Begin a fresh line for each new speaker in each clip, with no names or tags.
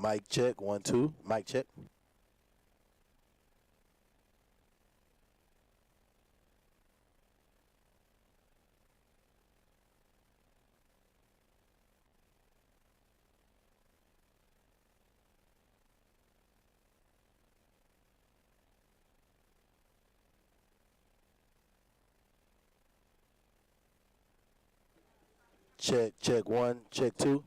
Mic check, 1 2. Mic check. Check 1, check 2.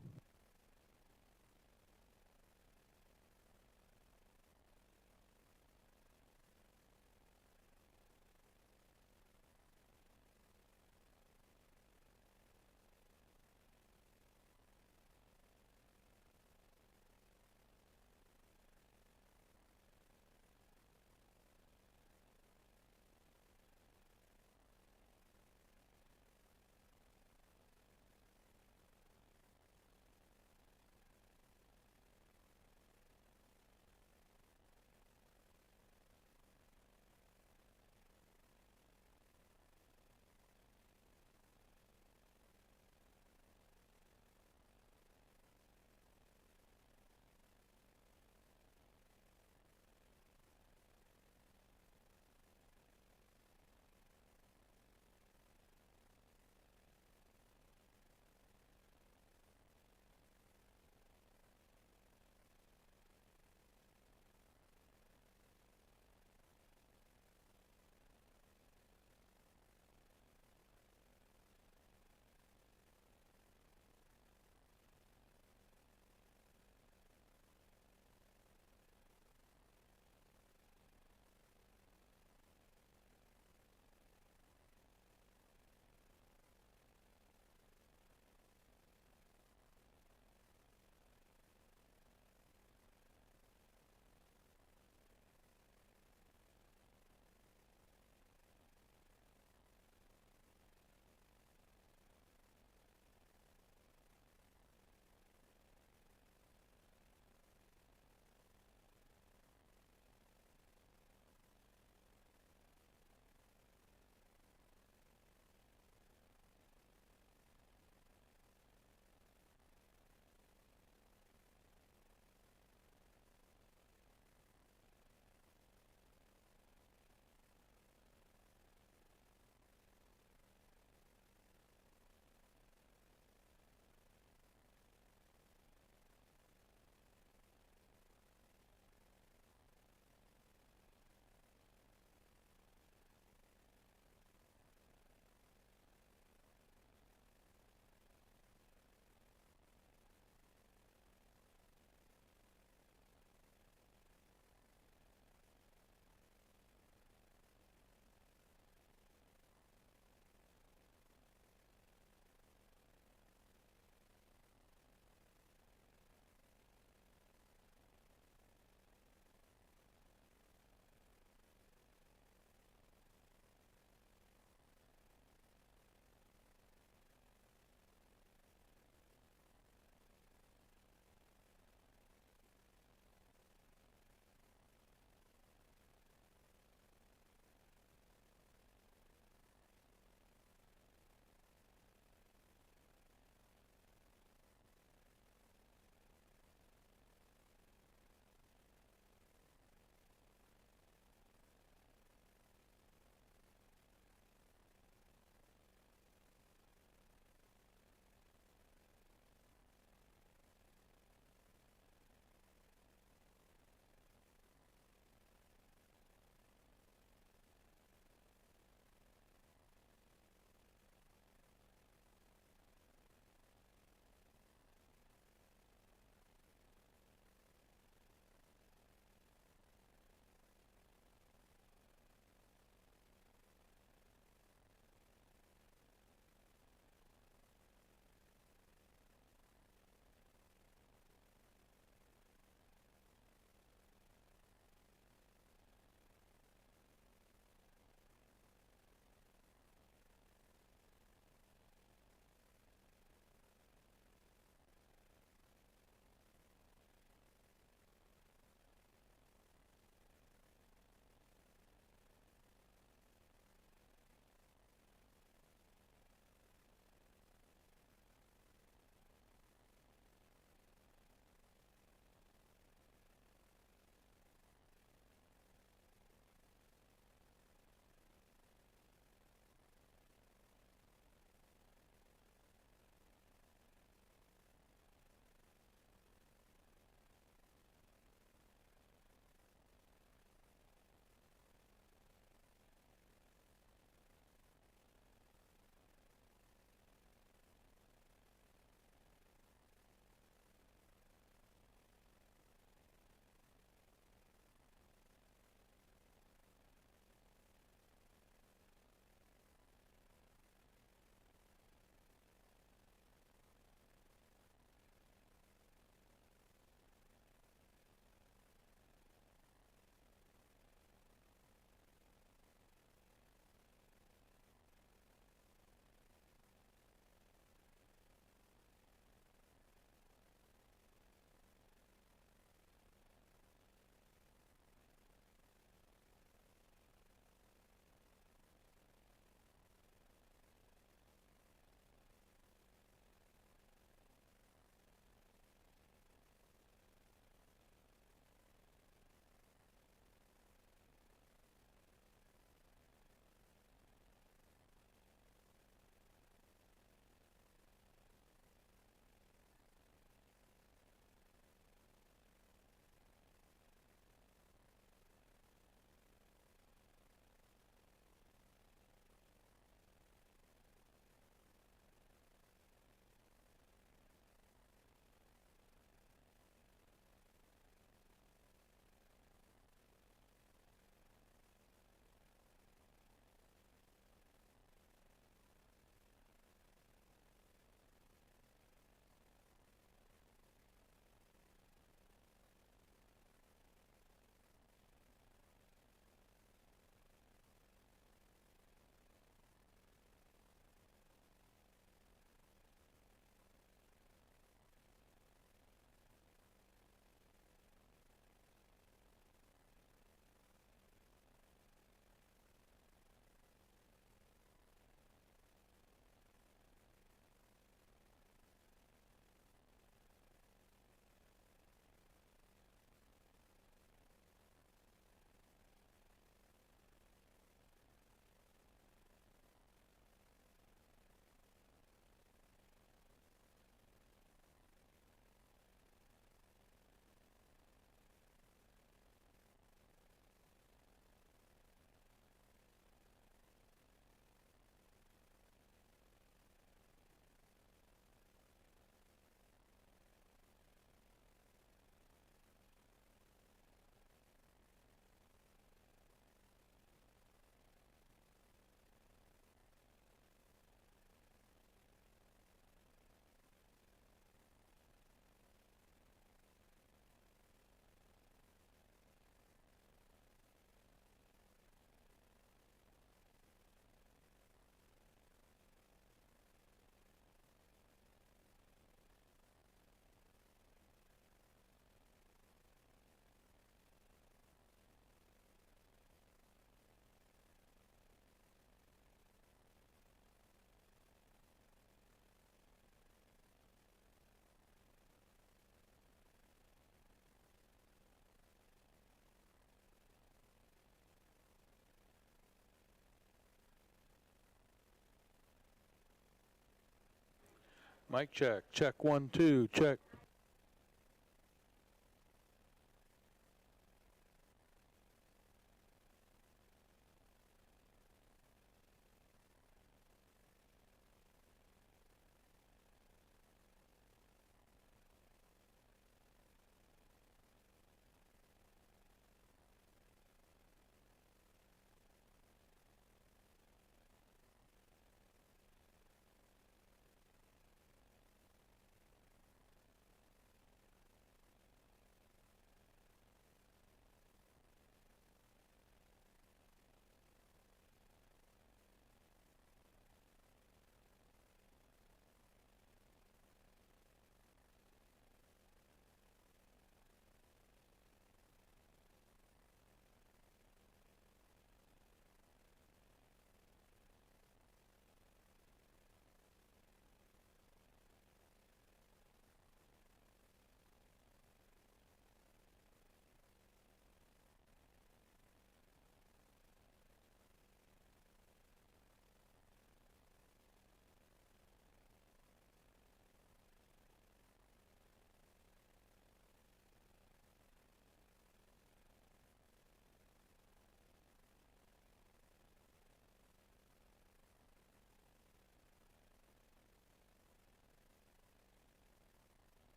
Mic check. Check 1 2. Check.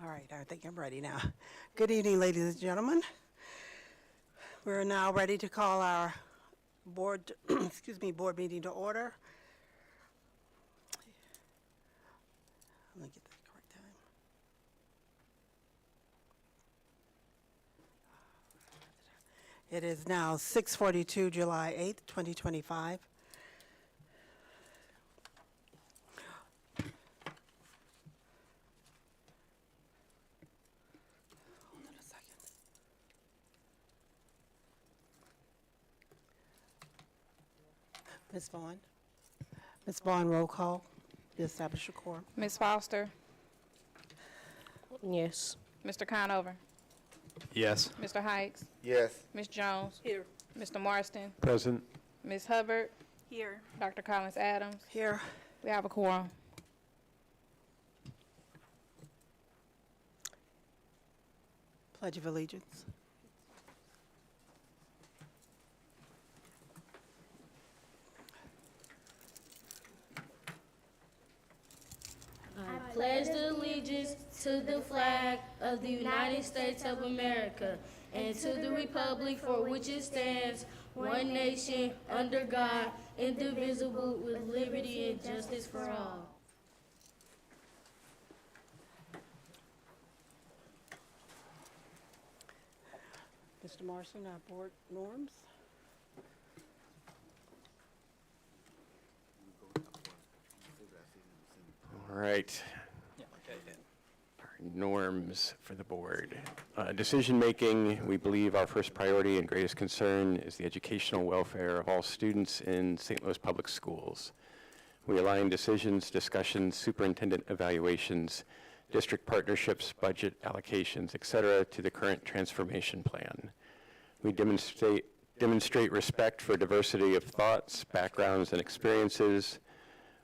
All right, I think I'm ready now. Good evening, ladies and gentlemen. We're now ready to call our board, board meeting to order. Let me get the correct time. It is now 6:42, July 8th, 2025. Hold on a second. Ms. Vaughn? Ms. Vaughn, roll call to establish a quorum.
Ms. Foster,
Yes.
Mr. Conover,
Yes.
Mr. Hikes,
Yes.
Ms. Jones,
Here.
Mr. Marston,
Present.
Ms. Hubbard,
Here.
Dr. Collins Adams.
Here.
We have a quorum.
Pledge of Allegiance.
I pledge allegiance to the flag of the United States of America and to the republic for which it stands, one nation, under God, indivisible, with liberty and justice for all.
Mr. Marston, our board norms.
All right. Our norms for the board. Decision-making, we believe our first priority and greatest concern is the educational welfare of all students in St. Louis Public Schools. We align decisions, discussions, superintendent evaluations, district partnerships, budget allocations, et cetera, to the current transformation plan. We demonstrate respect for diversity of thoughts, backgrounds, and experiences,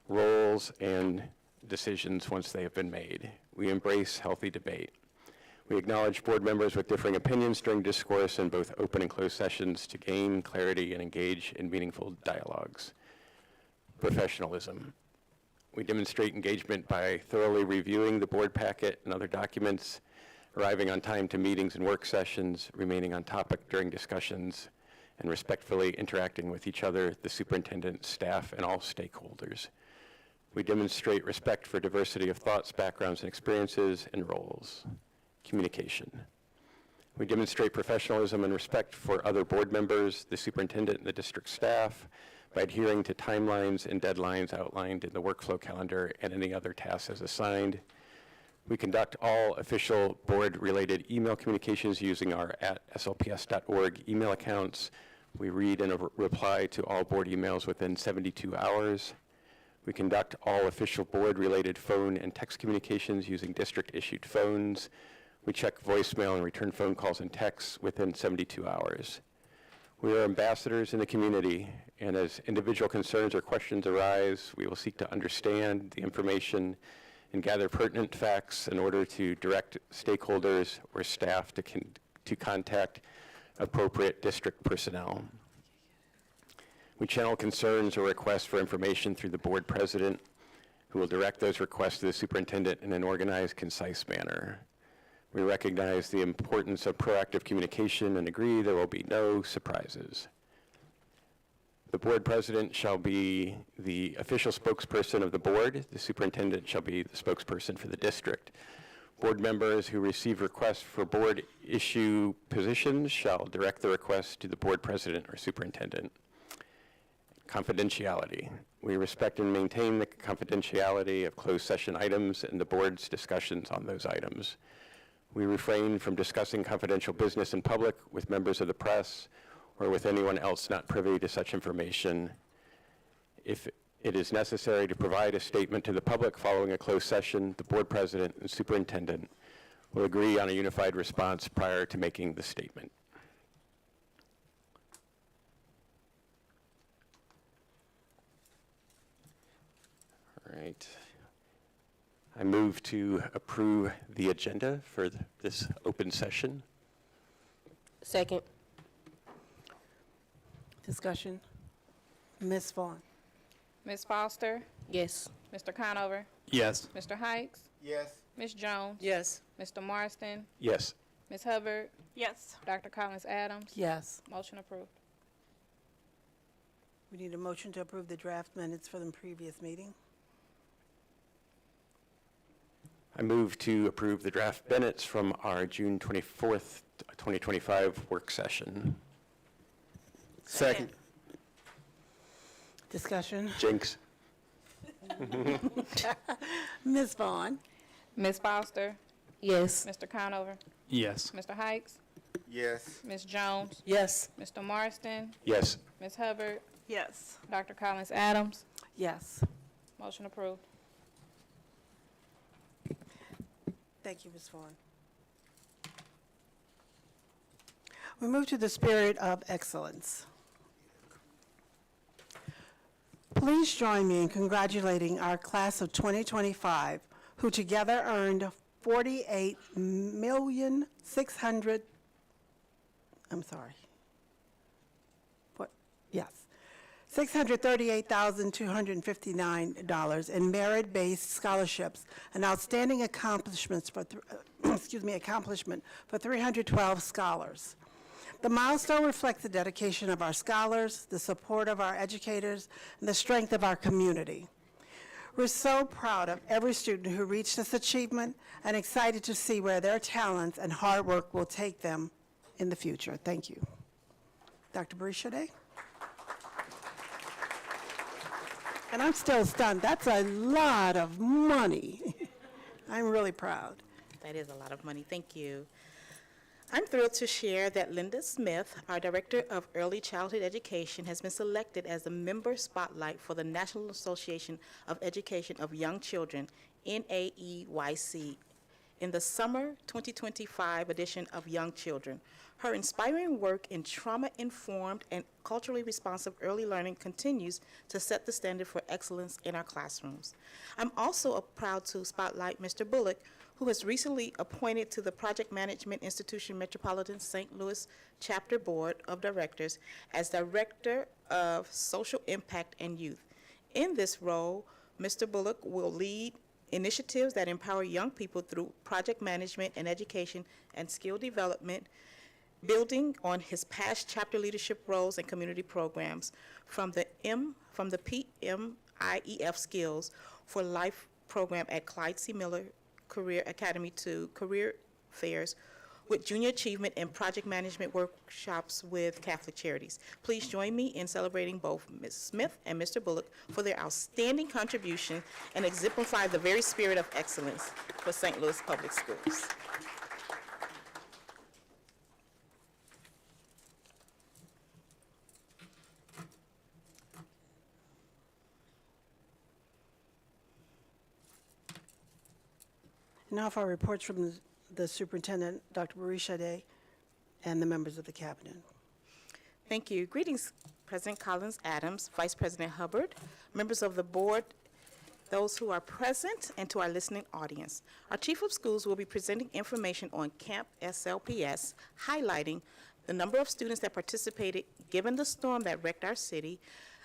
roles, and decisions once they have been made. We embrace healthy debate. We acknowledge board members with differing opinions during discourse in both open and closed sessions to gain clarity and engage in meaningful dialogues. Professionalism. We demonstrate engagement by thoroughly reviewing the board packet and other documents, arriving on time to meetings and work sessions, remaining on topic during discussions, and respectfully interacting with each other, the superintendent, staff, and all stakeholders. We demonstrate respect for diversity of thoughts, backgrounds, and experiences, and roles. Communication. We demonstrate professionalism and respect for other board members, the superintendent, and the district staff by adhering to timelines and deadlines outlined in the workflow calendar and any other tasks as assigned. We conduct all official board-related email communications using our @slps.org email accounts. We read and reply to all board emails within 72 hours. We conduct all official board-related phone and text communications using district-issued phones. We check voicemail and return phone calls and texts within 72 hours. We are ambassadors in the community, and as individual concerns or questions arise, we will seek to understand the information and gather pertinent facts in order to direct stakeholders or staff to contact appropriate district personnel. We channel concerns or requests for information through the board president, who will direct those requests to the superintendent in an organized, concise manner. We recognize the importance of proactive communication and agree there will be no surprises. The board president shall be the official spokesperson of the board. The superintendent shall be the spokesperson for the district. Board members who receive requests for board issue positions shall direct the request to the board president or superintendent. Confidentiality. We respect and maintain the confidentiality of closed session items and the board's discussions on those items. We refrain from discussing confidential business in public with members of the press or with anyone else not privy to such information. If it is necessary to provide a statement to the public following a closed session, the board president and superintendent will agree on a unified response prior to making the statement. All right. I move to approve the agenda for this open session.
Second.
Discussion. Ms. Vaughn.
Ms. Foster,
Yes.
Mr. Conover,
Yes.
Mr. Hikes,
Yes.
Ms. Jones?
Yes.
Mr. Marston?
Yes.
Ms. Hubbard?
Yes.
Dr. Collins Adams?
Yes.
Motion approved.
We need a motion to approve the draft minutes for the previous meeting.
I move to approve the draft minutes from our June 24th, 2025 work session.
Second.
Discussion.
Jinx.
Ms. Vaughn?
Ms. Foster?
Yes.
Mr. Conover?
Yes.
Mr. Hikes?
Yes.
Ms. Jones?
Yes.
Mr. Marston?
Yes.
Ms. Hubbard?
Yes.
Dr. Collins Adams?
Yes.
Motion approved.
Thank you, Ms. Vaughn. We move to the spirit of excellence. Please join me in congratulating our class of 2025, who together earned $48,600,000. I'm sorry. What? Yes. $638,259 in merit-based scholarships, an outstanding accomplishment for 312 scholars. The milestone reflects the dedication of our scholars, the support of our educators, and the strength of our community. We're so proud of every student who reached this achievement and excited to see where their talents and hard work will take them in the future. Thank you. Dr. Barishade? And I'm still stunned. That's a lot of money. I'm really proud.
That is a lot of money. Thank you. I'm thrilled to share that Linda Smith, our Director of Early Childhood Education, has been selected as the member spotlight for the National Association of Education of Young Children, NAEYC, in the summer 2025 edition of Young Children. Her inspiring work in trauma-informed and culturally responsive early learning continues to set the standard for excellence in our classrooms. I'm also proud to spotlight Mr. Bullock, who was recently appointed to the Project Management Institution Metropolitan St. Louis Chapter Board of Directors as Director of Social Impact and Youth. In this role, Mr. Bullock will lead initiatives that empower young people through project management and education and skill development, building on his past chapter leadership roles and community programs from the PMIEF Skills for Life program at Clyde C. Miller Career Academy to career fairs with junior achievement and project management workshops with Catholic Charities. Please join me in celebrating both Ms. Smith and Mr. Bullock for their outstanding contribution and exemplify the very spirit of excellence for St. Louis Public Schools.
Now for our reports from the Superintendent, Dr. Barishade, and the members of the Cabinet.
Thank you. Greetings, President Collins Adams, Vice President Hubbard, members of the board, those who are present, and to our listening audience. Our Chief of Schools will be presenting information on Camp SLPS, highlighting the number of students that participated given the storm that wrecked our city.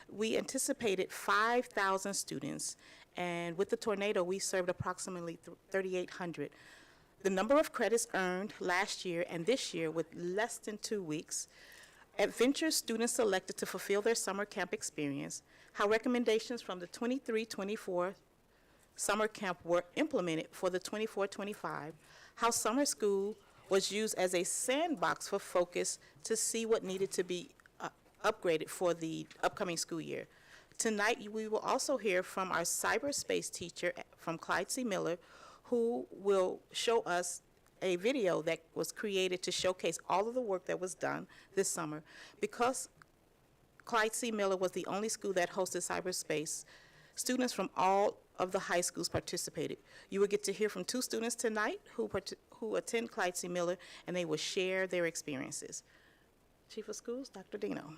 We anticipated 5,000 students, and with the tornado, we served approximately 3,800. The number of credits earned last year and this year with less than 2 weeks, adventure students selected to fulfill their summer camp experience, how recommendations from the 23-24 summer camp were implemented for the 24-25, how summer school was used as a sandbox for focus to see what needed to be upgraded for the upcoming school year. Tonight, we will also hear from our cyberspace teacher from Clyde C. Miller, who will show us a video that was created to showcase all of the work that was done this summer. Because Clyde C. Miller was the only school that hosted cyberspace, students from all of the high schools participated. You will get to hear from 2 students tonight who attend Clyde C. Miller, and they will share their experiences. Chief of Schools, Dr. Dino.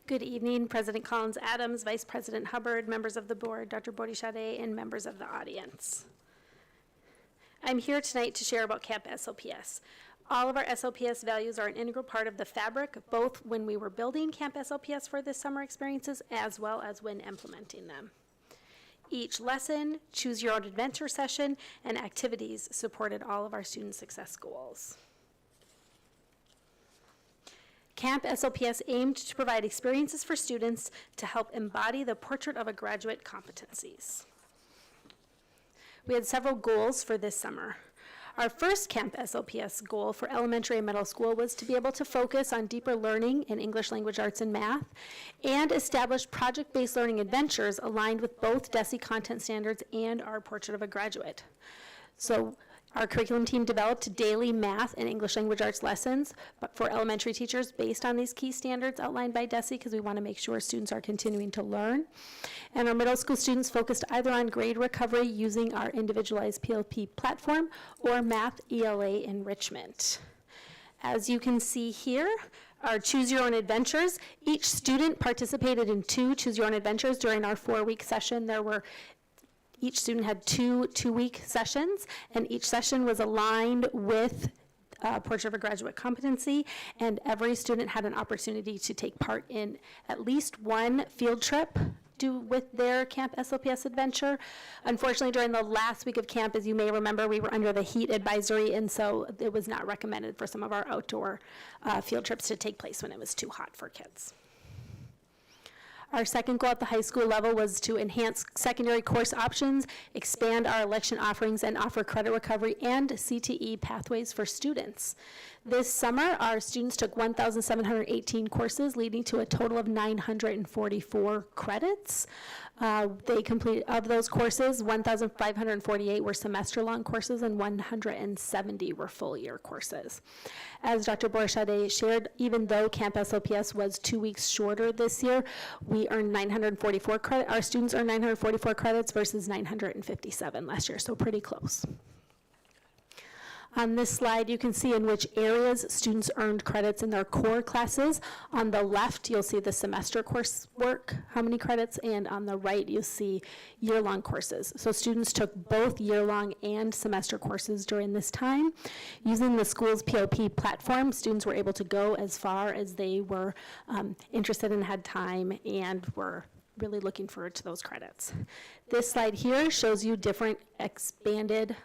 Good evening, President Collins Adams, Vice President Hubbard, members of the board, Dr. Bodishade, and members of the audience. I'm here tonight to share about Camp SLPS. All of our SLPS values are an integral part of the fabric, both when we were building Camp SLPS for this summer experiences, as well as when implementing them. Each lesson, choose your own adventure session, and activities supported all of our student success goals. Camp SLPS aimed to provide experiences for students to help embody the portrait of a graduate competencies. We had several goals for this summer. Our first Camp SLPS goal for elementary and middle school was to be able to focus on deeper learning in English, language arts, and math, and establish project-based learning adventures aligned with both DESE content standards and our portrait of a graduate. So our curriculum team developed daily math and English language arts lessons but for elementary teachers based on these key standards outlined by DESE, because we want to make sure students are continuing to learn. And our middle school students focused either on grade recovery using our individualized PLP platform or math ELA enrichment. As you can see here, our Choose Your Own Adventures, each student participated in 2 Choose Your Own Adventures during our 4-week session. Each student had 2 two-week sessions, and each session was aligned with Portrait of a Graduate competency, and every student had an opportunity to take part in at least one field trip with their Camp SLPS adventure. Unfortunately, during the last week of camp, as you may remember, we were under the heat advisory, and so it was not recommended for some of our outdoor field trips to take place when it was too hot for kids. Our second goal at the high school level was to enhance secondary course options, expand our election offerings, and offer credit recovery and CTE pathways for students. This summer, our students took 1,718 courses, leading to a total of 944 credits. They completed, of those courses, 1,548 were semester-long courses and 170 were full-year courses. As Dr. Borchade shared, even though Camp SLPS was 2 weeks shorter this year, we earned 944 credits. Our students earned 944 credits versus 957 last year, so pretty close. On this slide, you can see in which areas students earned credits in their core classes. On the left, you'll see the semester coursework, how many credits, and on the right, you'll see year-long courses. So students took both year-long and semester courses during this time. Using the school's PLP platform, students were able to go as far as they were interested and had time and were really looking forward to those credits. This slide here shows you different expanded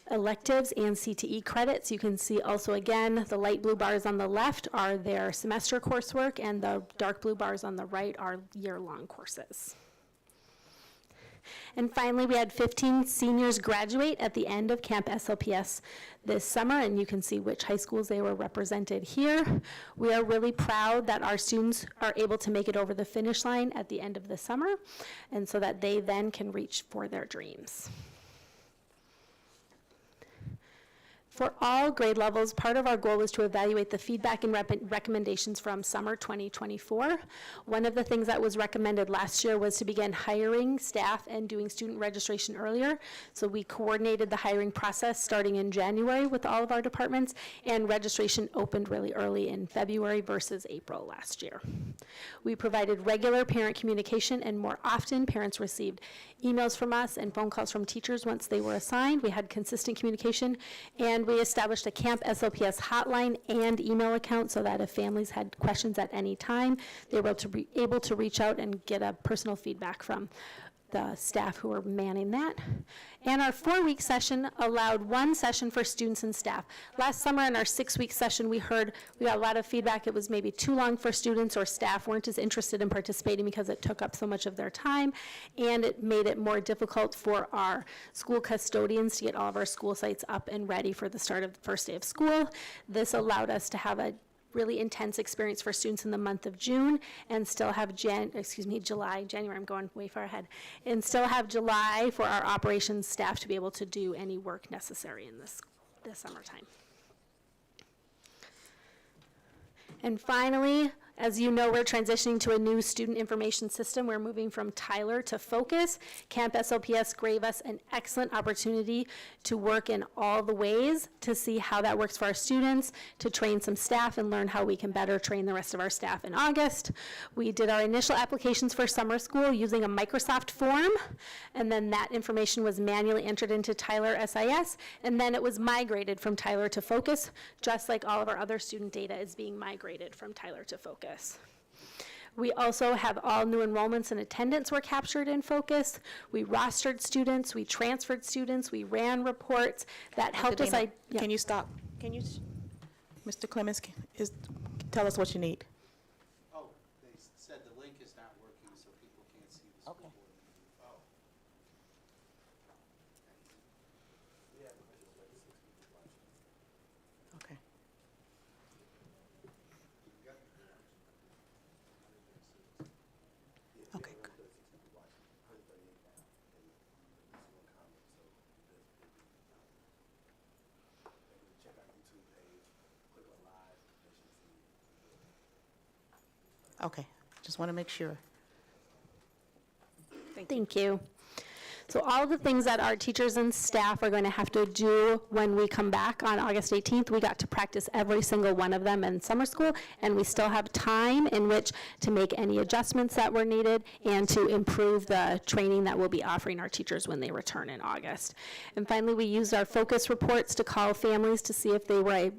electives and CTE credits. You can see also again, the light blue bars on the left are their semester coursework, and the dark blue bars on the right are year-long courses. And finally, we had 15 seniors graduate at the end of Camp SLPS this summer, and you can see which high schools they were represented here. We are really proud that our students are able to make it over the finish line at the end of the summer, and so that they then can reach for their dreams. For all grade levels, part of our goal was to evaluate the feedback and recommendations from summer 2024. One of the things that was recommended last year was to begin hiring staff and doing student registration earlier. So we coordinated the hiring process starting in January with all of our departments, and registration opened really early in February versus April last year. We provided regular parent communication, and more often parents received emails from us and phone calls from teachers once they were assigned. We had consistent communication, and we established a Camp SLPS hotline and email account so that if families had questions at any time, they were able to reach out and get a personal feedback from the staff who were manning that. And our 4-week session allowed 1 session for students and staff. Last summer in our 6-week session, we got a lot of feedback. It was maybe too long for students, or staff weren't as interested in participating because it took up so much of their time, and it made it more difficult for our school custodians to get all of our school sites up and ready for the start of the first day of school. This allowed us to have a really intense experience for students in the month of June, and still have July, January, I'm going way far ahead, and still have July for our operations staff to be able to do any work necessary in this summertime. And finally, As you know, we're transitioning to a new student information system. We're moving from Tyler to Focus. Camp SLPS gave us an excellent opportunity to work in all the ways to see how that works for our students, to train some staff and learn how we can better train the rest of our staff in August. We did our initial applications for summer school using a Microsoft form, and then that information was manually entered into Tyler SIS, and then it was migrated from Tyler to Focus, just like all of our other student data is being migrated from Tyler to Focus. We also have all new enrollments and attendance were captured in Focus. We rostered students, we transferred students, we ran reports that helped us.
Can you stop? Can you, Mr. Clemens, tell us what you need.
Oh, they said the link is not working, so people can't see the school board meeting. Oh.
Okay. Okay. Okay, just want to make sure.
Thank you. So all the things that our teachers and staff are going to have to do when we come back on August 18th, we got to practice every single one of them in summer school, and we still have time in which to make any adjustments that were needed and to improve the training that we'll be offering our teachers when they return in August. And finally, we used our focus reports to call families to see if they were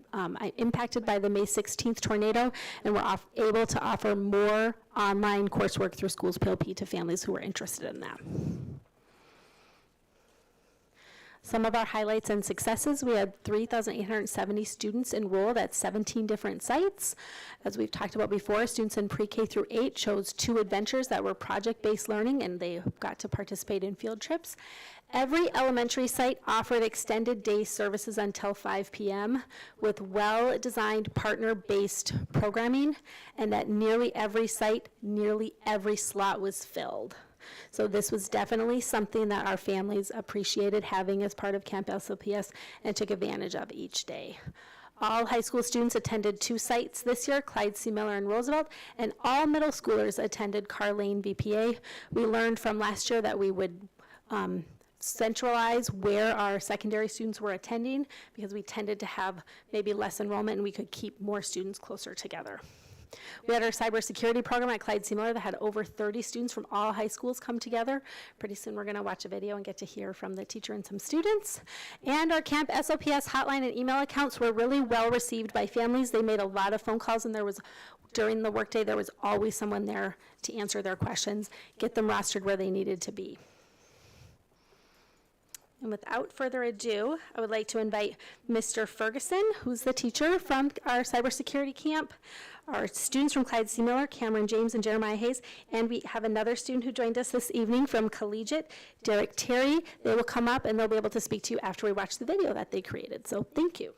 impacted by the May 16th tornado, and we're able to offer more online coursework through Schools PLP to families who are interested in that. Some of our highlights and successes, we had 3,870 students enrolled at 17 different sites. As we've talked about before, students in pre-K through 8 chose 2 adventures that were project-based learning, and they got to participate in field trips. Every elementary site offered extended day services until 5 p.m. with well-designed partner-based programming, and at nearly every site, nearly every slot was filled. So this was definitely something that our families appreciated having as part of Camp SLPS and took advantage of each day. All high school students attended 2 sites this year, Clyde C. Miller and Roosevelt, and all middle schoolers attended Carr Lane VPA. We learned from last year that we would centralize where our secondary students were attending because we tended to have maybe less enrollment and we could keep more students closer together. We had our cybersecurity program at Clyde C. Miller that had over 30 students from all high schools come together. Pretty soon we're going to watch a video and get to hear from the teacher and some students. And our Camp SLPS hotline and email accounts were really well received by families. They made a lot of phone calls, and during the workday there was always someone there to answer their questions, get them rostered where they needed to be. And without further ado, I would like to invite Mr. Ferguson, who's the teacher from our cybersecurity camp, our students from Clyde C. Miller, Cameron James and Jeremiah Hayes, and we have another student who joined us this evening from Collegiate, Derek Terry. They will come up and they'll be able to speak to you after we watch the video that they created. So thank you.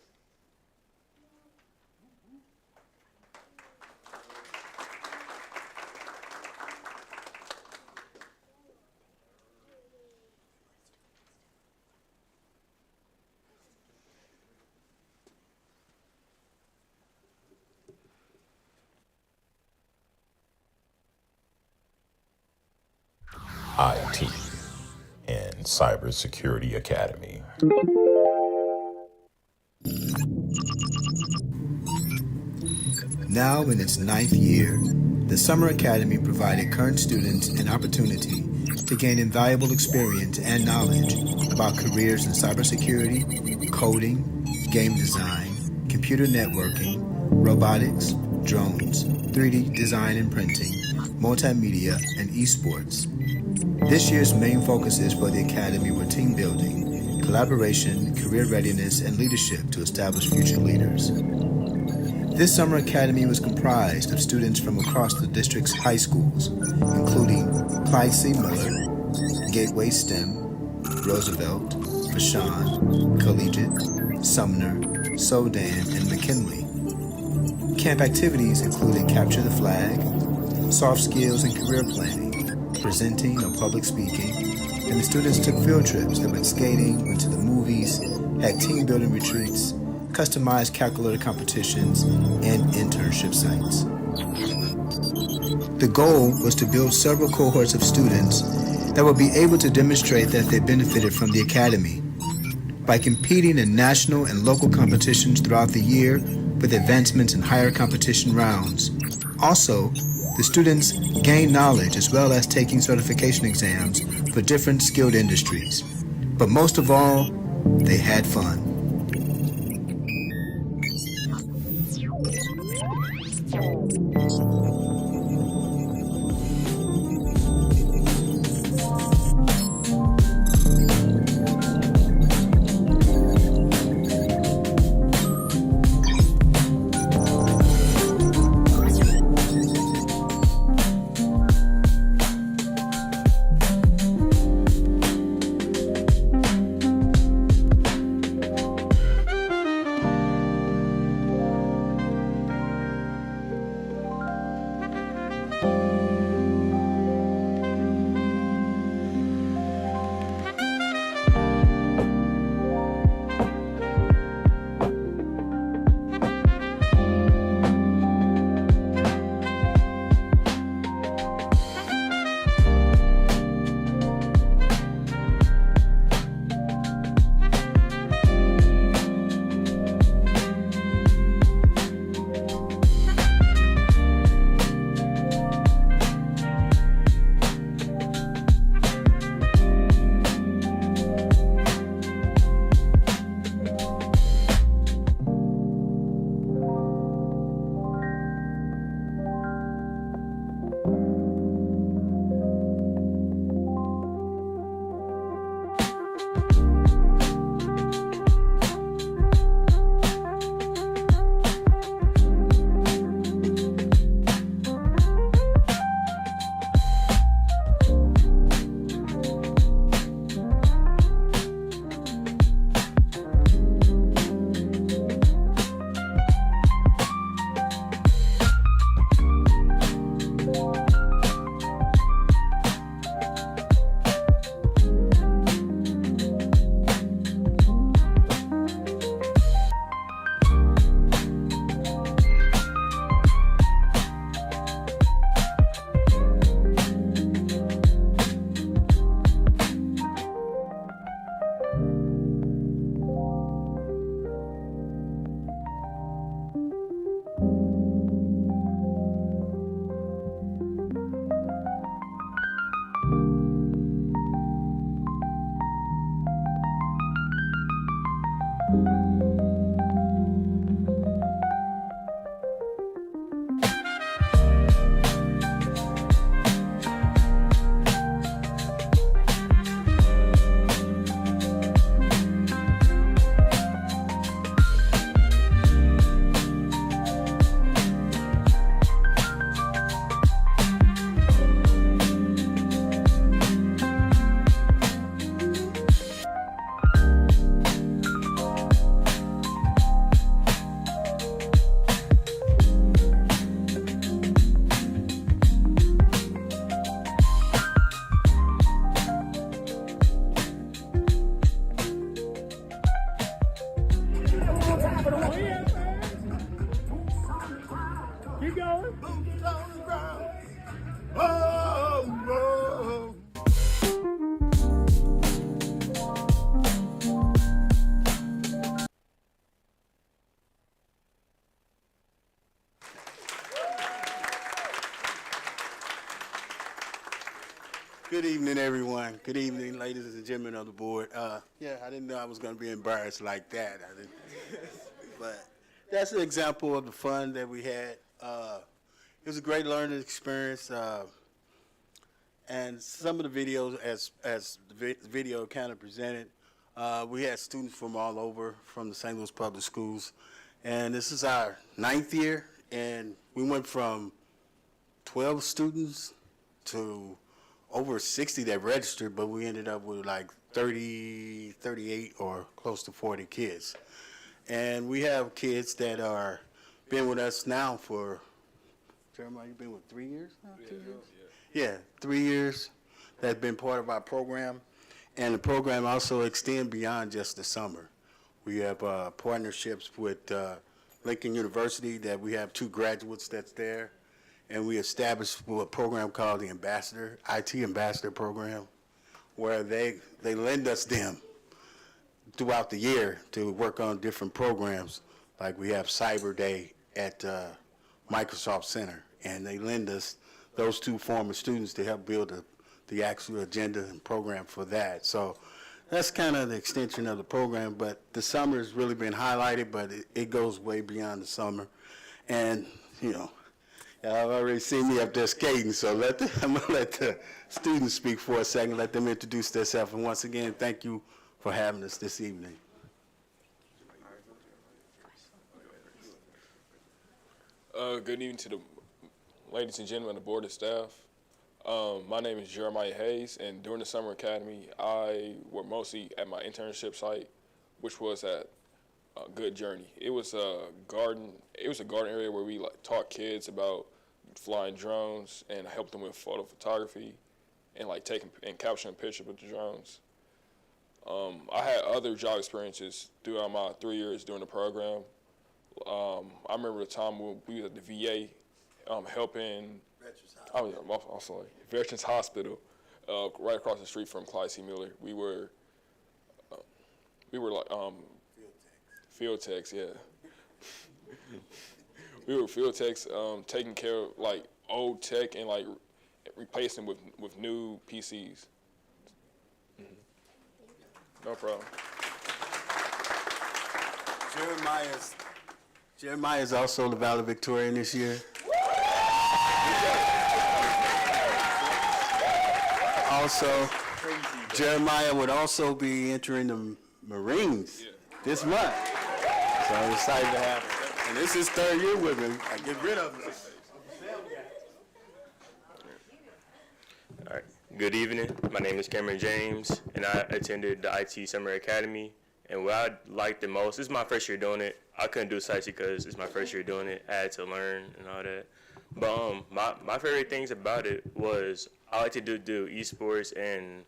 IT and Cybersecurity Academy.
Now in its 9th year, the Summer Academy provided current students an opportunity to gain invaluable experience and knowledge about careers in cybersecurity, coding, game design, computer networking, robotics, drones, 3D design and printing, multimedia, and esports. This year's main focuses for the Academy were team building, collaboration, career readiness, and leadership to establish future leaders. This Summer Academy was comprised of students from across the district's high schools, including Clyde C. Miller, Gateway STEM, Roosevelt, Vashon, Collegiate, Sumner, Sodan, and McKinley. Camp activities included Capture the Flag, soft skills and career planning, presenting or public speaking, and the students took field trips that went skating, went to the movies, had team building retreats, customized calculator competitions, and internship sites. The goal was to build several cohorts of students that would be able to demonstrate that they benefited from the academy by competing in national and local competitions throughout the year with advancements in higher competition rounds. Also, the students gained knowledge as well as taking certification exams for different skilled industries. But most of all, they had fun.
Good evening, everyone. Good evening, ladies and gentlemen of the board. Yeah, I didn't know I was going to be embarrassed like that. But that's an example of the fun that we had. It was a great learning experience. And some of the videos, as the video kind of presented, we had students from all over, from the St. Louis Public Schools. And this is our 9th year, and we went from 12 students to over 60 that registered, but we ended up with like 30, 38, or close to 40 kids. And we have kids that are been with us now for, Jeremiah, you've been with 3 years now? 2 years? Yeah, 3 years that have been part of our program. And the program also extends beyond just the summer. We have partnerships with Lincoln University that we have 2 graduates that's there. and we established a program called the Ambassador, IT Ambassador Program, where they lend us them throughout the year to work on different programs. Like we have Cyber Day at Microsoft Center, and they lend us those two former students to help build the actual agenda and program for that. So that's kind of the extension of the program, but the summer has really been highlighted, but it goes way beyond the summer. And, you know, y'all already seen me up there skating, so I'm going to let the students speak for a second, let them introduce themselves. And once again, thank you for having us this evening.
Good evening to the ladies and gentlemen, the board and staff. My name is Jeremiah Hayes, and during the summer academy, I worked mostly at my internship site, which was at Good Journey. It was a garden. It was a garden area where we taught kids about flying drones and helped them with photo photography and taking and capturing pictures with the drones. I had other job experiences throughout my 3 years during the program. I remember the time when we were at the VA helping. Veterans Hospital, right across the street from Clyde C. Miller. We were field techs, yeah. We were field techs, taking care of old tech and replacing with new PCs. No problem.
Jeremiah's also the valedictorian this year. Also, Jeremiah would also be entering the Marines this month. So I'm excited to have him. And this is his third year with him. I get rid of him.
All right. Good evening. My name is Cameron James, and I attended the IT Summer Academy. And what I liked the most, this is my first year doing it. I couldn't do sites because it's my first year doing it. I had to learn and all that. But my favorite things about it was I like to do esports and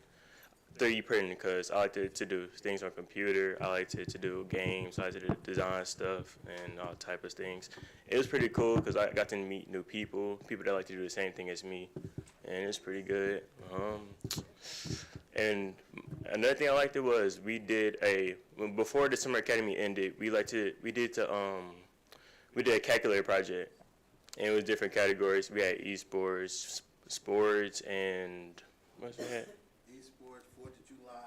3D printing because I like to do things on computer. I like to do games. I like to do design stuff and all type of things. It was pretty cool because I got to meet new people that like to do the same thing as me, and it's pretty good. And another thing I liked was we did before the summer academy ended, we did a calculator project. And it was different categories. We had esports, sports, and what's that?
Esports, 4th of July.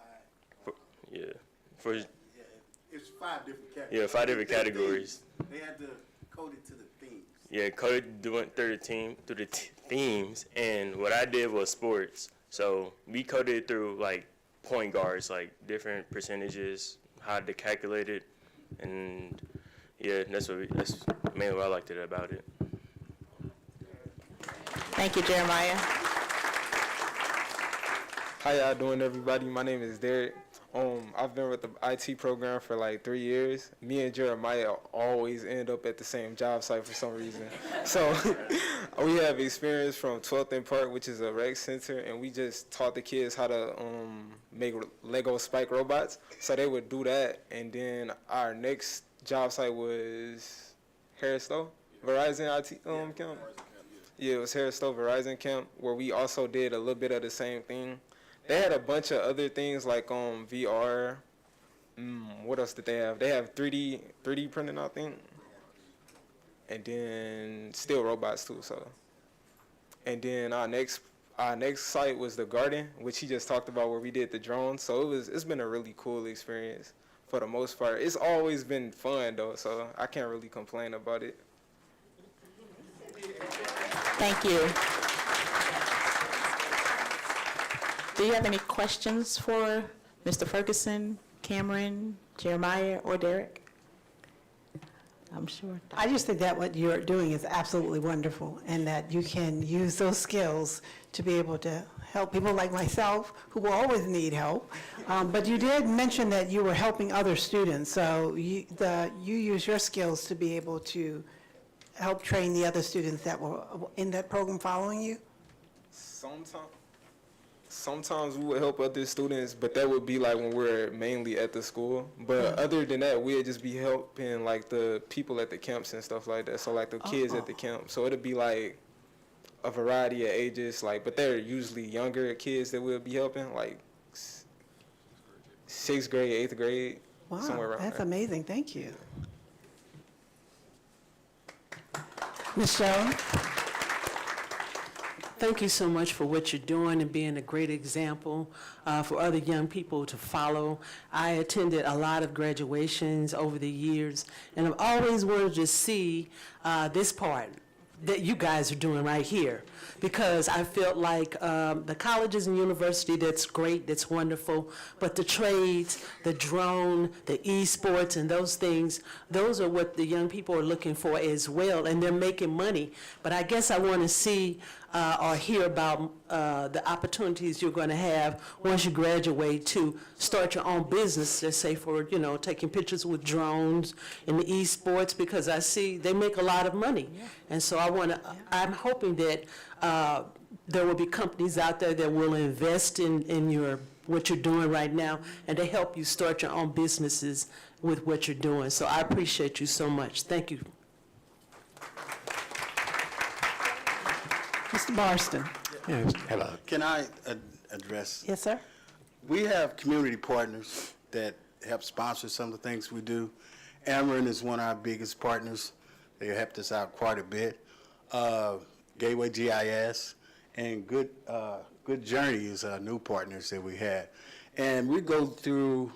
It's 5 different categories.
Yeah, 5 different categories.
They had to code it to the themes.
Yeah, coded through the themes. And what I did was sports. So we coded through point guards, different percentages, how to calculate it, and yeah, that's mainly what I liked about it.
Thank you, Jeremiah.
How y'all doing, everybody? My name is Derek. I've been with the IT program for 3 years. Me and Jeremiah always end up at the same job site for some reason. So we have experience from 12th and Park, which is a rec center, and we just taught the kids how to make Lego spike robots. So they would do that, and then our next job site was Harris-Stowe, Verizon IT camp. Yeah, it was Harris-Stowe Verizon camp, where we also did a little bit of the same thing. They had a bunch of other things VR. What else did they have? They have 3D printing, I think. And then still robots too. So, and then our next site was the garden, which he just talked about, where we did the drones. So it's been a really cool experience for the most part. It's always been fun though, so I can't really complain about it.
Thank you. Do you have any questions for Mr. Ferguson, Cameron, Jeremiah, or Derek? I'm sure.
I just think that what you're doing is absolutely wonderful, and that you can use those skills to be able to help people like myself who will always need help. But you did mention that you were helping other students, so you use your skills to be able to help train the other students that were in that program following you?
Sometimes we would help other students, but that would be when we're mainly at the school. But other than that, we'd just be helping the people at the camps and stuff like that. So the kids at the camp. So it'd be a variety of ages, like, but they're usually younger kids that we'll be helping, like 6th grade, 8th grade, somewhere
Wow,
around
that's
there.
amazing. Thank you. Ms. Jones?
Thank you so much for what you're doing and being a great example for other young people to follow. I attended a lot of graduations over the years, and I've always wanted to see this part that you guys are doing right here, because I felt like the colleges and university, that's great, that's wonderful, but the trades, the drone, the esports, and those things, those are what the young people are looking for as well, and they're making money. But I guess I want to see or hear about the opportunities you're going to have once you graduate to start your own business, let's say for, you know, taking pictures with drones in the esports, because I see they make a lot of money. And so I'm hoping that there will be companies out there that will invest in what you're doing right now, and to help you start your own businesses with what you're doing. So I appreciate you so much. Thank you.
Mr. Marston?
Yes, hello.
Can I address?
Yes, sir.
We have community partners that help sponsor some of the things we do. Ameren is one of our biggest partners. They helped us out quite a bit. Gateway GIS and Good Journey is our new partners that we had. And we go through,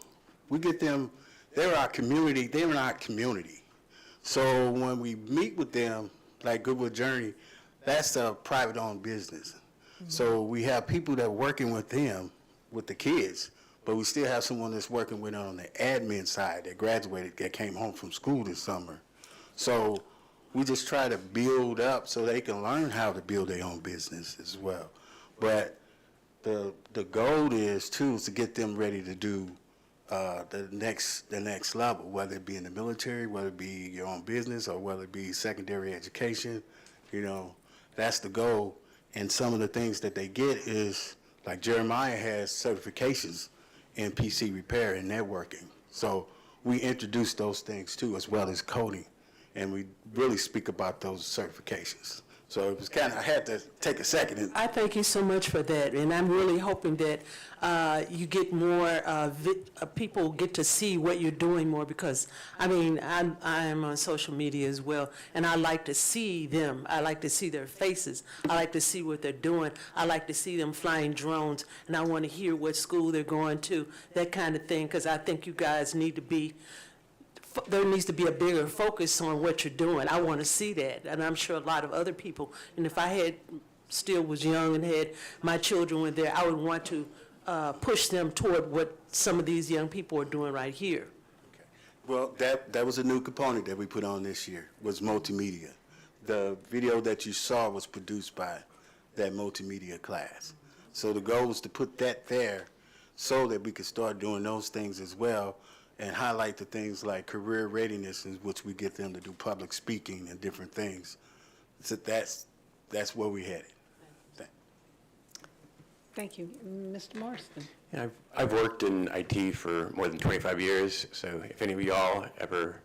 we get them, they're our community, they're in our community. So when we meet with them, like Goodwood Journey, that's a private-owned business. So we have people that are working with them, with the kids, but we still have someone that's working with them on the admin side that graduated, that came home from school this summer. So we just try to build up so they can learn how to build their own business as well. But the goal is, too, is to get them ready to do the next level, whether it be in the military, whether it be your own business, or whether it be secondary education. You know, that's the goal. And some of the things that they get is, like Jeremiah has certifications in PC repair and networking. So we introduce those things too, as well as coding. And we really speak about those certifications. So it was kind of, I had to take a second.
I thank you so much for that, and I'm really hoping that you get more, people get to see what you're doing more, because, I mean, I'm on social media as well, and I like to see them. I like to see their faces. I like to see what they're doing. I like to see them flying drones, and I want to hear what school they're going to, that kind of thing, because I think you guys need to be, there needs to be a bigger focus on what you're doing. I want to see that, and I'm sure a lot of other people. And if I still was young and had my children were there, I would want to push them toward what some of these young people are doing right here.
Okay. Well, that was a new component that we put on this year, was multimedia. The video that you saw was produced by that multimedia class. So the goal was to put that there so that we could start doing those things as well, and highlight the things like career readiness, in which we get them to do public speaking and different things. So that's where we headed.
Thank you. Mr. Marston?
Yeah, I've worked in IT for more than 25 years, so if any of y'all ever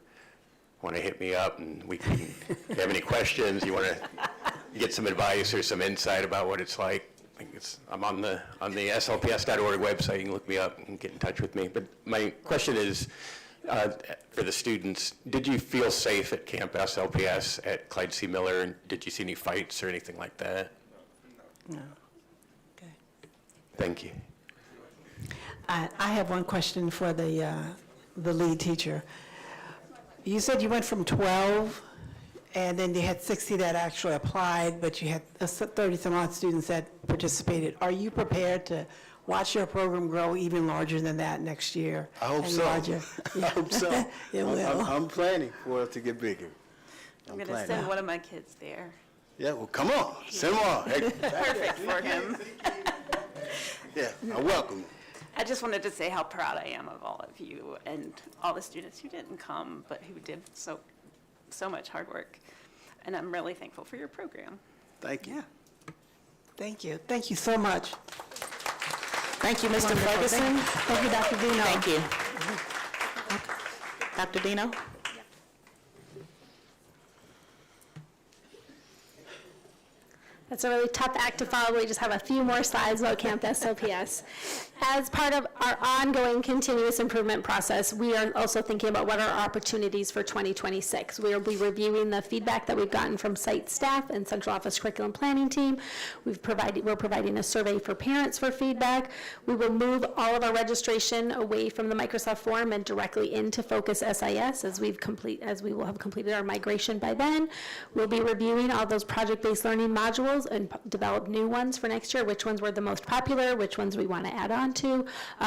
want to hit me up and we can, if you have any questions, you want to get some advice or some insight about what it's like, I'm on the SLPS.org website. You can look me up and get in touch with me. But my question is, for the students, did you feel safe at Camp SLPS at Clyde C. Miller? And did you see any fights or anything like that?
No. Okay.
Thank you.
I have one question for the lead teacher. You said you went from 12, and then you had 60 that actually applied, but you had 30-some-odd students that participated. Are you prepared to watch your program grow even larger than that next year?
I hope
and
so.
Larger?
I hope so.
It will.
I'm planning for it to get bigger.
I'm going to send one of my kids there.
Yeah, well, come on. Send them on. Hey.
Perfect for him.
Yeah, I welcome him.
I just wanted to say how proud I am of all of you and all the students who didn't come, but who did so much hard work. And I'm really thankful for your program.
Thank you.
Yeah. Thank you. Thank you so much.
Thank you, Mr.
Wonderful.
Ferguson.
Thank you, Dr. Dino.
Thank you. Dr. Dino?
That's a really tough act to follow. We just have a few more slides about Camp SLPS. As part of our ongoing continuous improvement process, we are also thinking about what are our opportunities for 2026. We will be reviewing the feedback that we've gotten from site staff and central office curriculum planning team. We're providing a survey for parents for feedback. We will move all of our registration away from the Microsoft form and directly into Focus SIS as we will have completed our migration by then. We'll be reviewing all those project-based learning modules and develop new ones for next year, which ones were the most popular, which ones we want to add on to.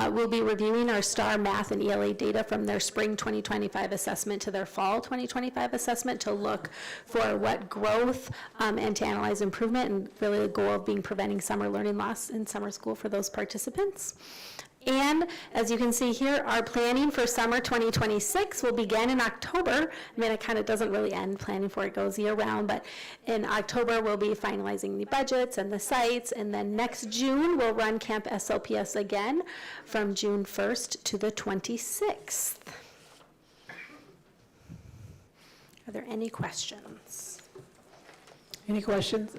We'll be reviewing our STAR math and ELA data from their spring 2025 assessment to their fall 2025 assessment to look for what growth and to analyze improvement, and really the goal of being preventing summer learning loss in summer school for those participants. And as you can see here, our planning for summer 2026 will begin in October. I mean, it kind of doesn't really end planning for it, goes year round, but in October we'll be finalizing the budgets and the sites, and then next June we'll run Camp SLPS again from June 1st to the 26th. Are there any questions?
Any questions?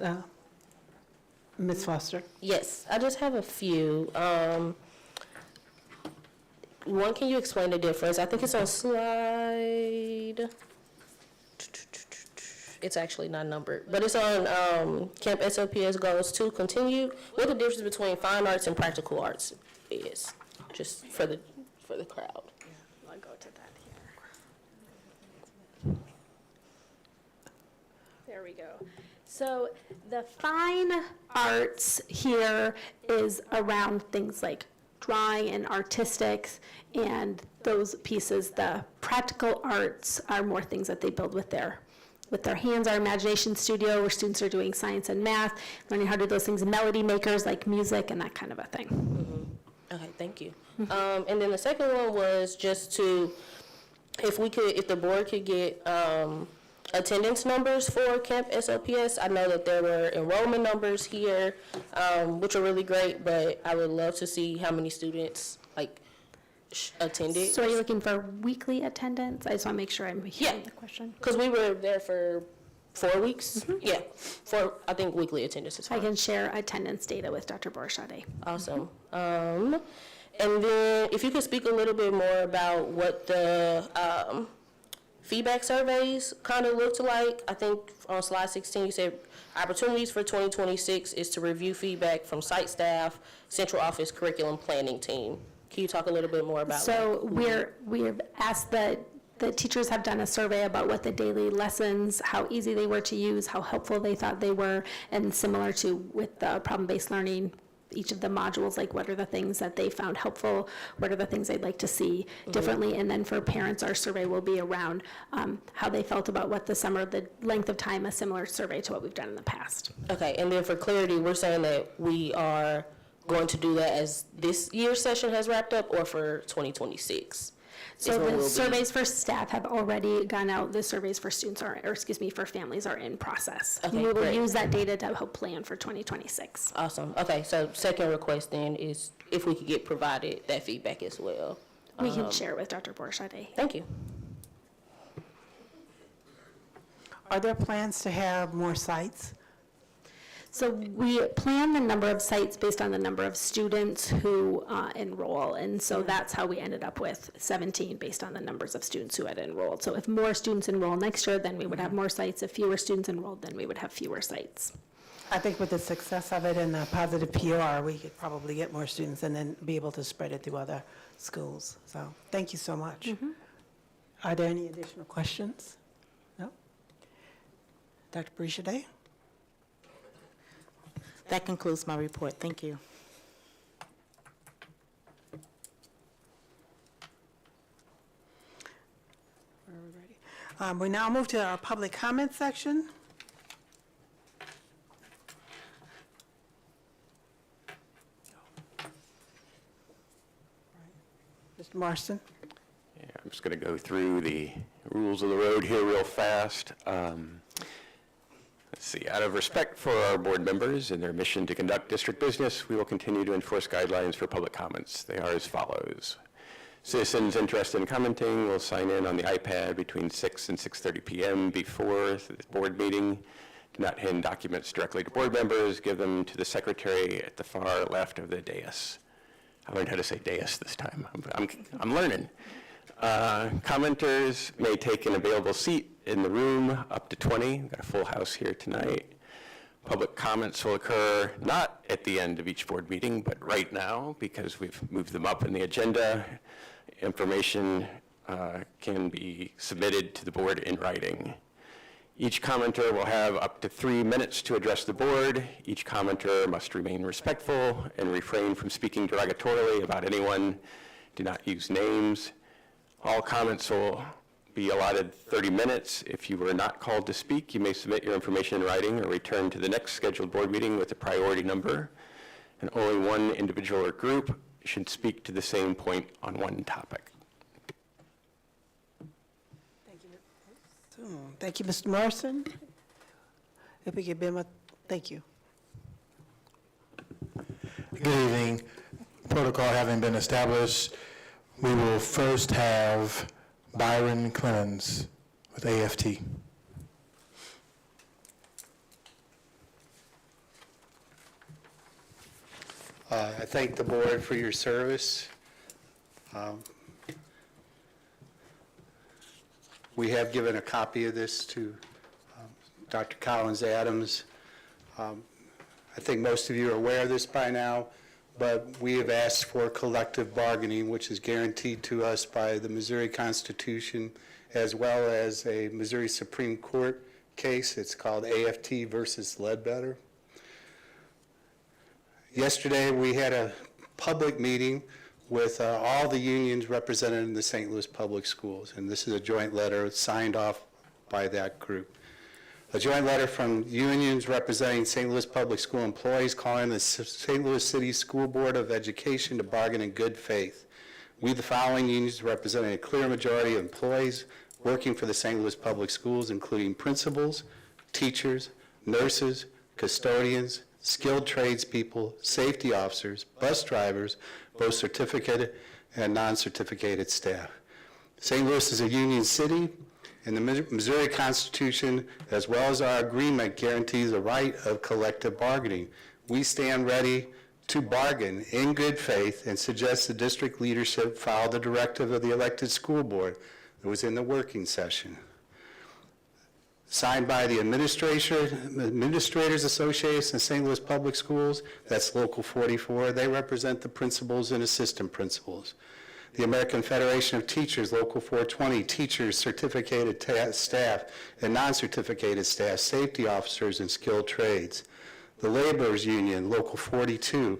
Ms. Foster?
Yes, I just have a few. One, can you explain the difference? I think it's on slide, it's actually not numbered, but it's on Camp SLPS goals 2 continue. What the difference between fine arts and practical arts is, just for the crowd.
I'll go to that here. There we go. So the fine arts here is around things like drawing and artistics and those pieces. The practical arts are more things that they build with their hands. Our imagination studio, where students are doing science and math, learning how to do those things, melody makers like music and that kind of a thing.
Mm-hmm. Okay, thank you. And then the second one was just to, if the board could get attendance numbers for Camp SLPS. I know that there were enrollment numbers here, which are really great, but I would love to see how many students attended.
So are you looking for weekly attendance? I just want to make sure I'm hearing the question.
Because we were there for 4 weeks. Mm-hmm. Yeah, I think weekly attendance is fine.
I can share attendance data with Dr. Borshade.
Awesome. And then if you could speak a little bit more about what the feedback surveys kind of looked like. I think on slide 16 you said opportunities for 2026 is to review feedback from site staff, central office curriculum planning team. Can you talk a little bit more about that?
So we've asked the teachers have done a survey about what the daily lessons, how easy they were to use, how helpful they thought they were, and similar to with the problem-based learning, each of the modules, like what are the things that they found helpful, what are the things they'd like to see differently, and then for parents, our survey will be around how they felt about what the length of time, a similar survey to what we've done in the past.
Okay, and then for clarity, we're saying that we are going to do that as this year's session has wrapped up, or for 2026?
So the surveys for staff have already gone out. The surveys for students for families are in process.
Okay,
we will
great.
use that data to help plan for 2026.
Awesome. Okay, so second request then is if we could get provided that feedback as well.
We can share it with Dr. Borshade.
Thank you.
Are there plans to have more sites?
So we plan the number of sites based on the number of students who enroll, and so that's how we ended up with 17 based on the numbers of students who had enrolled. So if more students enroll next year, then we would have more sites. If fewer students enrolled, then we would have fewer sites.
I think with the success of it and the positive PR, we could probably get more students and then be able to spread it through other schools. So thank you so much. Are there any additional questions? No? Dr. Borshade?
That concludes my report. Thank you.
We now move to our public comment section. Mr. Marston?
Yeah, I'm just going to go through the rules of the road here real fast. Let's see, out of respect for our board members and their mission to conduct district business, we will continue to enforce guidelines for public comments. They are as follows. Citizens interested in commenting will sign in on the iPad between 6 and 6:30 p.m. before the board meeting. Do not hand documents directly to board members. Give them to the secretary at the far left of the dais. I learned how to say dais this time. I'm learning. Commenters may take an available seat in the room, up to 20. We've got a full house here tonight. Public comments will occur not at the end of each board meeting, but right now, because we've moved them up in the agenda. Information can be submitted to the board in writing. Each commenter will have up to 3 minutes to address the board. Each commenter must remain respectful and refrain from speaking derogatorily about anyone. Do not use names. All comments will be allotted 30 minutes. If you were not called to speak, you may submit your information in writing or return to the next scheduled board meeting with a priority number. And only one individual or group should speak to the same point on one topic.
Thank you, Mr. Morrison. If we could be, thank you.
Good evening. Protocol having been established, we will first have Byron Clemens with AFT.
I thank the board for your service. We have given a copy of this to Dr. Collins Adams. I think most of you are aware of this by now, but we have asked for collective bargaining, which is guaranteed to us by the Missouri Constitution, as well as a Missouri Supreme Court case. It's called AFT versus Ledbetter. Yesterday, we had a public meeting with all the unions represented in the St. Louis Public Schools, and this is a joint letter signed off by that group. A joint letter from unions representing St. Louis Public School employees calling the St. Louis City School Board of Education to bargain in good faith. We, the following unions, representing a clear majority of employees working for the St. Louis Public Schools, including principals, teachers, nurses, custodians, skilled tradespeople, safety officers, bus drivers, both certificated and non-certificated staff. St. Louis is a union city, and the Missouri Constitution, as well as our agreement, guarantees the right of collective bargaining. We stand ready to bargain in good faith and suggest the district leadership follow the directive of the elected school board that was in the working session. Signed by the Administrators Association of St. Louis Public Schools, that's Local 44. They represent the principals and assistant principals. The American Federation of Teachers, Local 420, teachers, certificated staff, and non-certificated staff, safety officers, and skilled trades. The Laborers Union, Local 42,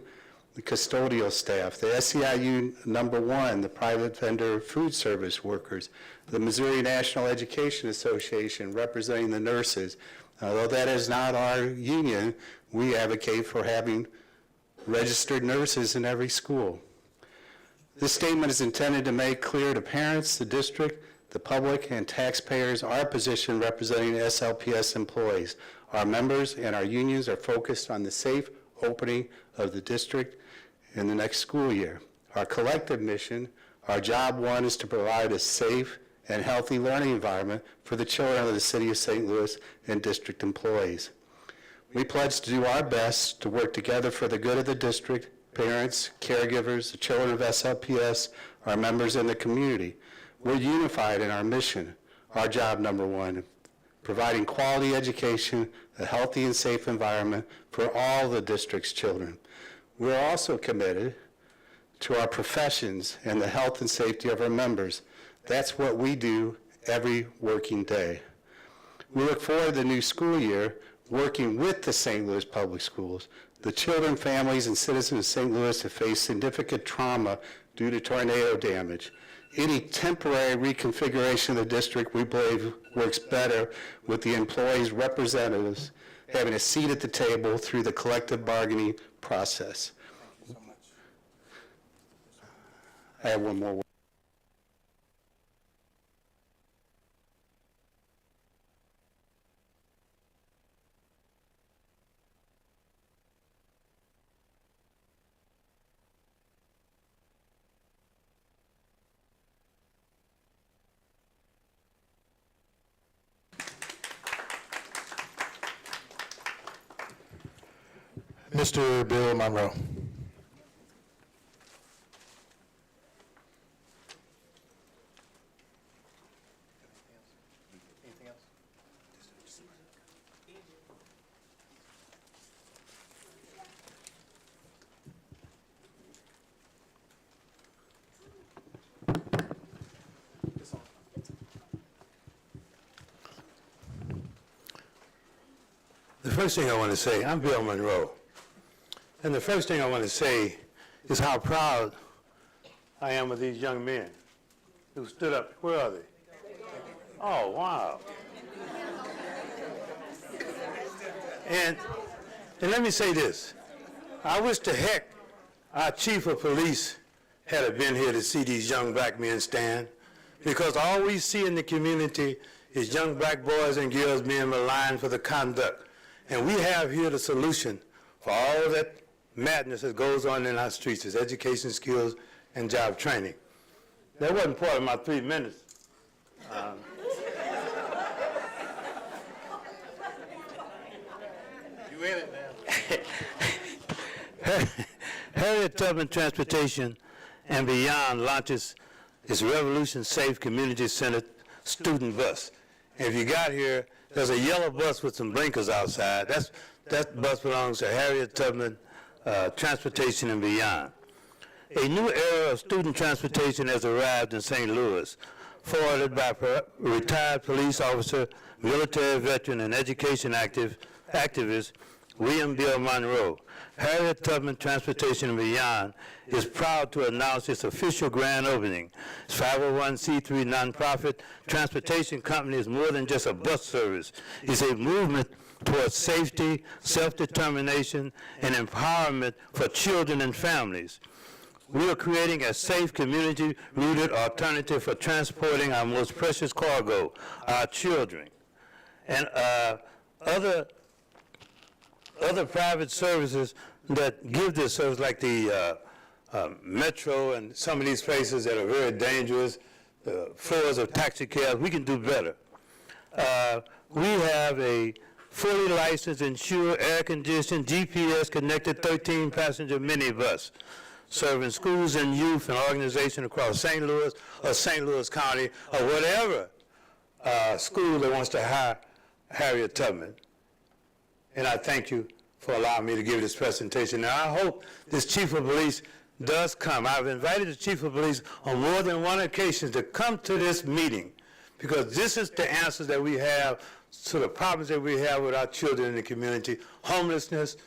the custodial staff. The SEIU number 1, the private vendor food service workers. The Missouri National Education Association, representing the nurses. Although that is not our union, we advocate for having registered nurses in every school. This statement is intended to make clear to parents, the district, the public, and taxpayers our position representing SLPS employees. Our members and our unions are focused on the safe opening of the district in the next school year. Our collective mission, our job one, is to provide a safe and healthy learning environment for the children of the city of St. Louis and district employees. We pledge to do our best to work together for the good of the district, parents, caregivers, the children of SLPS, our members in the community. We're unified in our mission, our job number one, providing quality education, a healthy and safe environment for all the district's children. We're also committed to our professions and the health and safety of our members. That's what we do every working day. We look forward to the new school year working with the St. Louis Public Schools. The children, families, and citizens of St. Louis have faced significant trauma due to tornado damage. Any temporary reconfiguration of the district, we believe, works better with the employees' representatives having a seat at the table through the collective bargaining process. I have one more.
Mr. Bill Monroe.
The first thing I want to say, I'm Bill Monroe, and the first thing I want to say is how proud I am of these young men who stood up. Where are they? Oh, wow. And let me say this. I wish to heck our chief of police had been here to see these young black men stand, because all we see in the community is young black boys and girls being maligned for the conduct. And we have here the solution for all that madness that goes on in our streets is education, skills, and job training. That wasn't part of my 3 minutes.
You in it now.
Harriet Tubman Transportation and Beyond launches its Revolution Safe Community Center student bus. And if you got here, there's a yellow bus with some blinkers outside. That bus belongs to Harriet Tubman Transportation and Beyond. A new era of student transportation has arrived in St. Louis, forwarded by retired police officer, military veteran, and education activist William Bill Monroe. Harriet Tubman Transportation and Beyond is proud to announce its official grand opening. Its 501c3 nonprofit transportation company is more than just a bus service. It's a movement towards safety, self-determination, and empowerment for children and families. We are creating a safe, community-rooted alternative for transporting our most precious cargo, our children. And other private services that give this service, like the Metro and some of these places that are very dangerous, the floors of taxi cabs, we can do better. We have a fully licensed, insured, air-conditioned, GPS-connected 13-passenger minibus serving schools and youth and organizations across St. Louis or St. Louis County or whatever school that wants to hire Harriet Tubman. And I thank you for allowing me to give this presentation. Now, I hope this chief of police does come. I've invited the chief of police on more than one occasion to come to this meeting, because this is the answers that we have to the problems that we have with our children in the community, homelessness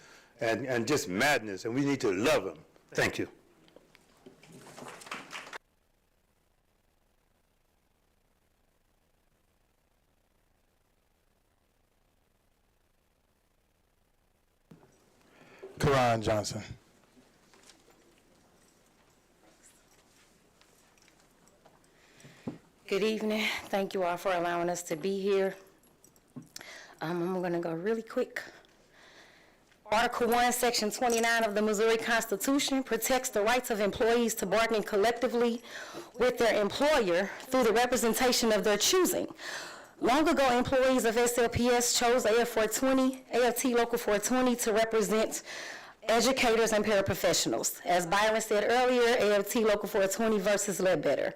and just madness, and we need to love them. Thank you.
Karan Johnson.
Good evening. Thank you all for allowing us to be here. I'm going to go really quick. Article 1, Section 29 of the Missouri Constitution protects the rights of employees to bargain collectively with their employer through the representation of their choosing. Long ago, employees of SLPS chose AFT Local 420 to represent educators and paraprofessionals. As Byron said earlier, AFT Local 420 versus Ledbetter.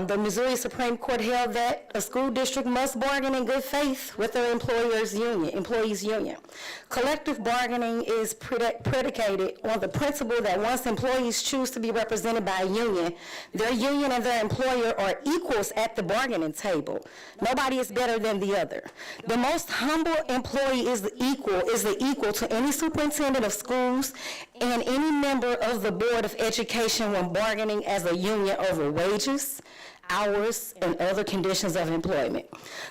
The Missouri Supreme Court held that a school district must bargain in good faith with their employees' union. Collective bargaining is predicated on the principle that once employees choose to be represented by a union, their union and their employer are equals at the bargaining table. Nobody is better than the other. The most humble employee is the equal to any superintendent of schools and any member of the Board of Education when bargaining as a union over wages, hours, and other conditions of employment.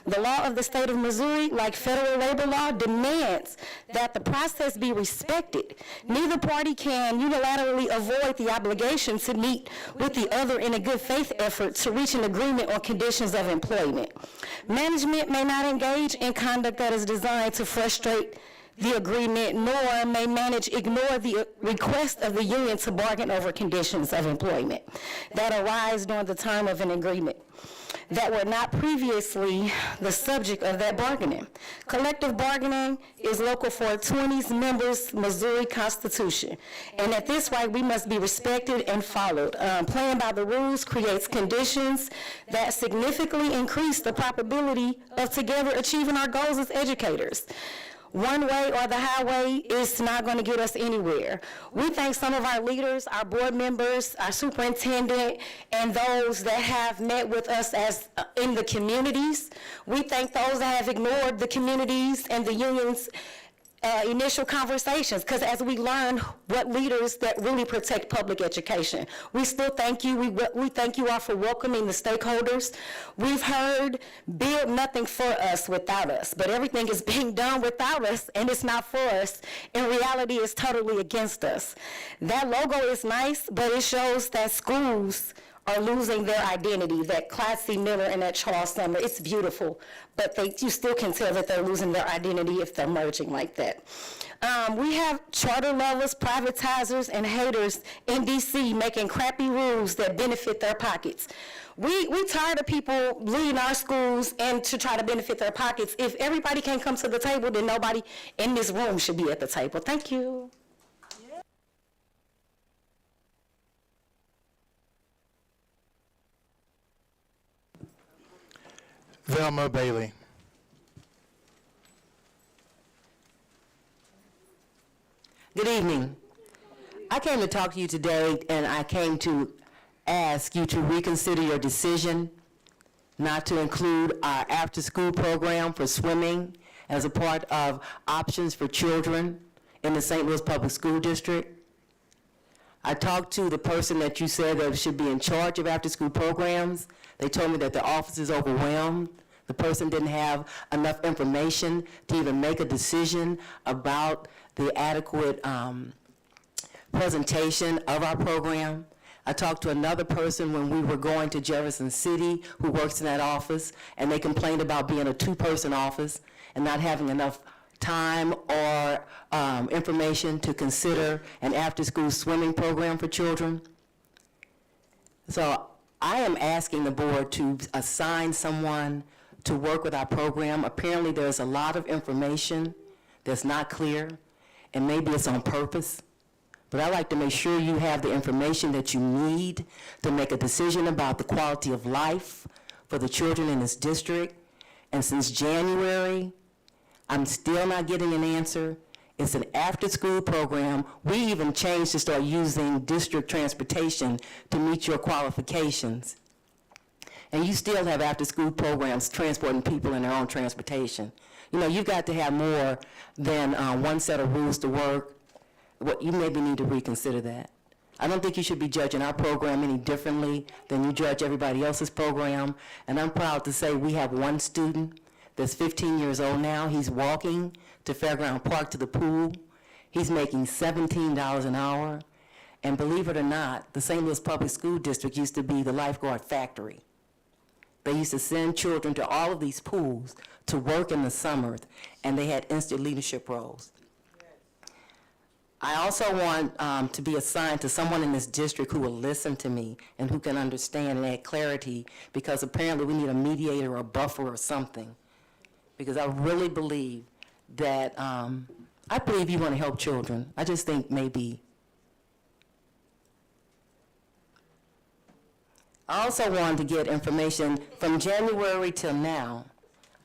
The law of the state of Missouri, like federal labor law, demands that the process be respected. Neither party can unilaterally avoid the obligation to meet with the other in a good faith effort to reach an agreement on conditions of employment. Management may not engage in conduct that is designed to frustrate the agreement, nor may ignore the request of the union to bargain over conditions of employment that arise during the term of an agreement. that were not previously the subject of that bargaining. Collective bargaining is Local 420's members' Missouri Constitution, and at this right, we must be respected and followed. Playing by the rules creates conditions that significantly increase the probability of together achieving our goals as educators. One way or the highway is not going to get us anywhere. We thank some of our leaders, our board members, our superintendent, and those that have met with us as in the communities. We thank those that have ignored the communities and the unions' initial conversations, because as we learn what leaders that really protect public education, we still thank you. We thank you all for welcoming the stakeholders. We've heard, build nothing for us without us, but everything is being done without us, and it's not for us. In reality, it's totally against us. That logo is nice, but it shows that schools are losing their identity, that Classy Miller and that Charles Summer. It's beautiful, but you still can tell that they're losing their identity if they're merging like that. We have charter lovers, privatizers, and haters in D.C. making crappy rules that benefit their pockets. We tired of people leading our schools and to try to benefit their pockets. If everybody can't come to the table, then nobody in this room should be at the table. Thank you.
Velma Bailey.
Good evening. I came to talk to you today, and I came to ask you to reconsider your decision not to include our after-school program for swimming as a part of options for children in the St. Louis Public School District. I talked to the person that you said that should be in charge of after-school programs. They told me that the office is overwhelmed. The person didn't have enough information to even make a decision about the adequate presentation of our program. I talked to another person when we were going to Jefferson City who works in that office, and they complained about being a two-person office and not having enough time or information to consider an after-school swimming program for children. So I am asking the board to assign someone to work with our program. Apparently there's a lot of information that's not clear, and maybe it's on purpose. But I like to make sure you have the information that you need to make a decision about the quality of life for the children in this district. And since January, I'm still not getting an answer. It's an after-school program. We even changed to start using district transportation to meet your qualifications. And you still have after-school programs transporting people in their own transportation. You know, you've got to have more than one set of rules to work. You maybe need to reconsider that. I don't think you should be judging our program any differently than you judge everybody else's program. And I'm proud to say we have one student that's 15 years old now. He's walking to Fairground Park to the pool. He's making $17 an hour. And believe it or not, the St. Louis Public School District used to be the lifeguard factory. They used to send children to all of these pools to work in the summers, and they had instant leadership roles. I also want to be assigned to someone in this district who will listen to me and who can understand and add clarity, because apparently we need a mediator or a buffer or something. Because I really believe that, I believe you want to help children. I just think maybe. I also wanted to get information from January till now.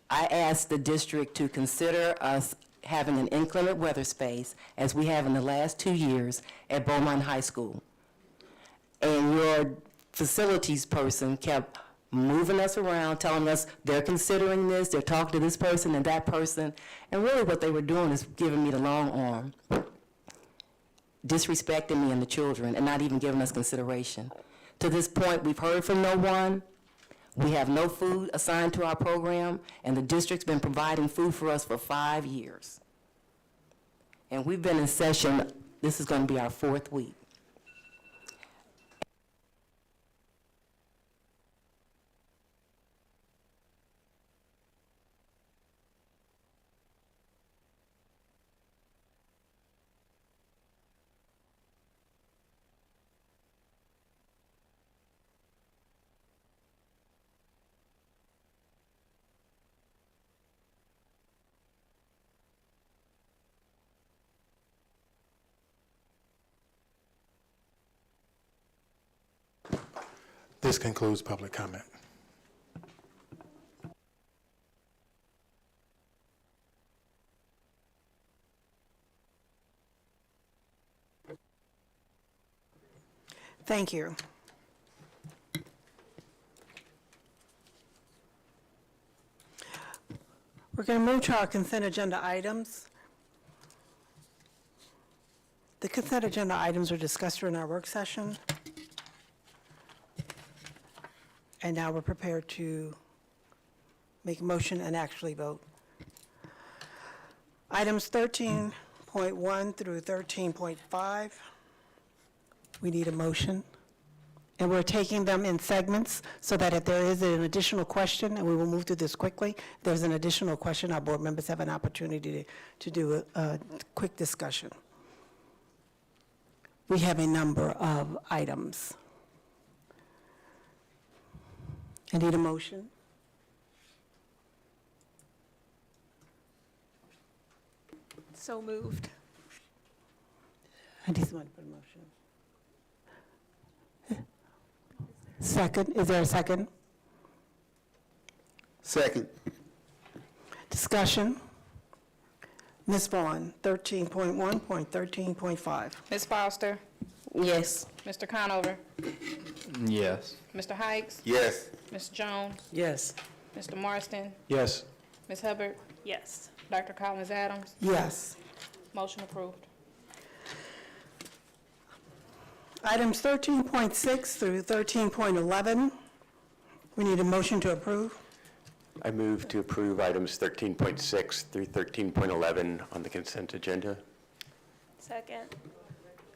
I asked the district to consider us having an inclement weather space, as we have in the last 2 years at Beaumont High School. And your facilities person kept moving us around, telling us they're considering this, they're talking to this person and that person, and really what they were doing is giving me the long arm, disrespecting me and the children, and not even giving us consideration. To this point, we've heard from no one. We have no food assigned to our program, and the district's been providing food for us for 5 years. And we've been in session, this is going to be our 4th week.
This concludes public comment.
Thank you. We're going to move to our consent agenda items. The consent agenda items were discussed during our work session. And now we're prepared to make a motion and actually vote. Items 13.1 through 13.5, we need a motion. And we're taking them in segments so that if there is an additional question, and we will move through this quickly, if there's an additional question, our board members have an opportunity to do a quick discussion. We have a number of items. I need a motion.
So moved.
I need someone to put a motion. Second, is there a second?
Second.
Discussion. Ms. Vaughn, 13.1.13.5.
Ms. Foster?
Yes.
Mr. Conover?
Yes.
Mr. Hikes?
Yes.
Ms. Jones?
Yes.
Mr. Marston?
Yes.
Ms. Hubbard?
Yes.
Dr. Collins Adams?
Yes.
Motion approved.
Items 13.6 through 13.11, we need a motion to approve.
I move to approve items 13.6 through 13.11 on the consent agenda.
Second.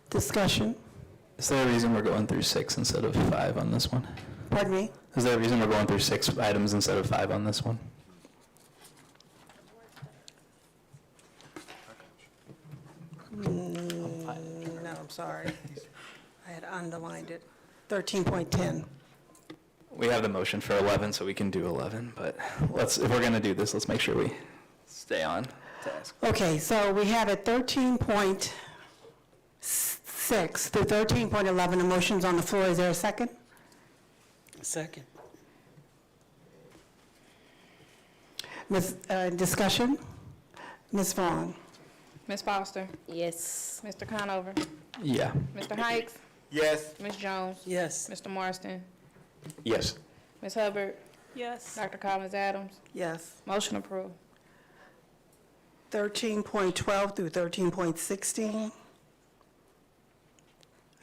Discussion.
Is there a reason we're going through 6 instead of 5 on this one?
Pardon me?
Is there a reason we're going through 6 items instead of 5 on this one?
No, I'm sorry. I had underlined it. 13.10.
We have the motion for 11, so we can do 11, but if we're going to do this, let's make sure we stay on task.
Okay, so we have at 13.6 through 13.11, the motion's on the floor. Is there a second?
Second.
Discussion? Ms. Vaughn?
Ms. Foster?
Yes.
Mr. Conover?
Yeah.
Mr. Hikes?
Yes.
Ms. Jones?
Yes.
Mr. Marston?
Yes.
Ms. Hubbard?
Yes.
Dr. Collins Adams?
Yes.
Motion approved.
13.12 through 13.16.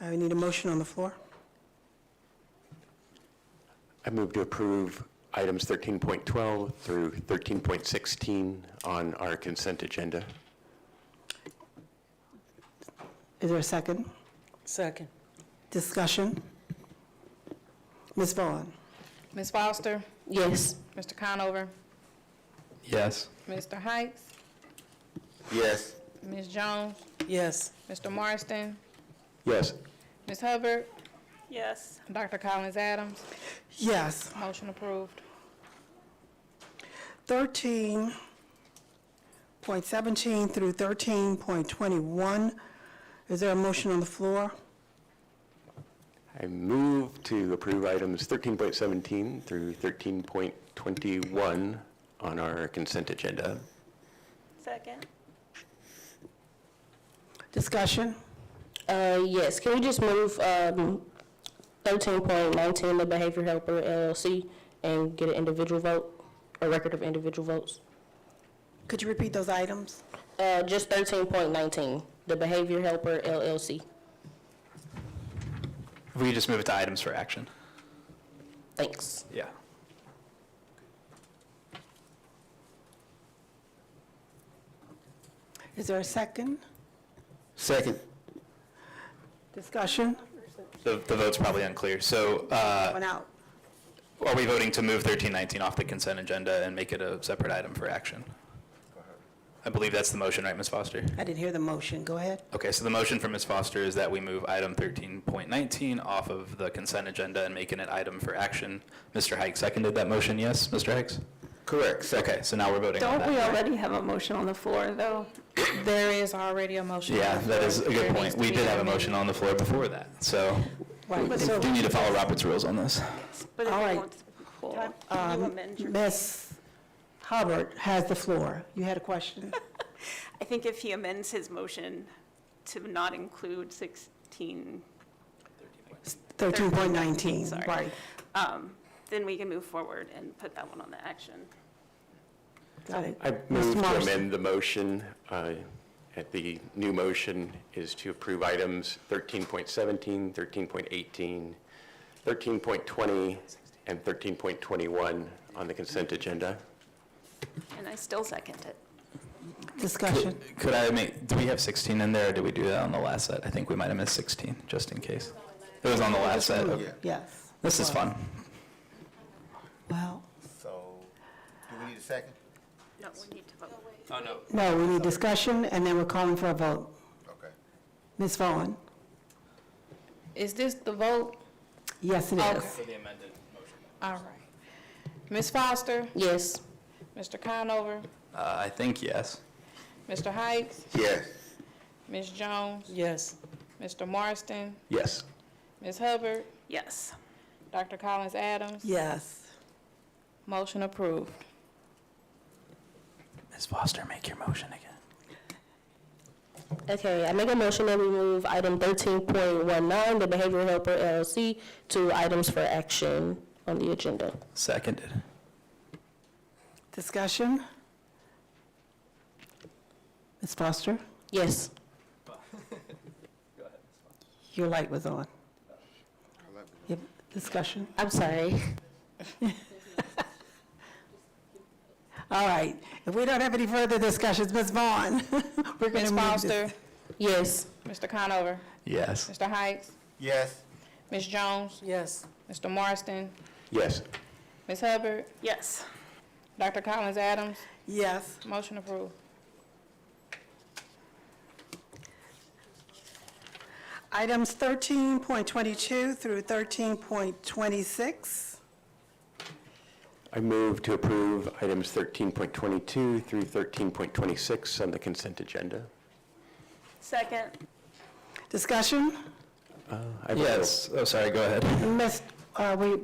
I need a motion on the floor.
I move to approve items 13.12 through 13.16 on our consent agenda.
Is there a second?
Second.
Discussion? Ms. Vaughn?
Ms. Foster?
Yes.
Mr. Conover?
Yes.
Mr. Hikes?
Yes.
Ms. Jones?
Yes.
Mr. Marston?
Yes.
Ms. Hubbard?
Yes.
Dr. Collins Adams?
Yes.
Motion approved.
13.17 through 13.21. Is there a motion on the floor?
I move to approve items 13.17 through 13.21 on our consent agenda.
Second.
Discussion?
Yes. Can we just move 13.19, the behavior helper LLC, and get an individual vote, a record of individual votes?
Could you repeat those items?
Just 13.19, the behavior helper LLC.
If we could just move it to items for action.
Thanks.
Yeah.
Is there a second?
Second.
Discussion?
The vote's probably unclear. So
One out.
are we voting to move 1319 off the consent agenda and make it a separate item for action? I believe that's the motion, right, Ms. Foster?
I didn't hear the motion. Go ahead.
Okay, so the motion from Ms. Foster is that we move item 13.19 off of the consent agenda and make it an item for action. Mr. Hikes seconded that motion, yes, Mr. Hikes?
Correct. Second.
Okay, so now we're voting on
Don't
that.
we already have a motion on the floor, though?
There is already a motion.
Yeah,
on the
that
floor.
is a good
There
point.
needs to
We
be
did
an
have a
amendment.
motion on the floor before that, so
Right,
We
so-
do need to follow Robert's rules on this.
But if
All
you
right.
want to pull, can you amend your?
Ms. Hubbard has the floor. You had a question?
I think if he amends his motion to not include
13.19,
sorry,
right.
then we can move forward and put that one on the action.
Got it.
I
Mr.
move to
Morrison.
amend the motion. The new motion is to approve items 13.17, 13.18, 13.20, and 13.21 on the consent agenda.
And I still second it.
Discussion.
Could I make, do we have 16 in there, or did we do that on the last set? I think we might have missed 16, just in case. It was on the last set. Okay.
Yes.
This is fun.
Well,
So, do we need a second?
No, we need to vote.
Oh, no.
no, we need discussion, and then we're calling for a vote.
Okay.
Ms. Vaughn?
Is this the vote?
Yes, it is.
Okay.
For the amended motion.
All right. Ms. Foster?
Yes.
Mr. Conover?
I think yes.
Mr. Heights?
Yes.
Ms. Jones?
Yes.
Mr. Marston?
Yes.
Ms. Hubbard?
Yes.
Dr. Collins Adams?
Yes.
Motion approved.
Ms. Foster, make your motion again.
Okay, I make a motion that we move item 13.19, the Behavioral Helper LLC, to items for action on the agenda.
Seconded.
Discussion? Ms. Foster?
Yes.
Your light was on. Yep, discussion?
I'm sorry.
All right, if we don't have any further discussions, Ms. Vaughn, we're going
Ms.
to move
Foster?
this.
Yes.
Mr. Conover?
Yes.
Mr. Heights?
Yes.
Ms. Jones?
Yes.
Mr. Marston?
Yes.
Ms. Hubbard?
Yes.
Dr. Collins Adams?
Yes.
Motion approved.
Items 13.22 through 13.26.
I move to approve items 13.22 through 13.26 on the consent agenda.
Second.
Discussion?
Yes. Oh, sorry, go ahead.
Ms.,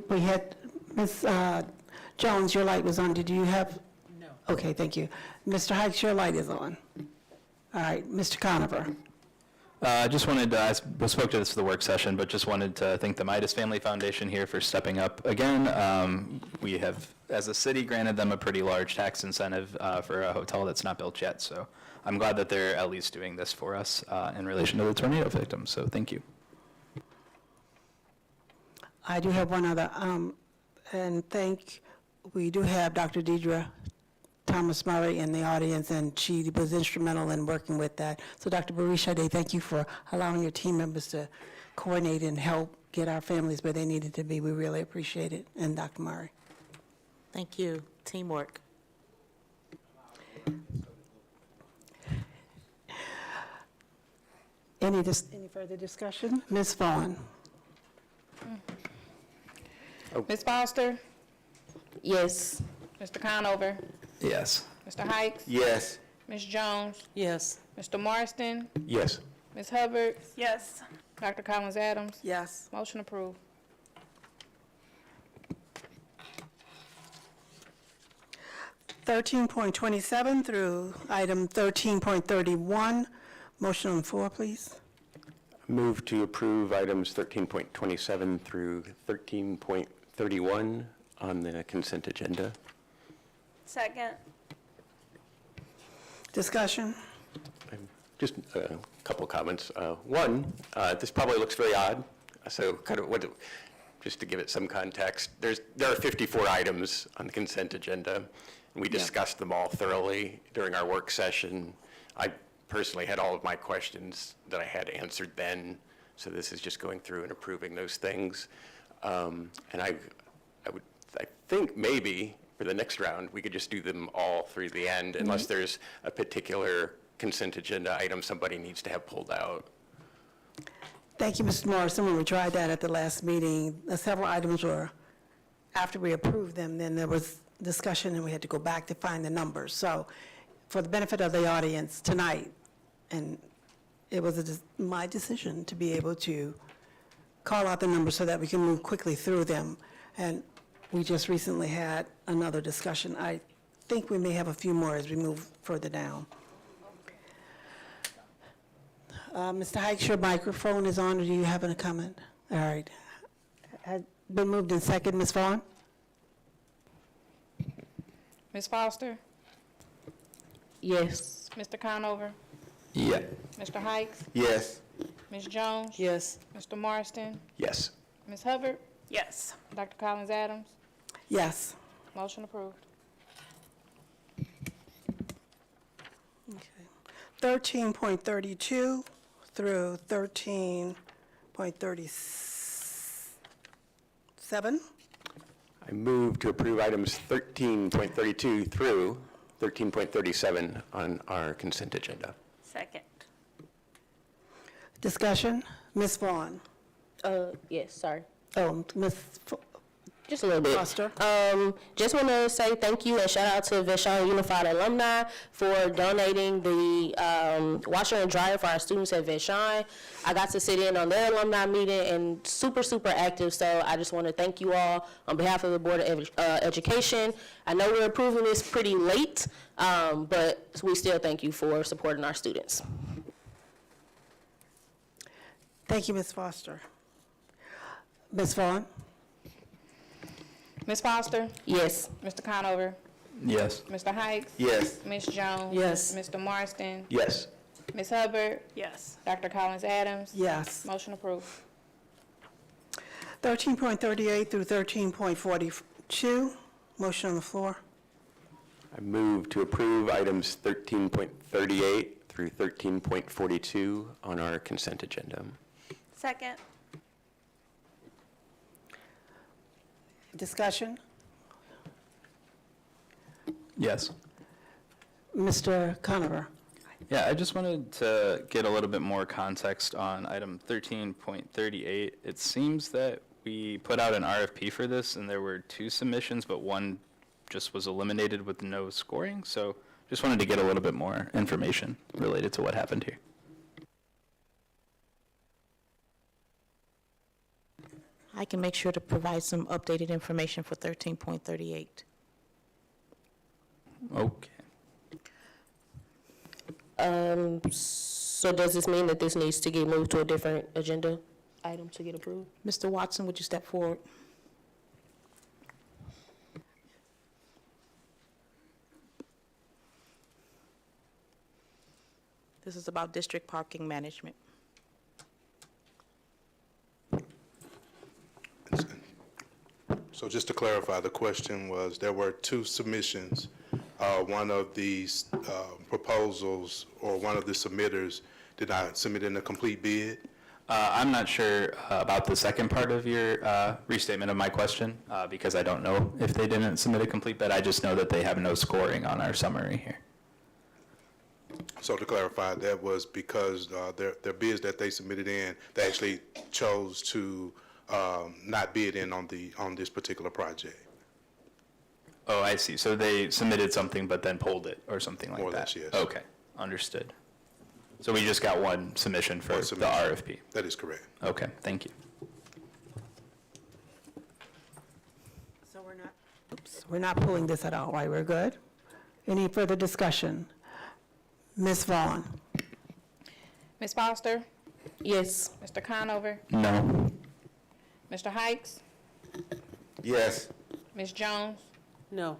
we had, Ms. Jones, your light was on. Did you have? No. Okay, thank you. Mr. Hikes, your light is on. All right, Mr. Conover.
I just wanted to, I spoke to this at the work session, but just wanted to thank the Midas Family Foundation here for stepping up again. We have, as a city, granted them a pretty large tax incentive for a hotel that's not built yet, so I'm glad that they're at least doing this for us in relation to the tornado victims, so thank you.
I do have one other, and we do have Dr. Deidre Thomas Murray in the audience, and she was instrumental in working with that. So Dr. Barishade, thank you for allowing your team members to coordinate and help get our families where they needed to be. We really appreciate it. And Dr. Murray.
Thank you. Teamwork.
Any further discussion? Ms. Vaughn.
Ms. Foster?
Yes.
Mr. Conover?
Yes.
Mr. Heights?
Yes.
Ms. Jones?
Yes.
Mr. Marston?
Yes.
Ms. Hubbard?
Yes.
Dr. Collins Adams?
Yes.
Motion approved.
.27 through item 13.31. Motion on the floor, please.
Move to approve items 13.27 through 13.31 on the consent agenda.
Second.
Discussion?
Just a couple of comments. One, this probably looks very odd, so kind of just to give it some context, there are 54 items on the consent agenda, and we discussed them all thoroughly during our work session. I personally had all of my questions that I had answered then, so this is just going through and approving those things. And I think maybe for the next round, we could just do them all through the end, unless there's a particular consent agenda item somebody needs to have pulled out.
Thank you, Mr. Morrison. When we tried that at the last meeting, several items were, after we approved them, then there was discussion and we had to go back to find the numbers. So for the benefit of the audience tonight, and it was my decision to be able to call out the numbers so that we can move quickly through them. And we just recently had another discussion. I think we may have a few more as we move further down. Mr. Hikes, your microphone is on, or do you have a comment? All right. Has been moved in second. Ms. Vaughn?
Ms. Foster?
Yes.
Mr. Conover?
Yeah.
Mr. Hikes?
Yes.
Ms. Jones?
Yes.
Mr. Marston?
Yes.
Ms. Hubbard?
Yes.
Dr. Collins Adams?
Yes.
Motion approved.
13.32 through 13.37.
I move to approve items 13.32 through 13.37 on our consent agenda.
Second.
Discussion? Ms. Vaughn?
Yes, sorry.
Oh, Ms.
Just a little bit.
Foster?
Just want to say thank you and shout out to Vashon Unified Alumni for donating the washer and dryer for our students at Vashon. I got to sit in on their alumni meeting and super, super active, so I just want to thank you all on behalf of the Board of Education. I know we're approving this pretty late, but we still thank you for supporting our students.
Thank you, Ms. Foster. Ms. Vaughn?
Ms. Foster?
Yes.
Mr. Conover?
Yes.
Mr. Hikes?
Yes.
Ms. Jones?
Yes.
Mr. Marston?
Yes.
Ms. Hubbard?
Yes.
Dr. Collins Adams?
Yes.
Motion approved.
13.38 through 13.42. Motion on the floor.
I move to approve items 13.38 through 13.42 on our consent agenda.
Second.
Discussion?
Yes.
Mr. Conover?
Yeah, I just wanted to get a little bit more context on item 13.38. It seems that we put out an RFP for this, and there were 2 submissions, but one just was eliminated with no scoring. So just wanted to get a little bit more information related to what happened here.
I can make sure to provide some updated information for 13.38.
Okay.
So does this mean that this needs to get moved to a different agenda item to get approved?
Mr. Watson, would you step forward? This is about district parking management.
So just to clarify, the question was, there were 2 submissions. One of these proposals, or one of the submitters, did not submit in a complete bid.
I'm not sure about the second part of your restatement of my question, because I don't know if they didn't submit a complete bid. I just know that they have no scoring on our summary here.
So to clarify, that was because their bids that they submitted in, they actually chose to not bid in on this particular project.
Oh, I see. So they submitted something but then pulled it or something like that?
More or less, yes.
Okay, understood. So we just got one submission for the RFP?
That is correct.
Okay, thank you.
So we're not pulling this at all, right? We're good? Any further discussion? Ms. Vaughn?
Ms. Foster?
Yes.
Mr. Conover?
No.
Mr. Hikes?
Yes.
Ms. Jones?
No.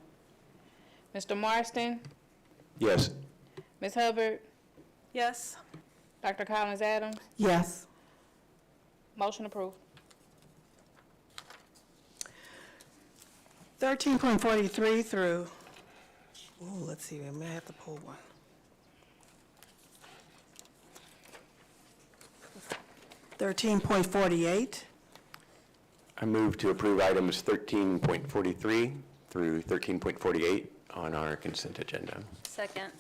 Mr. Marston?
Yes.
Ms. Hubbard?
Yes.
Dr. Collins Adams?
Yes.
Motion approved.
13.43 through, let's see, we may have to pull one. 13.48.
I move to approve items 13.43 through 13.48 on our consent agenda.
Second.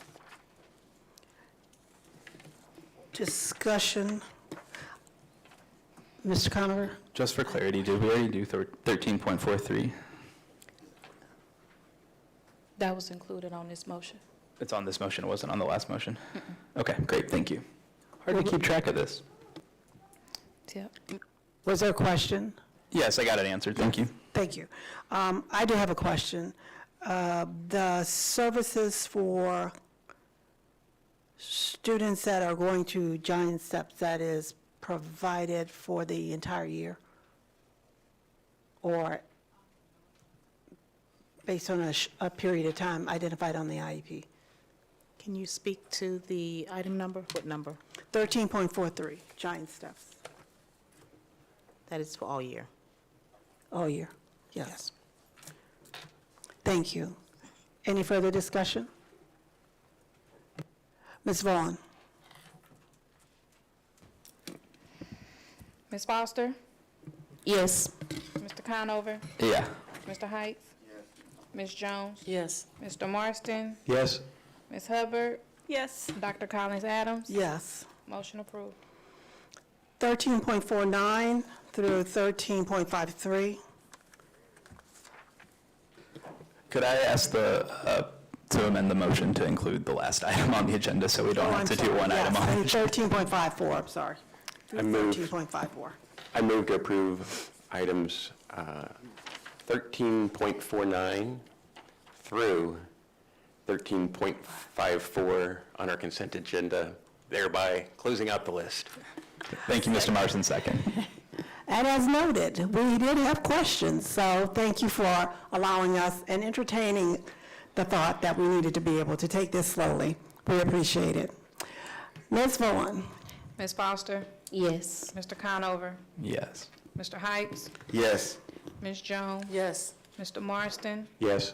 Discussion. Mr. Conover?
Just for clarity, did we already do 13.43?
That was included on this motion.
It's on this motion, it wasn't on the last motion? Okay, great, thank you. Hard to keep track of this.
Yep.
Was there a question?
Yes, I got it answered. Thank you.
Thank you. I do have a question. The services for students that are going to Giant Steps, that is provided for the entire year? Or based on a period of time identified on the IEP?
Can you speak to the item number? What number?
13.43, Giant Steps.
That is for all year.
All year, yes. Thank you. Any further discussion? Ms. Vaughn?
Ms. Foster?
Yes.
Mr. Conover?
Yeah.
Mr. Heights? Ms. Jones?
Yes.
Mr. Marston?
Yes.
Ms. Hubbard?
Yes.
Dr. Collins Adams?
Yes.
Motion approved.
13.49 through 13.53.
Could I ask to amend the motion to include the last item on the agenda so we don't have to do one item on the agenda?
13.54, I'm sorry.
I move.
13.54.
I move to approve items 13.49 through 13.54 on our consent agenda, thereby closing out the list.
Thank you, Mr. Marston, second.
And as noted, we did have questions, so thank you for allowing us and entertaining the thought that we needed to be able to take this slowly. We appreciate it. Ms. Vaughn?
Ms. Foster?
Yes.
Mr. Conover?
Yes.
Mr. Heights?
Yes.
Ms. Jones?
Yes.
Mr. Marston?
Yes.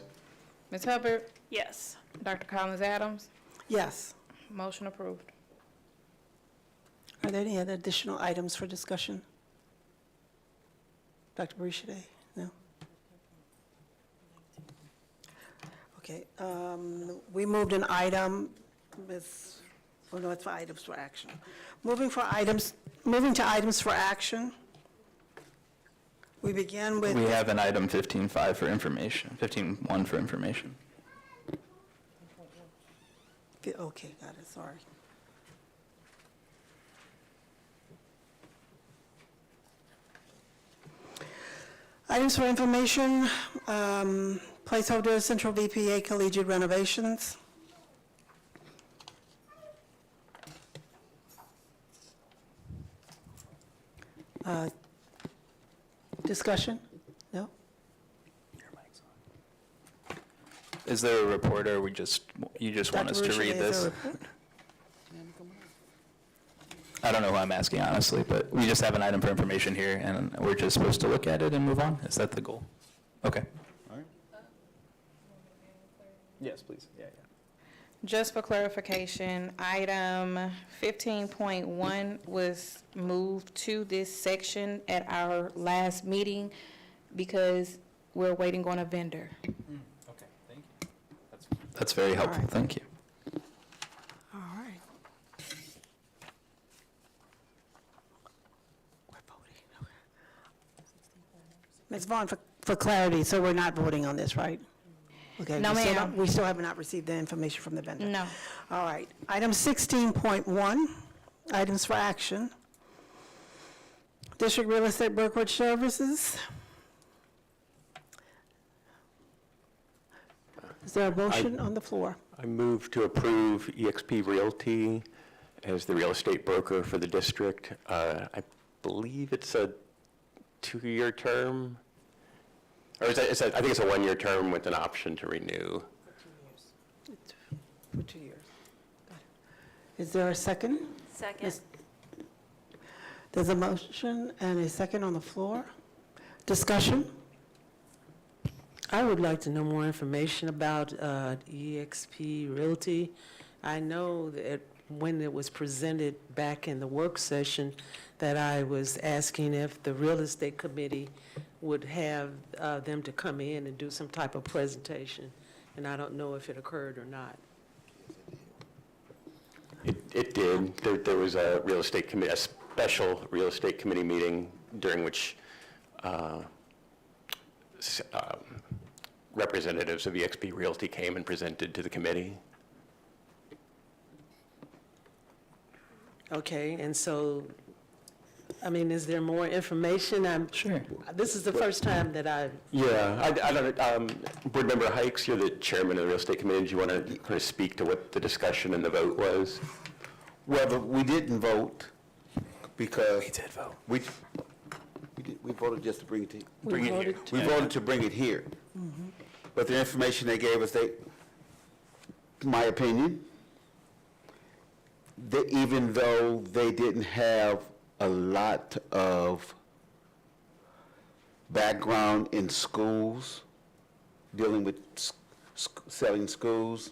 Ms. Hubbard?
Yes.
Dr. Collins Adams?
Yes.
Motion approved.
Are there any other additional items for discussion? Dr. Bouchard? No? Okay, we moved an item, it's for items for action. Moving to items for action. We begin with.
We have an item 15.5 for information, 15.1 for information.
Okay, got it, sorry. Items for information, placeholder Central VPA collegiate renovations. Discussion? No?
Is there a report, or you just want us to
Dr.
read
Bouchard, is
this?
there a report?
I don't know who I'm asking, honestly, but we just have an item for information here, and we're just supposed to look at it and move on? Is that the goal? Okay.
All right.
Yes, please. Yeah.
Just for clarification, item 15.1 was moved to this section at our last meeting because we're waiting on a vendor.
Okay, thank you. That's very helpful,
right.
thank you.
All right. We're voting. Ms. Vaughn, for clarity, so we're not voting on this, right? Okay.
No, ma'am.
We still have not received the information from the vendor.
No.
All right. Item 16.1, items for action. District Real Estate Brokerage Services. Is there a motion on the floor?
I move to approve eXp Realty as the real estate broker for the district. I believe it's a 2-year term. Or I think it's a 1-year term with an option to renew.
For 2 years. Got it. Is there a second?
Second.
There's a motion and a second on the floor. Discussion?
I would like to know more information about eXp Realty. I know that when it was presented back in the work session, that I was asking if the real estate committee would have them to come in and do some type of presentation, and I don't know if it occurred or not.
It did. There was a real estate committee, a special real estate committee meeting during which representatives of eXp Realty came and presented to the committee.
Okay, and so I mean, is there more information?
Sure.
This is the first time that I've
Yeah, I don't, Board Member Hikes, you're the chairman of the Real Estate Committee. Do you want to kind of speak to what the discussion and the vote was?
Well, we didn't vote because.
We did vote.
We voted just to bring it to.
Bring it here.
We voted to bring it here. But the information they gave us, my opinion, even though they didn't have a lot of background in schools, dealing with selling schools,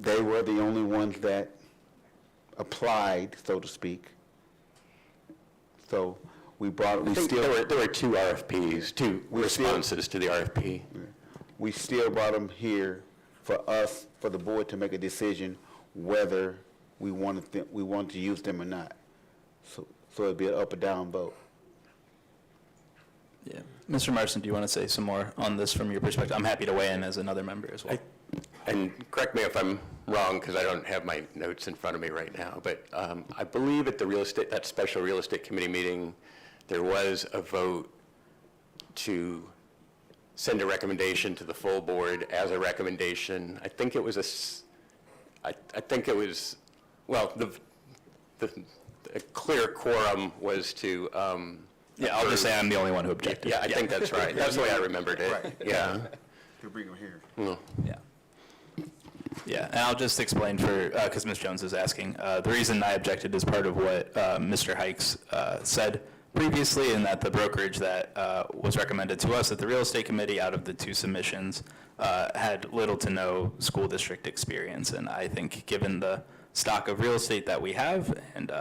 they were the only ones that applied, so to speak. So we brought, we still.
There were two RFPs, two responses to the RFP.
We still brought them here for us, for the board to make a decision whether we wanted to use them or not. So it'd be an up or down vote.
Yeah. Mr. Marston, do you want to say some more on this from your perspective? I'm happy to weigh in as another member as well.
And correct me if I'm wrong, because I don't have my notes in front of me right now, but I believe at that special real estate committee meeting, there was a vote to send a recommendation to the full board as a recommendation. I think it was a clear quorum was to.
Yeah, I'll just say I'm the only one who objected.
Yeah, I think that's right. That's the way I remembered it.
Right.
Yeah.
To bring them here.
Yeah. Yeah, and I'll just explain because Ms. Jones is asking. The reason I objected is part of what Mr. Hikes said previously, in that the brokerage that was recommended to us at the real estate committee out of the two submissions had little to no school district experience. And I think given the stock of real estate that we have and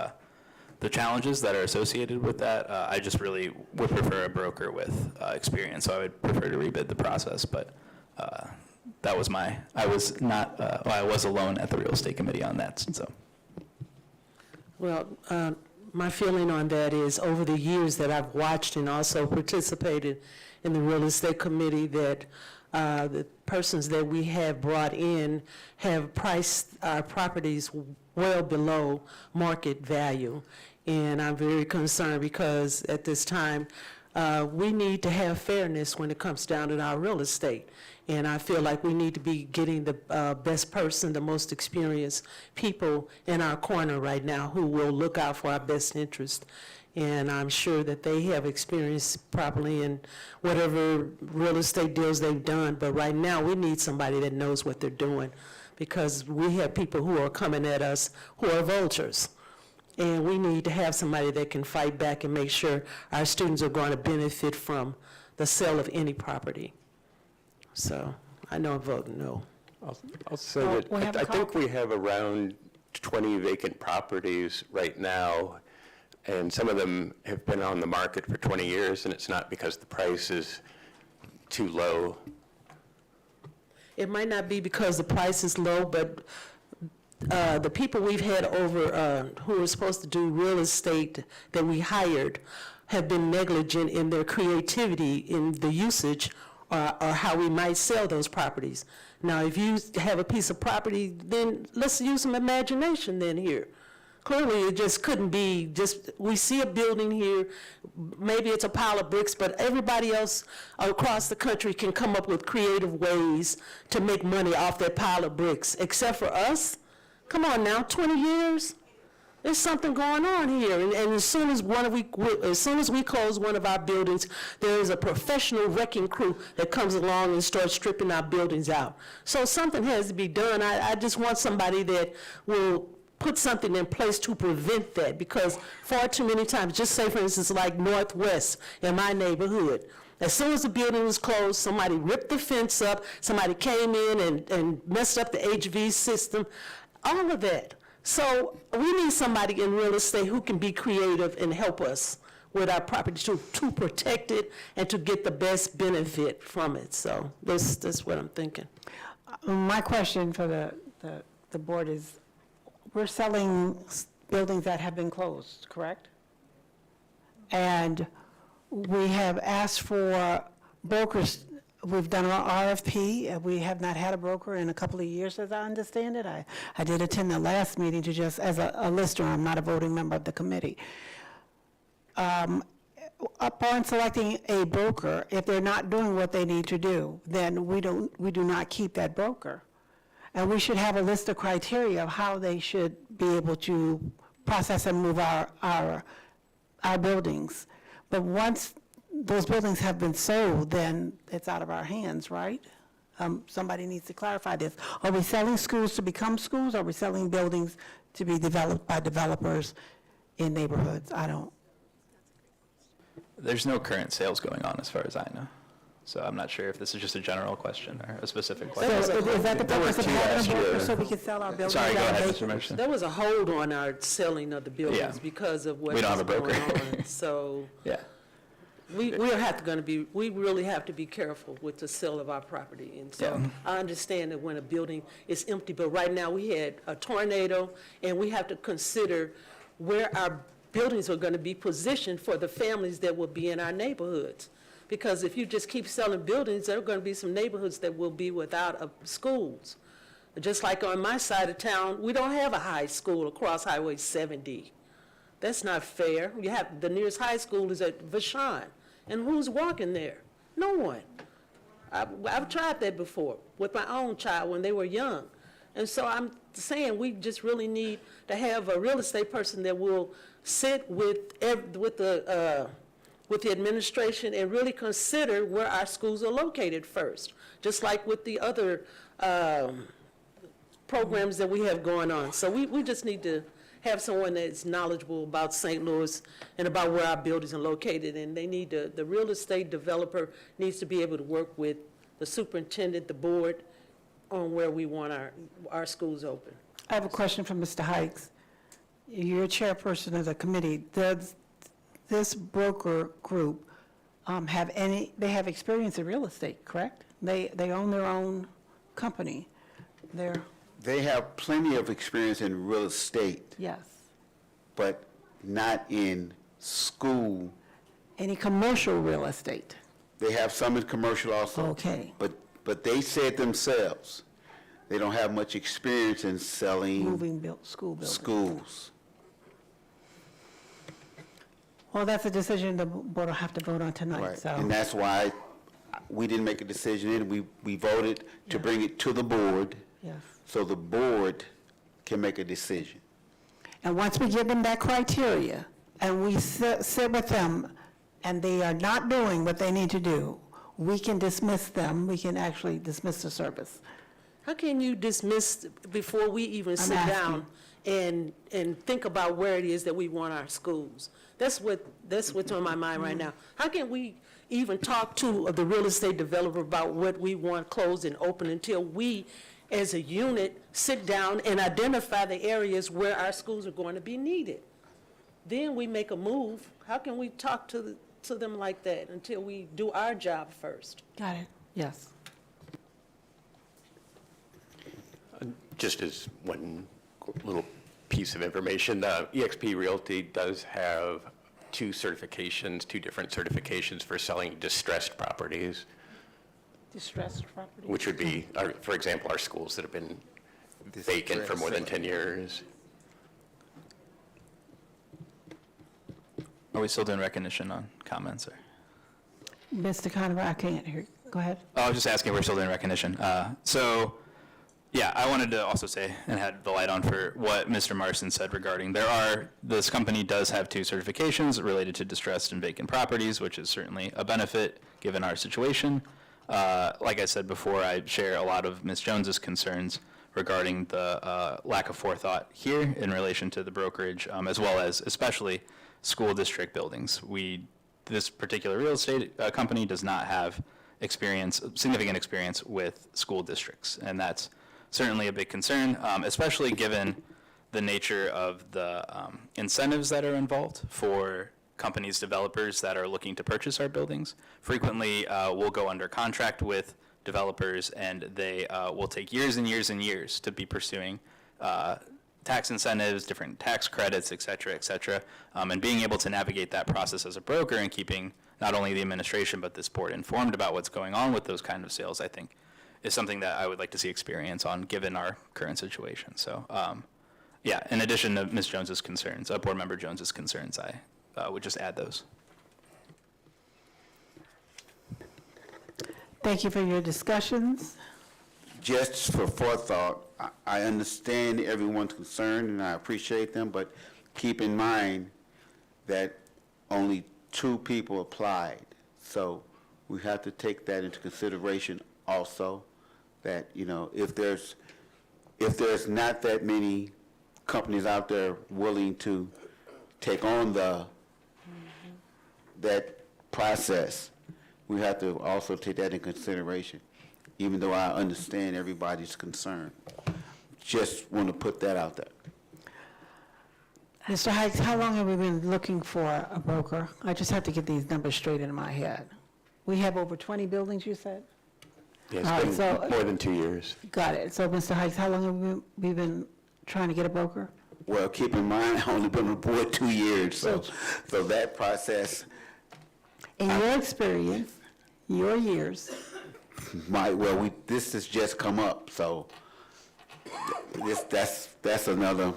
the challenges that are associated with that, I just really would prefer a broker with experience. So I would prefer to rebid the process, but that was I was alone at the real estate committee on that, so.
Well, my feeling on that is over the years that I've watched and also participated in the real estate committee, that the persons that we have brought in have priced our properties well below market value. And I'm very concerned because at this time, we need to have fairness when it comes down to our real estate. And I feel like we need to be getting the best person, the most experienced people in our corner right now who will look out for our best interest. And I'm sure that they have experience properly in whatever real estate deals they've done. But right now, we need somebody that knows what they're doing, because we have people who are coming at us who are vultures. And we need to have somebody that can fight back and make sure our students are going to benefit from the sale of any property. So I know I'm voting no.
I'll say that I think we have around 20 vacant properties right now, and some of them have been on the market for 20 years, and it's not because the price is too low.
It might not be because the price is low, but the people we've had over who are supposed to do real estate that we hired have been negligent in their creativity in the usage or how we might sell those properties. Now, if you have a piece of property, then let's use some imagination then here. Clearly, it just couldn't be just, we see a building here, maybe it's a pile of bricks, but everybody else across the country can come up with creative ways to make money off that pile of bricks, except for us. Come on now, 20 years? There's something going on here. And as soon as we close one of our buildings, there is a professional wrecking crew that comes along and starts stripping our buildings out. So something has to be done. I just want somebody that will put something in place to prevent that, because far too many times, just say for instance like Northwest in my neighborhood, as soon as the building was closed, somebody ripped the fence up, somebody came in and messed up the HV system, all of that. So we need somebody in real estate who can be creative and help us with our property to protect it and to get the best benefit from it. So that's what I'm thinking.
My question for the board is, we're selling buildings that have been closed, correct? And we have asked for brokers. We've done our RFP. We have not had a broker in a couple of years, as I understand it. I did attend the last meeting to just as a listener. I'm not a voting member of the committee. upon selecting a broker, if they're not doing what they need to do, then we do not keep that broker. And we should have a list of criteria of how they should be able to process and move our buildings. But once those buildings have been sold, then it's out of our hands, right? Somebody needs to clarify this. Are we selling schools to become schools? Are we selling buildings to be developed by developers in neighborhoods? I don't.
There's no current sales going on as far as I know. So I'm not sure if this is just a general question or a specific question.
So is that the purpose of having a broker, so we can sell our buildings?
Sorry, go ahead,
out
Mr. Mercer.
There was a hold on our selling of the buildings
Yeah.
because of what
We don't
was
have a broker.
going on. So
Yeah.
we really have to be careful with the sale of our property. And so
Yeah.
I understand that when a building is empty, but right now we had a tornado, and we have to consider where our buildings are going to be positioned for the families that will be in our neighborhoods. Because if you just keep selling buildings, there are going to be some neighborhoods that will be without schools. Just like on my side of town, we don't have a high school across Highway 70. That's not fair. You have, the nearest high school is at Vashon. And who's walking there? No one. I've tried that before with my own child when they were young. And so I'm saying we just really need to have a real estate person that will sit with the administration and really consider where our schools are located first, just like with the other programs that we have going on. So we just need to have someone that's knowledgeable about St. Louis and about where our buildings are located, and they need to, the real estate developer needs to be able to work with the superintendent, the board, on where we want our schools open.
I have a question from Mr. Hikes. You're chairperson of the committee. Does this broker group they have experience in real estate, correct? They own their own company.
They have plenty of experience in real estate,
Yes.
but not in school.
Any commercial real estate?
They have some in commercial also.
Okay.
But they said themselves, they don't have much experience in selling
Moving school buildings.
schools.
Well, that's a decision the board will have to vote on tonight,
Right,
so.
and that's why we didn't make a decision, and we voted to bring it to the board,
Yes.
so the board can make a decision.
And once we give them that criteria, and we sit with them, and they are not doing what they need to do, we can dismiss them, we can actually dismiss the service.
How can you dismiss before we even sit
asking.
down and think about where it is that we want our schools? That's what's on my mind right now. How can we even talk to the real estate developer about what we want closed and open until we, as a unit, sit down and identify the areas where our schools are going to be needed? Then we make a move. How can we talk to them like that until we do our job first?
Got it. Yes.
Just as one little piece of information, eXp Realty does have two different certifications for selling distressed properties,
Distressed property?
which would be, for example, our schools that have been vacant for more than 10 years.
Are we still doing recognition on comments? Or?
Mr. Conover, I can't hear. Go ahead.
Oh, I was just asking if we're still doing recognition. Yeah, I wanted to also say, and had the light on for what Mr. Marson said regarding this company does have two certifications related to distressed and vacant properties, which is certainly a benefit given our situation. Like I said before, I share a lot of Ms. Jones's concerns regarding the lack of forethought here in relation to the brokerage, as well as especially school district buildings. This particular real estate company does not have significant experience with school districts, and that's certainly a big concern, especially given the nature of the incentives that are involved for companies, developers that are looking to purchase our buildings. Frequently, we'll go under contract with developers, and they will take years and years and years to be pursuing tax incentives, different tax credits, et cetera, and being able to navigate that process as a broker and keeping not only the administration but this board informed about what's going on with those kind of sales, I think, is something that I would like to see experience on given our current situation. So, yeah, in addition to Ms. Jones's concerns, Board Member Jones's concerns, I would just add those.
Thank you for your discussions.
Just for forethought, I understand everyone's concern and I appreciate them, but keep in mind that only 2 people applied. So we have to take that into consideration also, that, you know, if there's not that many companies out there willing to take on that process, we have to also take that in consideration, even though I understand everybody's concern. Just want to put that out there.
Mr. Hikes, how long have we been looking for a broker? I just have to get these numbers straight in my head. We have over 20 buildings, you said?
Yes,
All right,
it's been more than 2 years.
Got it. So, Mr. Hikes, how long have we been trying to get a broker?
Well, keep in mind, I've only been on board 2 years, so that process
In your experience, your years,
this has just come up, so that's another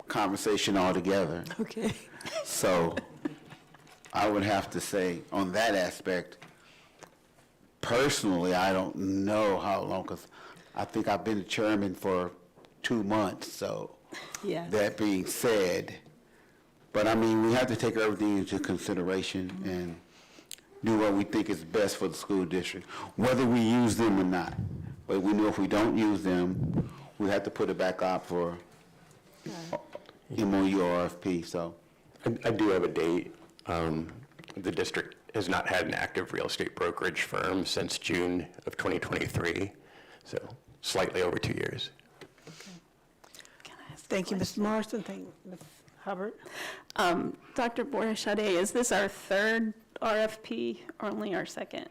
conversation altogether.
okay.
So I would have to say, on that aspect, personally, I don't know how long, because I think I've been the chairman for 2 months, so
Yeah.
that being said, but I mean, we have to take everything into consideration and do what we think is best for the school district, whether we use them or not. But we know if we don't use them, we have to put it back out for MOU or RFP, so.
I do have a date. The district has not had an active real estate brokerage firm since June of 2023, so slightly over 2 years.
Thank you, Mr. Morrison. Thank you, Ms. Hubbard.
Dr. Borishade, is this our third RFP or only our second?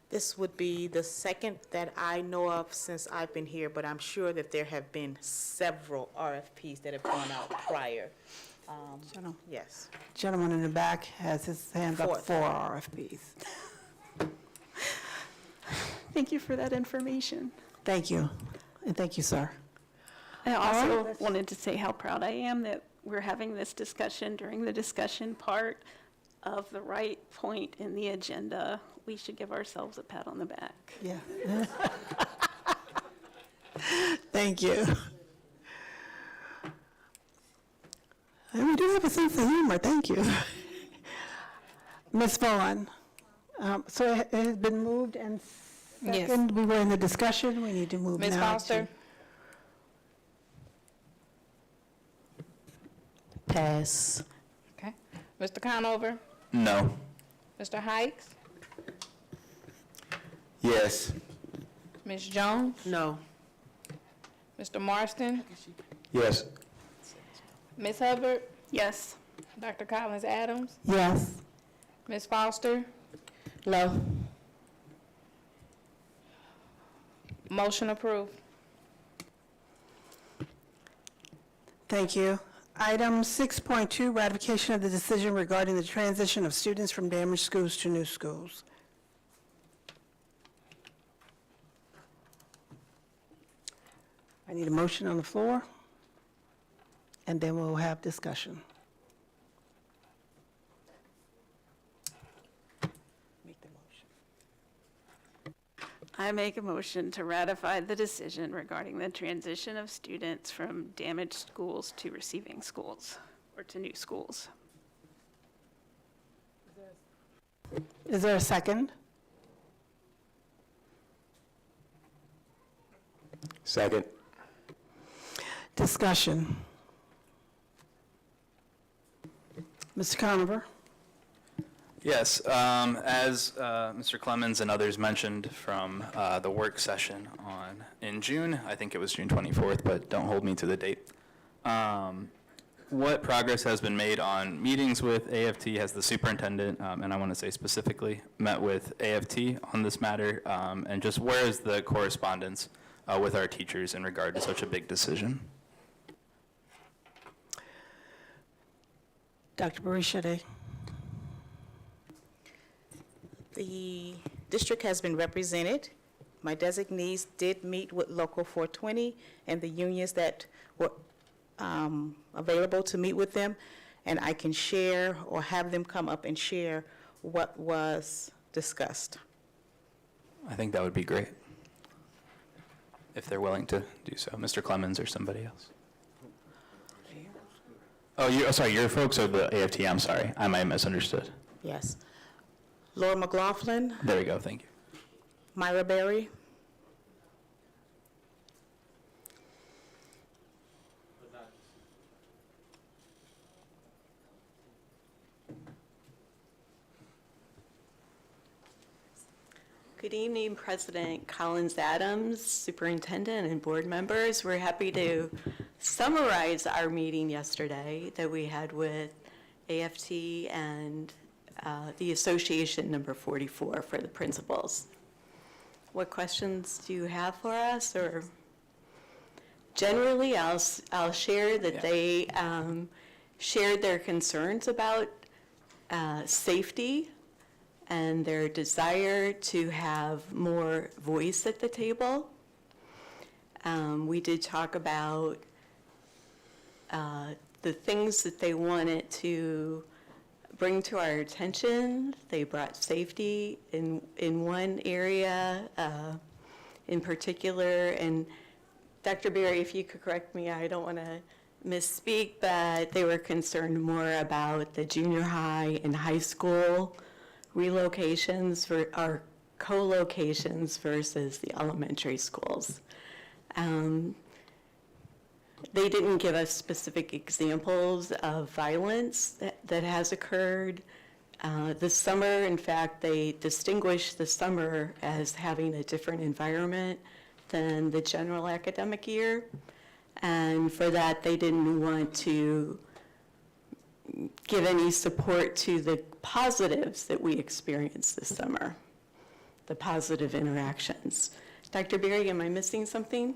This would be the second that I know of since I've been here, but I'm sure that there have been several RFPs that have gone out prior. Yes.
Gentleman in the back has his hand up
Fourth.
for RFPs.
Thank you for that information.
Thank you, and thank you, sir.
I also
right.
wanted to say how proud I am that we're having this discussion during the discussion part of the right point in the agenda. We should give ourselves a pat on the back.
Yeah. Thank you. And we do have a sense of humor, thank you. Ms. Vaughn, so it has been moved and
Yes.
second. We were in the discussion, we need to move now
Ms.
to.
Foster?
Pass.
Okay. Mr. Conover?
No.
Mr. Hikes?
Yes.
Ms. Jones?
No.
Mr. Marston?
Yes.
Ms. Hubbard?
Yes.
Dr. Collins Adams?
Yes.
Ms. Foster?
No.
Motion approved.
Thank you. Item 6.2, ratification of the decision regarding the transition of students from damaged schools to new schools. I need a motion on the floor, and then we'll have discussion. Make the motion.
I make a motion to ratify the decision regarding the transition of students from damaged schools to receiving schools, or to new schools.
Is there a second?
Second.
Discussion. Mr. Conover?
Yes, as Mr. Clemens and others mentioned from the work session in June, I think it was June 24th, but don't hold me to the date. What progress has been made on meetings with AFT? Has the superintendent, and I want to say specifically, met with AFT on this matter? And just where is the correspondence with our teachers in regard to such a big decision?
Dr. Barishade?
The district has been represented. My designees did meet with Local 420 and the unions that were available to meet with them, and I can share or have them come up and share what was discussed.
I think that would be great, if they're willing to do so. Mr. Clemens or somebody else? Oh, sorry, your folks or the AFT? I'm sorry, I might have misunderstood.
Yes. Laura McLaughlin,
There we go, thank you.
Myra Berry,
Good evening, President Collins Adams, Superintendent, and board members. We're happy to summarize our meeting yesterday that we had with AFT and the Association number 44 for the principals. What questions do you have for us? Or generally, I'll share that they shared their concerns about safety and their desire to have more voice at the table. We did talk about the things that they wanted to bring to our attention. They brought safety in one area in particular. And Dr. Berry, if you could correct me, I don't want to misspeak, but they were concerned more about the junior high and high school relocations or co-locations versus the elementary schools. They didn't give us specific examples of violence that has occurred. This summer, in fact, they distinguished the summer as having a different environment than the general academic year. And for that, they didn't want to give any support to the positives that we experienced this summer, the positive interactions. Dr. Berry, am I missing something?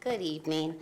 Good evening.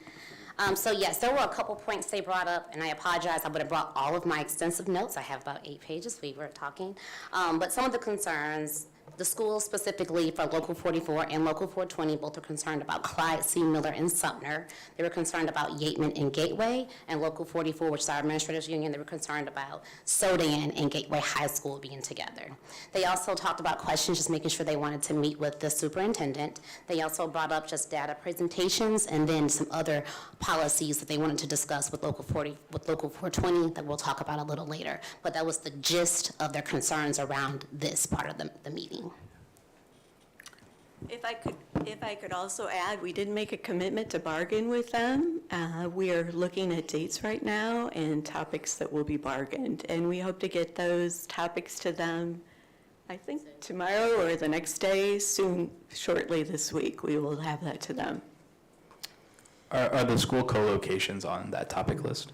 So yes, there were a couple points they brought up, and I apologize, I would have brought all of my extensive notes. I have about 8 pages, we were talking. But some of the concerns, the schools specifically for Local 44 and Local 420 both are concerned about Clyde C. Miller and Sumner. They were concerned about Yateman and Gateway, and Local 44, which is our administrators union, they were concerned about Sodan and Gateway High School being together. They also talked about questions, just making sure they wanted to meet with the superintendent. They also brought up just data presentations and then some other policies that they wanted to discuss with Local 420 that we'll talk about a little later. But that was the gist of their concerns around this part of the meeting.
If I could also add, we did make a commitment to bargain with them. We are looking at dates right now and topics that will be bargained, and we hope to get those topics to them, I think tomorrow or the next day, soon, shortly this week, we will have that to them.
Are the school co-locations on that topic list?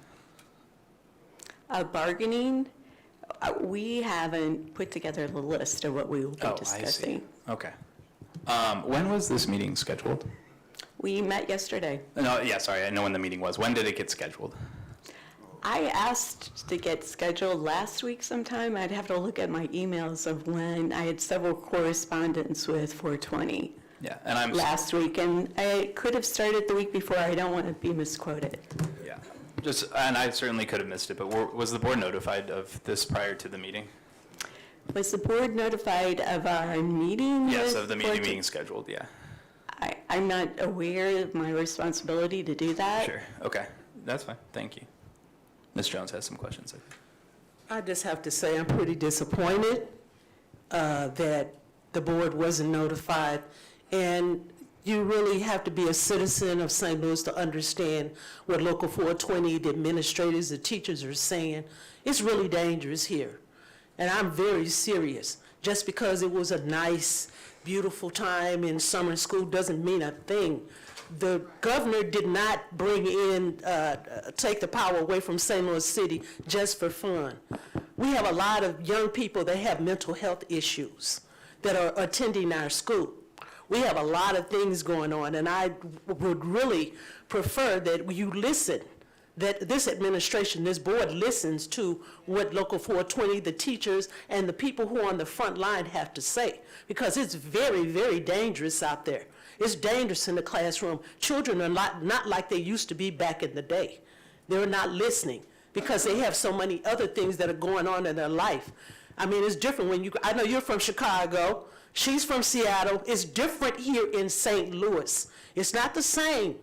Bargaining, we haven't put together the list of what we will be discussing.
I see. Okay. When was this meeting scheduled?
We met yesterday.
No, yeah, sorry, I know when the meeting was. When did it get scheduled?
I asked to get scheduled last week sometime. I'd have to look at my emails of when I had several correspondence with 420.
Yeah, and I'm
last week, and I could have started the week before. I don't want to be misquoted.
Yeah, and I certainly could have missed it, but was the board notified of this prior to the meeting?
Was the board notified of our meeting?
Yes, of the meeting being scheduled, yeah.
I'm not aware of my responsibility to do that.
Sure, okay, that's fine, thank you. Ms. Jones has some questions.
I just have to say I'm pretty disappointed that the board wasn't notified. And you really have to be a citizen of St. Louis to understand what Local 420, the administrators, the teachers are saying. It's really dangerous here. And I'm very serious. Just because it was a nice, beautiful time in summer school doesn't mean a thing. The governor did not bring in, take the power away from St. Louis City just for fun. We have a lot of young people that have mental health issues that are attending our school. We have a lot of things going on, and I would really prefer that you listen, that this administration, this board listens to what Local 420, the teachers, and the people who are on the front line have to say, because it's very, very dangerous out there. It's dangerous in the classroom. Children are not like they used to be back in the day. They're not listening because they have so many other things that are going on in their life. I mean, it's different when I know you're from Chicago, she's from Seattle. It's different here in St. Louis. It's not the same.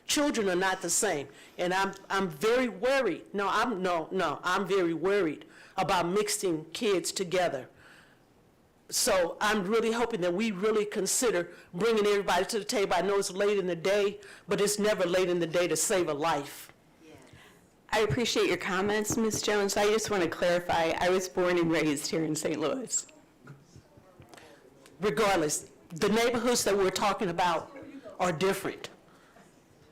Children are not the same. And I'm very worried. I'm very worried about mixing kids together. So I'm really hoping that we really consider bringing everybody to the table. I know it's late in the day, but it's never late in the day to save a life.
I appreciate your comments, Ms. Jones. I just want to clarify, I was born and raised here in St. Louis.
Regardless, the neighborhoods that we're talking about are different.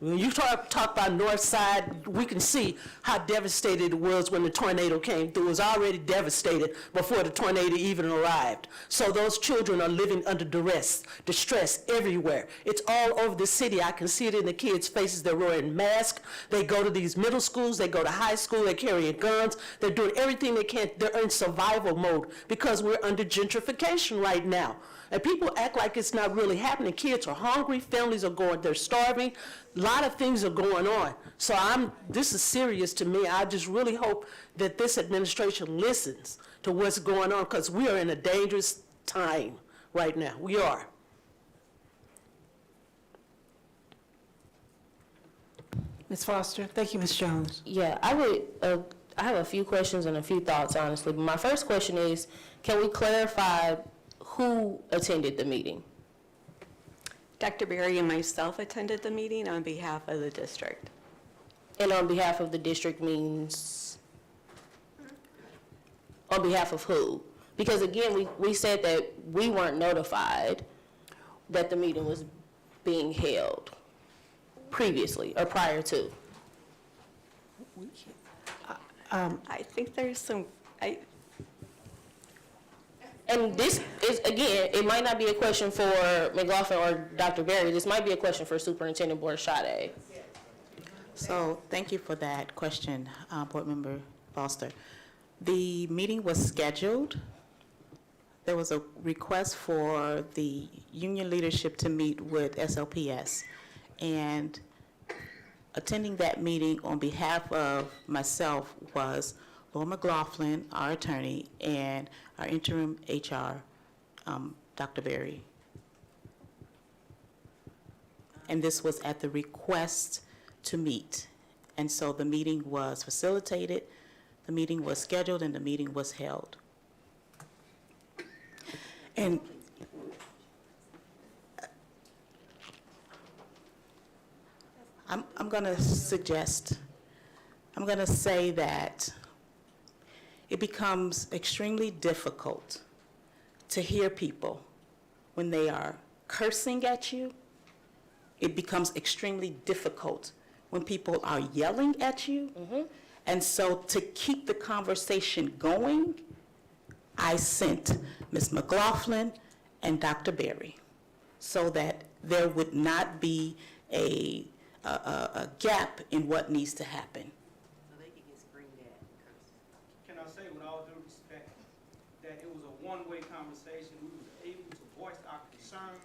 When you talk about North Side, we can see how devastated it was when the tornado came through. It was already devastated before the tornado even arrived. So those children are living under duress, distress everywhere. It's all over the city. I can see it in the kids' faces. They're wearing masks. They go to these middle schools. They go to high school. They're carrying guns. They're doing everything they can. They're in survival mode because we're under gentrification right now. And people act like it's not really happening. Kids are hungry, families are they're starving. A lot of things are going on. So this is serious to me. I just really hope that this administration listens to what's going on because we are in a dangerous time right now. We are.
Ms. Foster? Thank you, Ms. Jones.
Yeah, I have a few questions and a few thoughts, honestly. But my first question is, can we clarify who attended the meeting?
Dr. Berry and myself attended the meeting on behalf of the district.
And on behalf of the district means, on behalf of who? Because again, we said that we weren't notified that the meeting was being held previously or prior to.
I think there's some,
and this is, again, it might not be a question for McLaughlin or Dr. Berry. This might be a question for Superintendent Borshade.
So thank you for that question, Board Member Foster. The meeting was scheduled. There was a request for the union leadership to meet with SLPS. And attending that meeting on behalf of myself was Laura McLaughlin, our attorney, and our interim HR, Dr. Berry. And this was at the request to meet. And so the meeting was facilitated, the meeting was scheduled, and the meeting was held. And I'm going to say that it becomes extremely difficult to hear people when they are cursing at you. It becomes extremely difficult when people are yelling at you. And so to keep the conversation going, I sent Ms. McLaughlin and Dr. Berry so that there would not be a gap in what needs to happen.
Can I say with all due respect that it was a one-way conversation? We were able to voice our concern.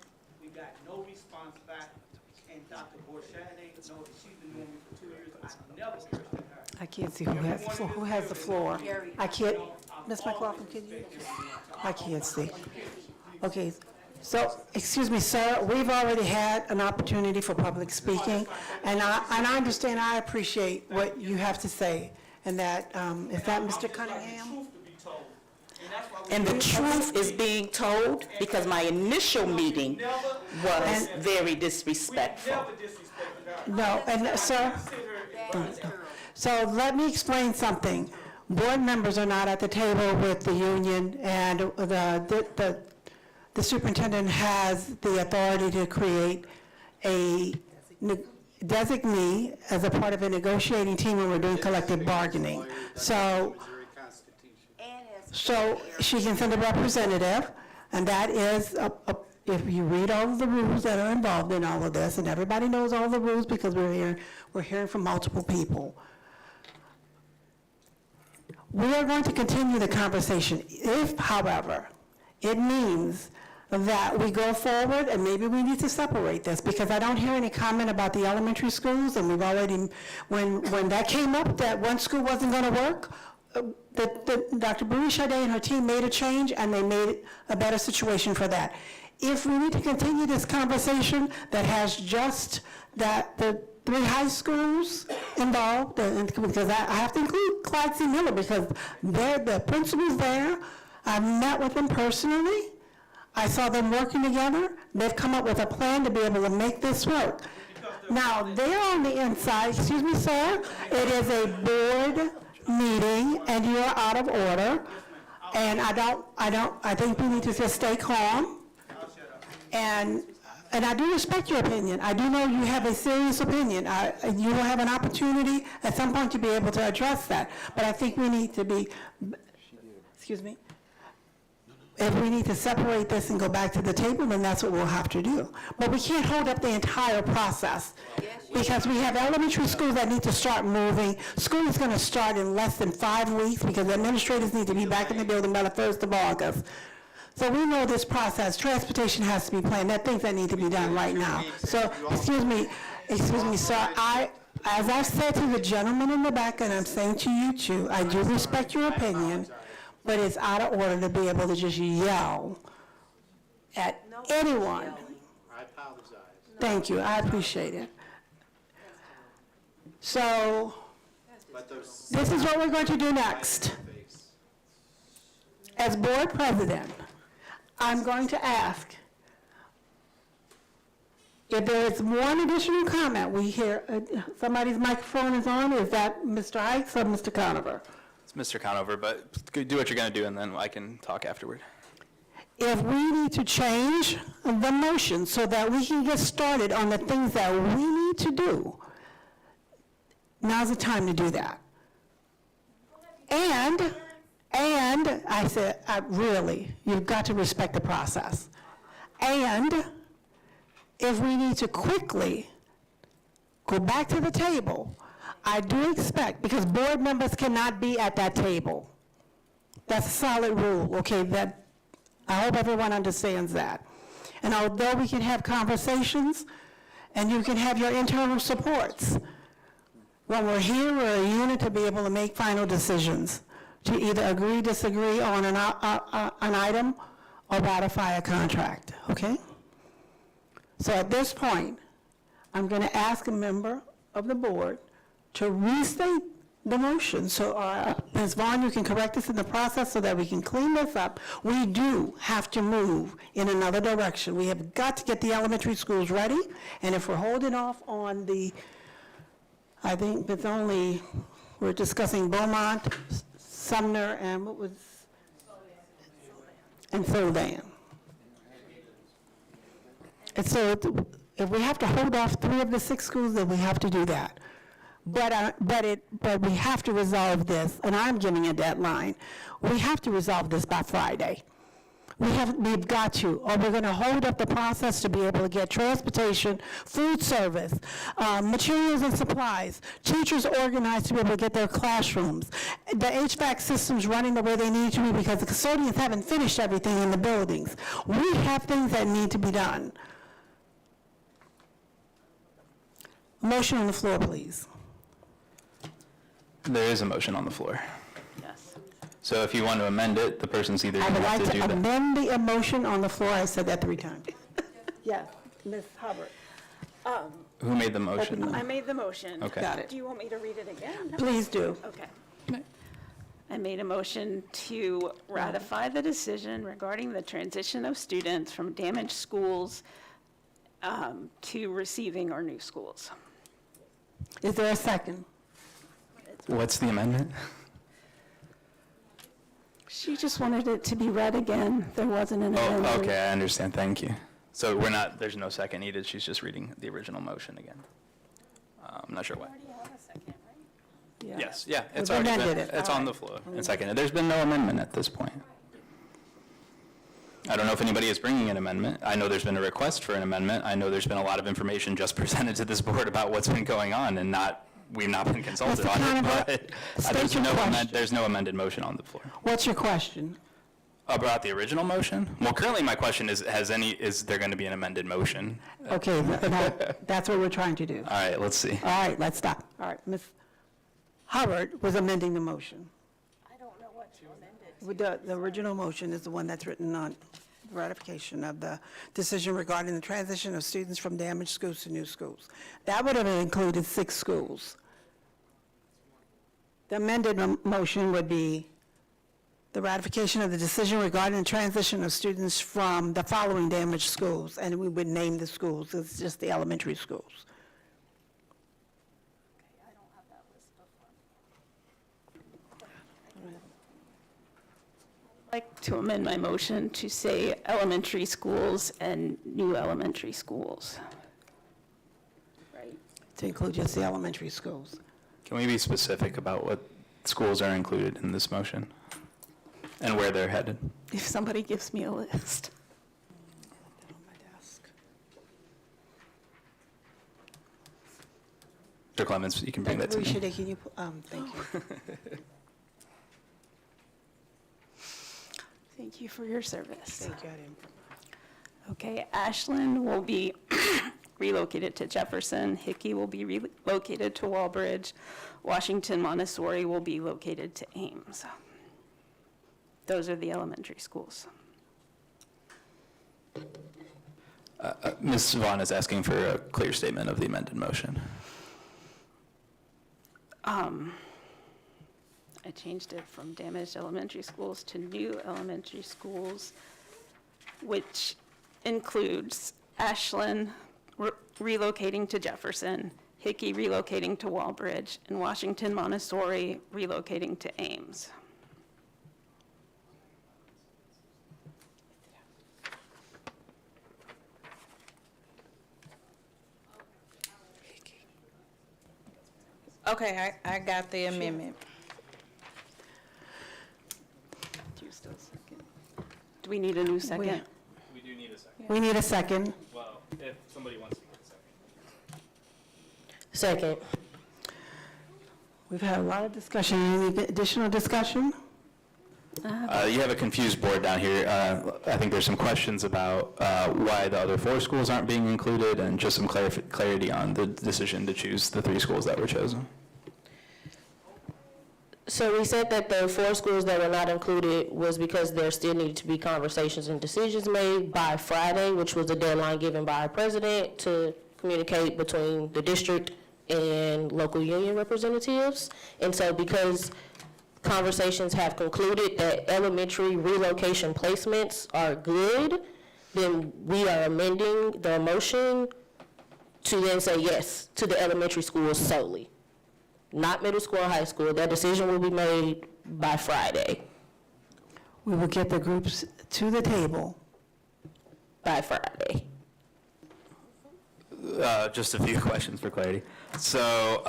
We got no response back. And Dr. Borshade knows that she's been doing it for 2 years. I never cursed at her.
I can't see who has the floor. I can't, Ms. McLaughlin, can you? I can't see. Okay, so, excuse me, sir, we've already had an opportunity for public speaking, and I understand, I appreciate what you have to say, and that, is that Mr. Cunningham?
And the truth is being told because my initial meeting was very disrespectful.
No, and sir, so let me explain something. Board members are not at the table with the union, and the superintendent has the authority to create a designee as a part of a negotiating team when we're doing collective bargaining. So she can send a representative, and that is, if you read all of the rules that are involved in all of this, and everybody knows all the rules because we're hearing from multiple people. We are going to continue the conversation. If, however, it means that we go forward, and maybe we need to separate this, because I don't hear any comment about the elementary schools, and we've already, when that came up, that one school wasn't gonna work, Dr. Marie Sade and her team made a change, and they made it a better situation for that. If we need to continue this conversation that has just the 3 high schools involved, and because I have to include Clyde C. Miller, because they're the principals there. I've met with them personally. I saw them working together. They've come up with a plan to be able to make this work. Now, they're on the inside, excuse me, sir, it is a board meeting, and you're out of order, and I think we need to just stay calm. And I do respect your opinion. I do know you have a serious opinion. You will have an opportunity at some point to be able to address that. But I think we need to be, excuse me, if we need to separate this and go back to the table, then that's what we'll have to do. But we can't hold up the entire process, because we have elementary schools that need to start moving. School is going to start in less than 5 weeks, because the administrators need to be back in the building by the 1st of August. So we know this process. Transportation has to be planned. There are things that need to be done right now. So, excuse me, sir, as I said to the gentleman in the back, and I'm saying to you too, I do respect your opinion, but it's out of order to be able to just yell at anyone.
I apologize.
Thank you, I appreciate it. So, this is what we're going to do next. As board president, I'm going to ask if there is one additional comment. We hear somebody's microphone is on. Is that Mr. Hikes or Mr. Conover?
It's Mr. Conover, but do what you're going to do, and then I can talk afterward.
If we need to change the motion so that we can get started on the things that we need to do, now's the time to do that. And I said, really, you've got to respect the process. And if we need to quickly go back to the table, I do expect, because board members cannot be at that table. That's a solid rule, okay? That I hope everyone understands that. And although we can have conversations, and you can have your internal supports, when we're here, we're a unit to be able to make final decisions, to either agree, disagree on an item, or ratify a contract, okay? So at this point, I'm going to ask a member of the board to restate the motion. So Ms. Vaughn, you can correct us in the process so that we can clean this up. We do have to move in another direction. We have got to get the elementary schools ready, and if we're holding off on the, I think it's only, we're discussing Beaumont, Sumner, and what was, and Sylvan. And so if we have to hold off 3 of the 6 schools, then we have to do that. But we have to resolve this, and I'm giving a deadline. We have to resolve this by Friday. We've got to, or we're going to hold up the process to be able to get transportation, food service, materials and supplies, teachers organized to be able to get their classrooms, the HVAC systems running the way they need to be, because the custodians haven't finished everything in the buildings. We have things that need to be done. Motion on the floor, please.
There is a motion on the floor.
Yes.
So if you want to amend it, the person's either
I
going
would
to have
like
to do
to
that.
amend the motion on the floor. I said that 3 times. Yes, Ms. Hubbard.
Who made the motion?
I made the motion.
Okay.
Got it.
Do you want me to read it again?
Please do.
Okay. I made a motion to ratify the decision regarding the transition of students from damaged schools to receiving our new schools.
Is there a second?
What's the amendment?
She just wanted it to be read again. There wasn't an amendment.
Oh, okay, I understand, thank you. So there's no second needed, she's just reading the original motion again. I'm not sure why. Yes, yeah, it's
We've
already
amended
been,
it.
it's on the floor and seconded. There's been no amendment at this point. I don't know if anybody is bringing an amendment. I know there's been a request for an amendment. I know there's been a lot of information just presented to this board about what's been going on, and we've not been consulted
Mr.
on it,
Conover,
but
state your question.
there's no amended motion on the floor.
What's your question?
About the original motion? Well, currently my question is, is there going to be an amended motion?
Okay, that's what we're trying to do.
All right, let's see.
All right, let's stop. All right, Ms. Hubbard was amending the motion.
I don't know what you amended.
The original motion is the one that's written on ratification of the decision regarding the transition of students from damaged schools to new schools. That would have included 6 schools. The amended motion would be the ratification of the decision regarding the transition of students from the following damaged schools, and we would name the schools. It's just the elementary schools.
I'd like to amend my motion to say elementary schools and new elementary schools. Right.
To include just the elementary schools.
Can we be specific about what schools are included in this motion and where they're headed?
If somebody gives me a list.
Mr. Clemens, you can bring that to me.
Can you, thank you.
Thank you for your service.
Thank you, Adam.
Okay, Ashland will be relocated to Jefferson. Hickey will be relocated to Walbridge. Washington Montessori will be located to Ames. Those are the elementary schools.
Ms. Vaughn is asking for a clear statement of the amended motion.
I changed it from damaged elementary schools to new elementary schools, which includes Ashland relocating to Jefferson, Hickey relocating to Walbridge, and Washington Montessori relocating to Ames.
Okay, I got the amendment.
Do we need a new second?
We do need a second.
We need a second.
Well, if somebody wants to get a second.
Second.
We've had a lot of discussion. Any additional discussion?
You have a confused board down here. I think there's some questions about why the other 4 schools aren't being included, and just some clarity on the decision to choose the 3 schools that were chosen.
So we said that the 4 schools that were not included was because there still needed to be conversations and decisions made by Friday, which was the deadline given by our president to communicate between the district and local union representatives. And so because conversations have concluded that elementary relocation placements are good, then we are amending the motion to then say yes to the elementary schools solely, not middle school and high school. That decision will be made by Friday.
We will get the groups to the table
by Friday.
Just a few questions for clarity. So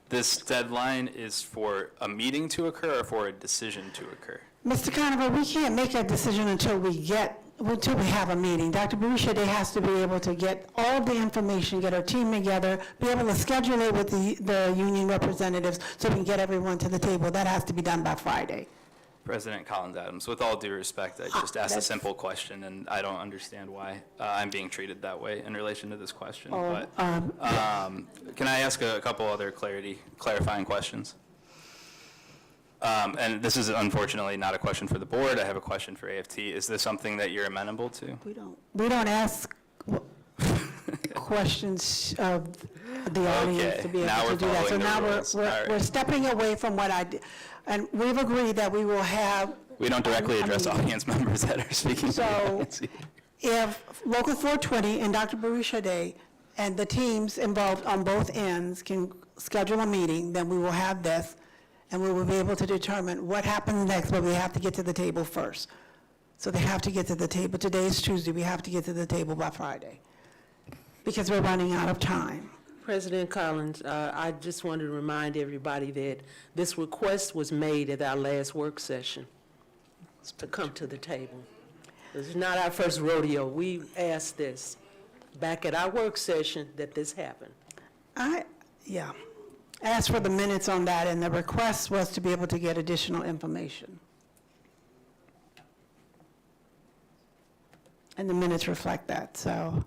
this deadline is for a meeting to occur or for a decision to occur?
Mr. Conover, we can't make a decision until we have a meeting. Dr. Barisha has to be able to get all the information, get our team together, be able to schedule it with the union representatives so we can get everyone to the table. That has to be done by Friday.
President Collins Adams, with all due respect, I just asked a simple question, and I don't understand why I'm being treated that way in relation to this question. But can I ask a couple other clarifying questions? And this is unfortunately not a question for the board. I have a question for AFT. Is this something that you're amenable to?
We don't ask questions of the audience to be able to do that. So now we're stepping away from what I did. And we've agreed that we will have.
We don't directly address audience members that are speaking.
So if Local 420 and Dr. Barisha and the teams involved on both ends can schedule a meeting, then we will have this, and we will be able to determine what happens next, but we have to get to the table first. So they have to get to the table. Today is Tuesday. We have to get to the table by Friday because we're running out of time.
President Collins, I just wanted to remind everybody that this request was made at our last work session to come to the table. This is not our first rodeo. We asked this back at our work session that this happened.
Yeah. Asked for the minutes on that, and the request was to be able to get additional information. And the minutes reflect that, so.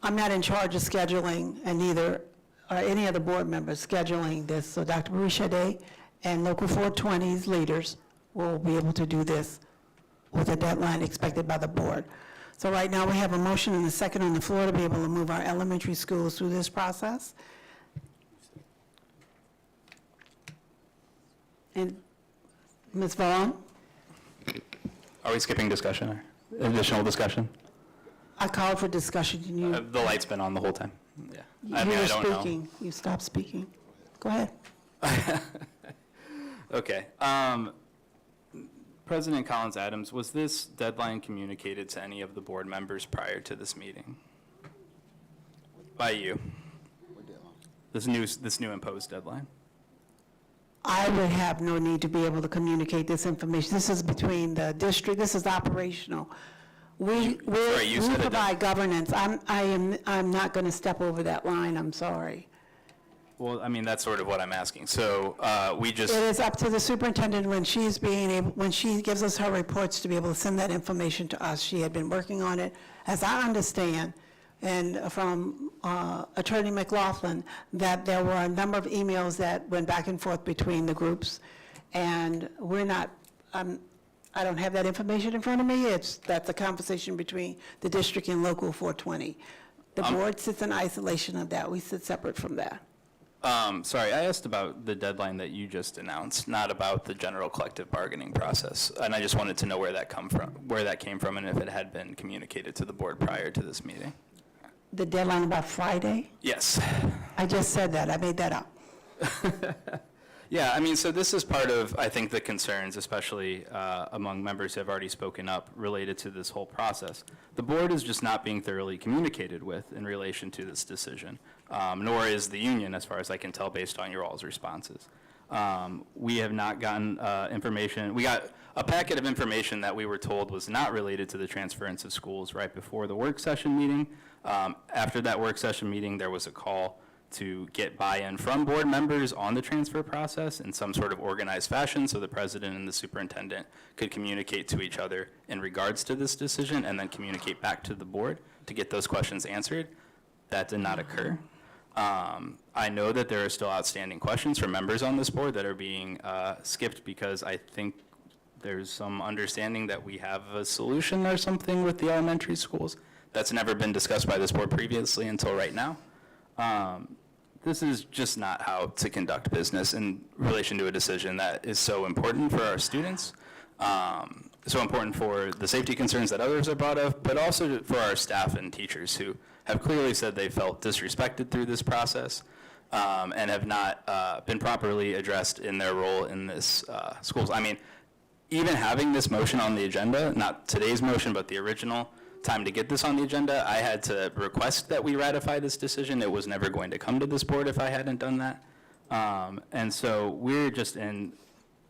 I'm not in charge of scheduling, and neither are any of the board members scheduling this. So Dr. Barishade and Local 420's leaders will be able to do this with a deadline expected by the board. So right now, we have a motion and a second on the floor to be able to move our elementary schools through this process. And Ms. Vaughn?
Are we skipping discussion or additional discussion?
I called for discussion, and you,
The light's been on the whole time. Yeah. I
you
mean,
were
I don't know.
speaking. You stopped speaking. Go ahead.
Okay. President Collins Adams, was this deadline communicated to any of the board members prior to this meeting? By you? This new imposed deadline?
I would have no need to be able to communicate this information. This is between the district, this is operational. We provide governance. I'm not going to step over that line, I'm sorry.
Well, I mean, that's sort of what I'm asking. So we just.
It is up to the superintendent when when she gives us her reports to be able to send that information to us. She had been working on it, as I understand, and from Attorney McLaughlin, that there were a number of emails that went back and forth between the groups, and we're not, I don't have that information in front of me. That's a conversation between the district and Local 420. The board sits in isolation of that. We sit separate from that.
Sorry, I asked about the deadline that you just announced, not about the general collective bargaining process. And I just wanted to know where that came from, and if it had been communicated to the board prior to this meeting.
The deadline about Friday?
Yes.
I just said that. I made that up.
Yeah, I mean, so this is part of, I think, the concerns, especially among members who have already spoken up related to this whole process. The board is just not being thoroughly communicated with in relation to this decision, nor is the union, as far as I can tell, based on your all's responses. We have not gotten information. We got a packet of information that we were told was not related to the transference of schools right before the work session meeting. After that work session meeting, there was a call to get buy-in from board members on the transfer process in some sort of organized fashion so the president and the superintendent could communicate to each other in regards to this decision and then communicate back to the board to get those questions answered. That did not occur. I know that there are still outstanding questions from members on this board that are being skipped because I think there's some understanding that we have a solution or something with the elementary schools that's never been discussed by this board previously until right now. This is just not how to conduct business in relation to a decision that is so important for our students, so important for the safety concerns that others have brought up, but also for our staff and teachers who have clearly said they felt disrespected through this process and have not been properly addressed in their role in this schools. I mean, even having this motion on the agenda, not today's motion, but the original time to get this on the agenda, I had to request that we ratify this decision. It was never going to come to this board if I hadn't done that. And so we're just in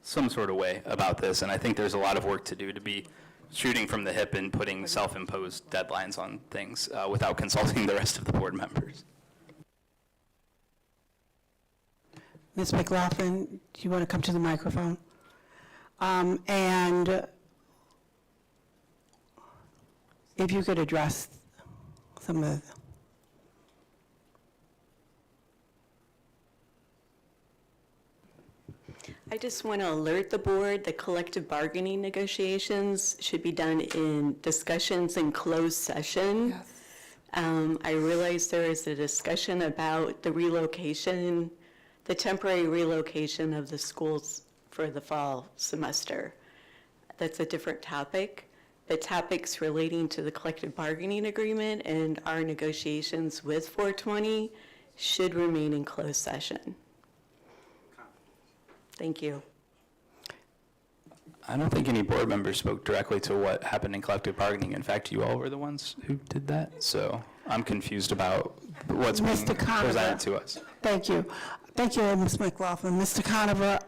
some sort of way about this, and I think there's a lot of work to do to be shooting from the hip and putting self-imposed deadlines on things without consulting the rest of the board members.
Ms. McLaughlin, do you want to come to the microphone? And if you could address some of the...
I just want to alert the board that collective bargaining negotiations should be done in discussions in closed session.
Yes.
I realize there is a discussion about the relocation, the temporary relocation of the schools for the fall semester. That's a different topic. The topics relating to the collective bargaining agreement and our negotiations with 420 should remain in closed session. Thank you.
I don't think any board members spoke directly to what happened in collective bargaining. In fact, you all were the ones who did that. So I'm confused about what's being presented to us.
Thank you. Thank you, Ms. McLaughlin. Mr. Conover,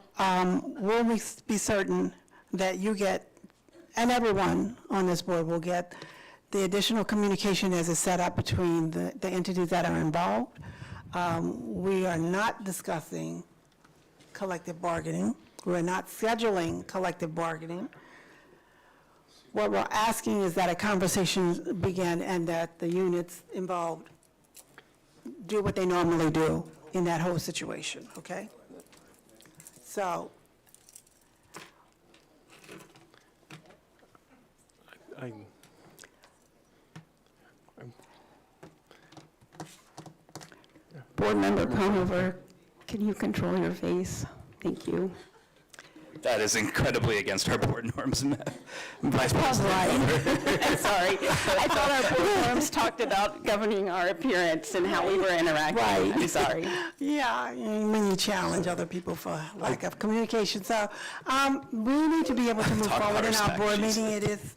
will we be certain that you get, and everyone on this board will get, the additional communication as is set up between the entities that are involved? We are not discussing collective bargaining. We're not scheduling collective bargaining. what we're asking is that a conversation begin and that the units involved do what they normally do in that whole situation, okay? So,
Board Member Conover, can you control your face? Thank you.
That is incredibly against our board norms, Vice President.
I'm sorry. I thought our board norms talked about governing our appearance and how we were interacting.
Right.
I'm sorry.
yeah, when you challenge other people for lack of communication. So, we need to be able to move
Talk
forward
about
in our
respect,
board
she
meeting. It is,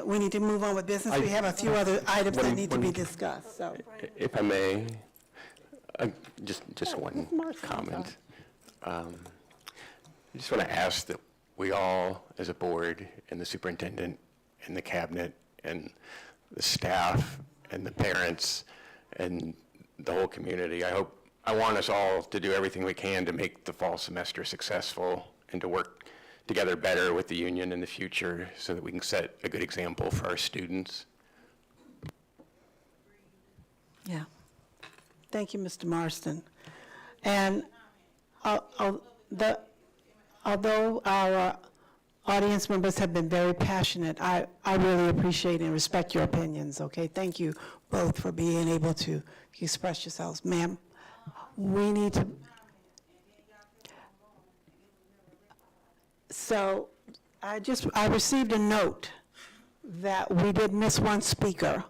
we need to move on with business. We have a few other items that need to be discussed, so.
If I may, just one comment. I just want to ask that we all, as a board, and the superintendent, and the cabinet, and the staff, and the parents, and the whole community, I want us all to do everything we can to make the fall semester successful and to work together better with the union in the future so that we can set a good example for our students.
Yeah. Thank you, Mr. Marston. And although our audience members have been very passionate, I really appreciate and respect your opinions, okay? Thank you both for being able to express yourselves. Ma'am, we need to... So I received a note that we did miss one speaker.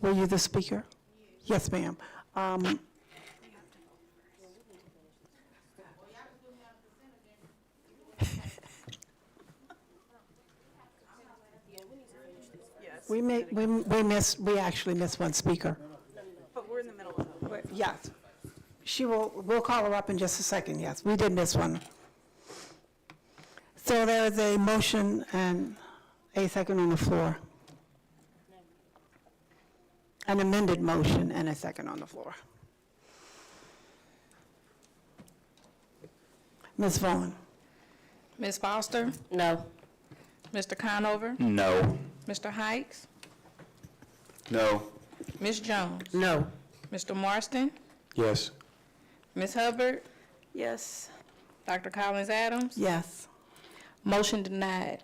Were you the speaker? Yes, ma'am. We actually missed one speaker.
But we're in the middle of it.
Yes. We'll call her up in just a second, yes. We did miss one. So there is a motion and a second on the floor. An amended motion and a second on the floor. Ms. Vaughn?
Ms. Foster?
No.
Mr. Conover?
No.
Mr. Hikes?
No.
Ms. Jones?
No.
Mr. Marston?
Yes.
Ms. Hubbard?
Yes.
Dr. Collins Adams?
Yes.
Motion denied.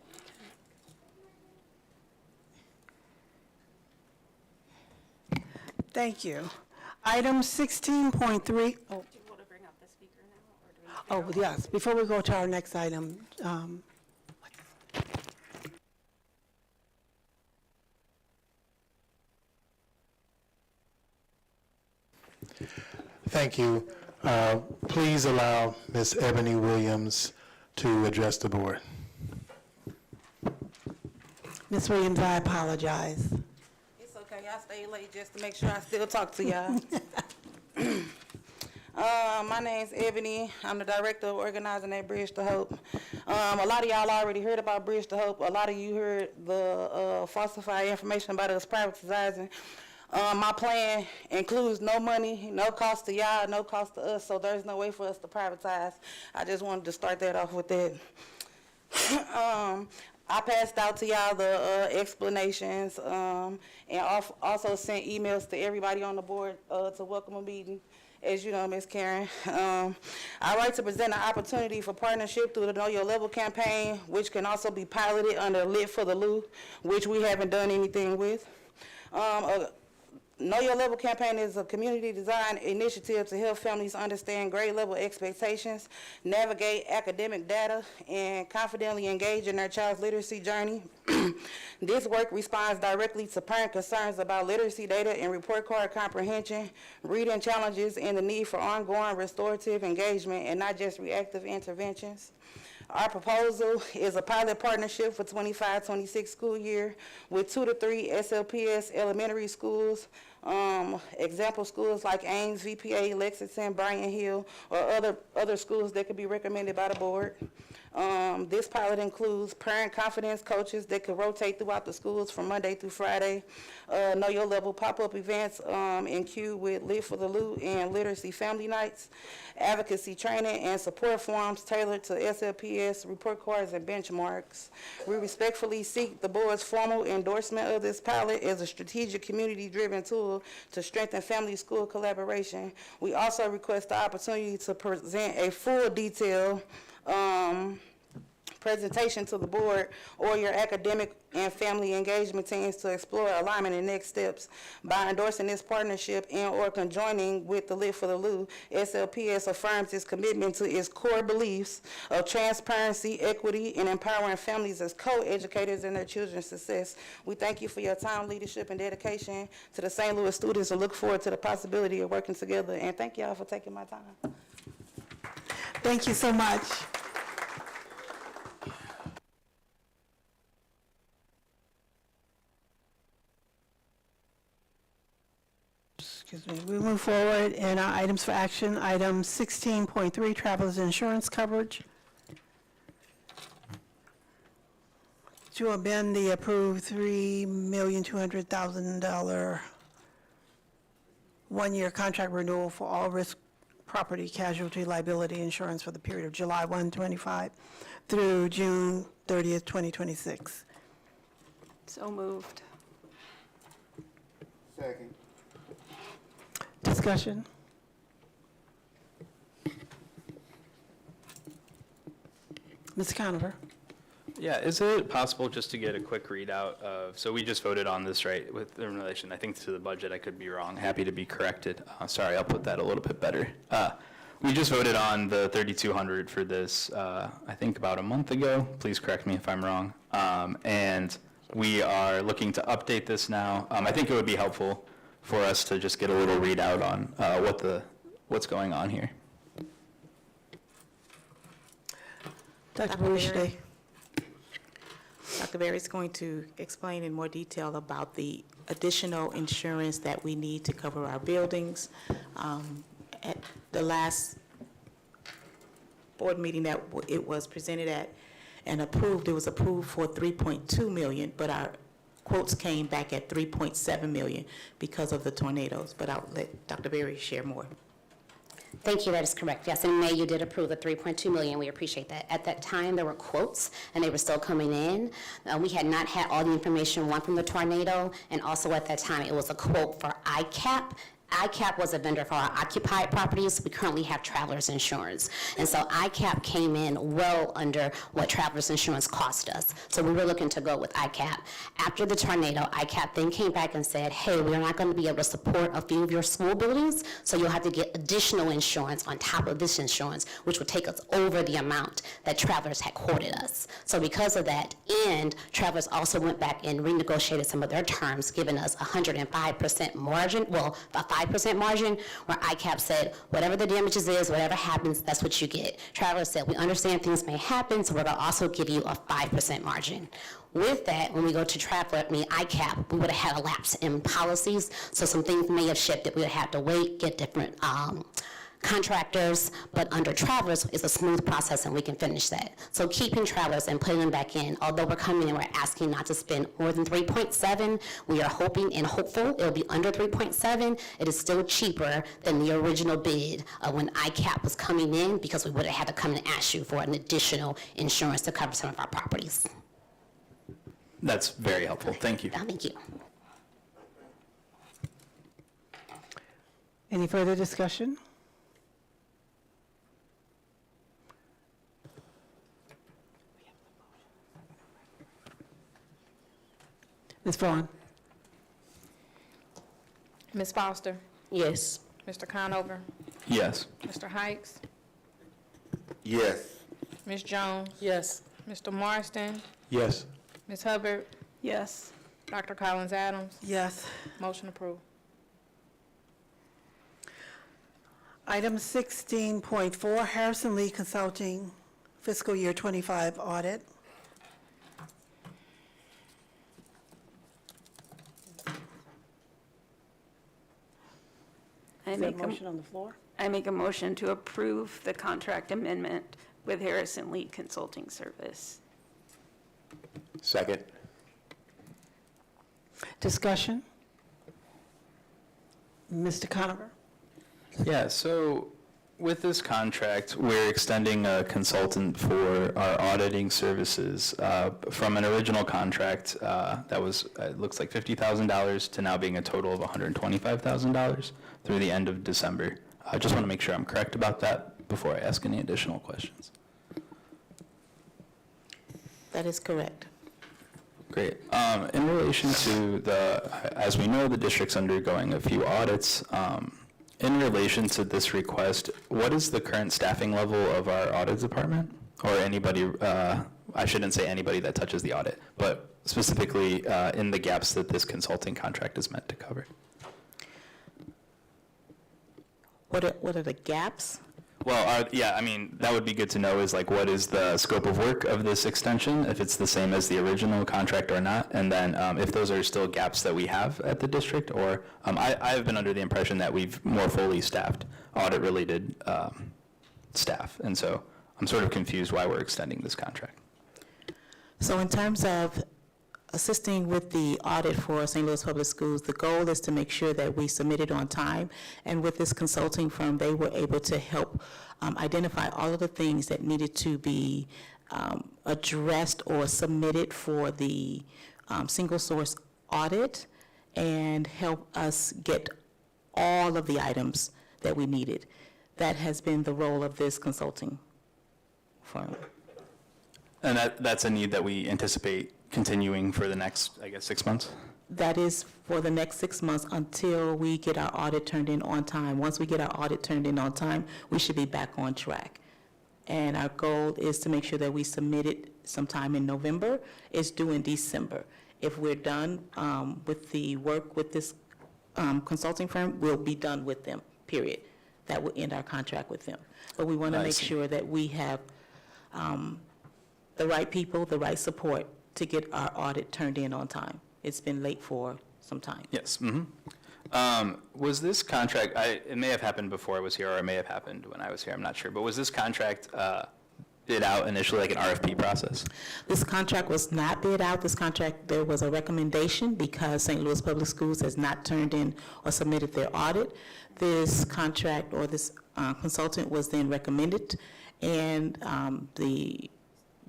Thank you. Item 16.3. Oh, yes, before we go to our next item,
Thank you. Please allow Ms. Ebony Williams to address the board.
Ms. Williams, I apologize.
It's okay, y'all stay late just to make sure I still talk to y'all. My name's Ebony. I'm the director of organizing at Bridge to Hope. A lot of y'all already heard about Bridge to Hope. A lot of you heard the falsified information about us privatizing. My plan includes no money, no cost to y'all, no cost to us, so there's no way for us to privatize. I just wanted to start that off with that. I passed out to y'all the explanations and also sent emails to everybody on the board to welcome a meeting. As you know, Ms. Karen, I like to present an opportunity for partnership through the Know Your Level campaign, which can also be piloted under Lit for the Lou, which we haven't done anything with. Know Your Level campaign is a community design initiative to help families understand grade level expectations, navigate academic data, and confidently engage in their child's literacy journey. This work responds directly to parent concerns about literacy data and report card comprehension, reading challenges, and the need for ongoing restorative engagement and not just reactive interventions. Our proposal is a pilot partnership for 25-26 school year with 2 to 3 SLPS elementary schools Example schools like Ames, VPA, Lexington, Bryan Hill, or other schools that could be recommended by the board. This pilot includes parent confidence coaches that could rotate throughout the schools from Monday through Friday. Know Your Level pop-up events in queue with Lit for the Loot and Literacy Family Nights. Advocacy training and support forums tailored to SLPS report cards and benchmarks. We respectfully seek the board's formal endorsement of this pilot as a strategic community-driven tool to strengthen family-school collaboration. We also request the opportunity to present a full detail presentation to the board or your academic and family engagement teams to explore alignment and next steps. By endorsing this partnership and or conjoining with the Lit for the Lou, SLPS affirms its commitment to its core beliefs of transparency, equity, and empowering families as co-educators in their children's success. We thank you for your time, leadership, and dedication to the St. Louis students and look forward to the possibility of working together. And thank y'all for taking my time.
Thank you so much. Excuse me. We move forward in our items for action. Item 16.3, travelers insurance coverage. To amend the approved $3,200,000 one-year contract renewal for all risk property casualty liability insurance for the period of July 1, 25 through June 30th, 2026.
So moved.
Second.
Discussion? Ms. Conover?
Yeah, is it possible just to get a quick readout of, so we just voted on this, right, with in relation, I think, to the budget. I could be wrong. Happy to be corrected. Sorry, I'll put that a little bit better. We just voted on the 3,200 for this, I think about a month ago. Please correct me if I'm wrong. And we are looking to update this now. I think it would be helpful for us to just get a little readout on what's going on here.
Dr. Boucher.
Dr. Berry is going to explain in more detail about the additional insurance that we need to cover our buildings. At the last board meeting that it was presented at and approved, it was approved for $3.2 million, but our quotes came back at $3.7 million because of the tornadoes. But I'll let Dr. Berry share more.
Thank you, that is correct. Yes, in May you did approve the $3.2 million. We appreciate that. At that time, there were quotes, and they were still coming in. We had not had all the information, one from the tornado, and also at that time, it was a quote for ICAP. ICAP was a vendor for our occupied properties. We currently have travelers insurance. And so ICAP came in well under what travelers insurance cost us. So we were looking to go with ICAP. After the tornado, ICAP then came back and said, hey, we're not going to be able to support a few of your school buildings, so you'll have to get additional insurance on top of this insurance, which would take us over the amount that travelers had quoted us. So because of that, and travelers also went back and renegotiated some of their terms, giving us 105% margin, well, a 5% margin, where ICAP said, whatever the damages is, whatever happens, that's what you get. Travelers said, we understand things may happen, so we're going to also give you a 5% margin. With that, when we go to ICAP, we would have had a lapse in policies, so some things may have shifted. We would have to wait, get different contractors, but under travelers, it's a smooth process and we can finish that. So keeping travelers and putting them back in, although we're coming in, we're asking not to spend more than 3.7, we are hoping and hopeful it'll be under 3.7. It is still cheaper than the original bid when ICAP was coming in, because we would have had to come and ask you for an additional insurance to cover some of our properties.
That's very helpful. Thank you.
Thank you.
Any further discussion? Ms. Vaughn?
Ms. Foster?
Yes.
Mr. Conover?
Yes.
Mr. Hikes?
Yes.
Ms. Jones?
Yes.
Mr. Marston?
Yes.
Ms. Hubbard?
Yes.
Dr. Collins Adams?
Yes.
Motion approved.
Item 16.4, Harrison Lee Consulting, fiscal year 25 audit.
Is there a motion on the floor? I make a motion to approve the contract amendment with Harrison Lee Consulting Service.
Second.
Discussion? Mr. Conover?
Yeah, so with this contract, we're extending a consultant for our auditing services from an original contract that was, it looks like $50,000 to now being a total of $125,000 through the end of December. I just want to make sure I'm correct about that before I ask any additional questions.
That is correct.
Great. In relation to as we know, the district's undergoing a few audits. In relation to this request, what is the current staffing level of our audit department? Or anybody, I shouldn't say anybody that touches the audit, but specifically in the gaps that this consulting contract is meant to cover?
What are the gaps?
Well, yeah, I mean, that would be good to know is like, what is the scope of work of this extension, if it's the same as the original contract or not, and then if those are still gaps that we have at the district, or I've been under the impression that we've more fully staffed audit-related staff, and so I'm sort of confused why we're extending this contract.
So in terms of assisting with the audit for St. Louis Public Schools, the goal is to make sure that we submit it on time. And with this consulting firm, they were able to help identify all of the things that needed to be addressed or submitted for the single source audit and help us get all of the items that we needed. That has been the role of this consulting firm.
And that's a need that we anticipate continuing for the next, I guess, 6 months?
That is for the next 6 months until we get our audit turned in on time. Once we get our audit turned in on time, we should be back on track. And our goal is to make sure that we submit it sometime in November. It's due in December. If we're done with the work with this consulting firm, we'll be done with them, period. That will end our contract with them. But we want to make sure that we have the right people, the right support to get our audit turned in on time. It's been late for some time.
Yes. Was this contract, it may have happened before I was here, or it may have happened when I was here, I'm not sure, but was this contract bid out initially like an RFP process?
This contract was not bid out. This contract, there was a recommendation because St. Louis Public Schools has not turned in or submitted their audit. This contract or this consultant was then recommended, and the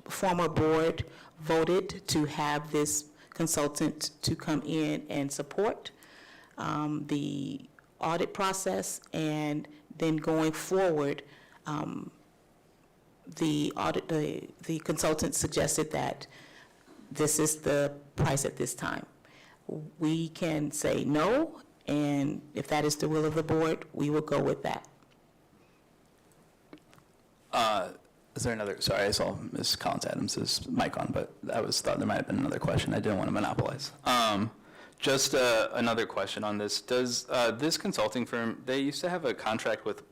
former board voted to have this consultant to come in and support the audit process, and then going forward, the consultant suggested that this is the price at this time. We can say no, and if that is the will of the board, we will go with that.
Is there another, sorry, I saw Ms. Collins-Adams' mic on, but I thought there might have been another question. I didn't want to monopolize. Just another question on this. Does this consulting firm, they used to have a contract with,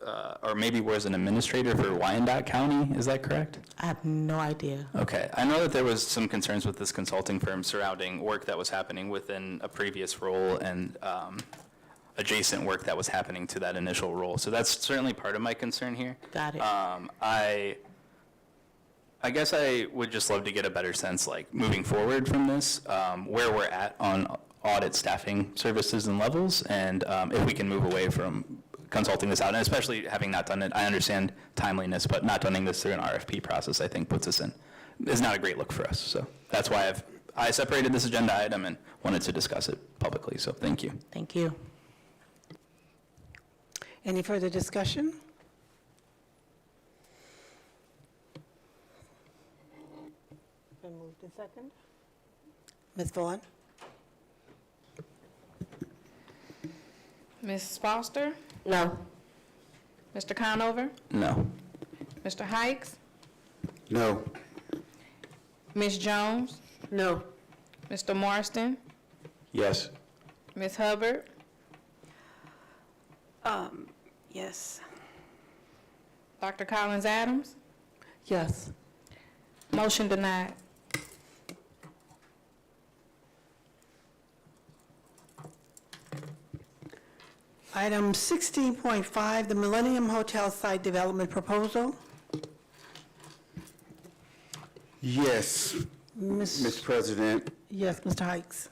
or maybe was an administrator for Wyandotte County, is that correct?
I have no idea.
Okay, I know that there was some concerns with this consulting firm surrounding work that was happening within a previous role and adjacent work that was happening to that initial role. So that's certainly part of my concern here.
Got it.
I guess I would just love to get a better sense, like, moving forward from this, where we're at on audit staffing services and levels, and if we can move away from consulting this out, and especially having not done it, I understand timeliness, but not doing this through an RFP process, I think is not a great look for us. So that's why I separated this agenda item and wanted to discuss it publicly, so thank you.
Thank you.
Any further discussion? Been moved and second. Ms. Vaughn?
Mrs. Foster?
No.
Mr. Conover?
No.
Mr. Hikes?
No.
Ms. Jones?
No.
Mr. Marston?
Yes.
Ms. Hubbard?
Yes.
Dr. Collins-Adams?
Yes.
Motion denied.
Item 16.5, the Millennium Hotel Site Development Proposal.
Yes, Mr. President.
Yes, Mr. Hikes.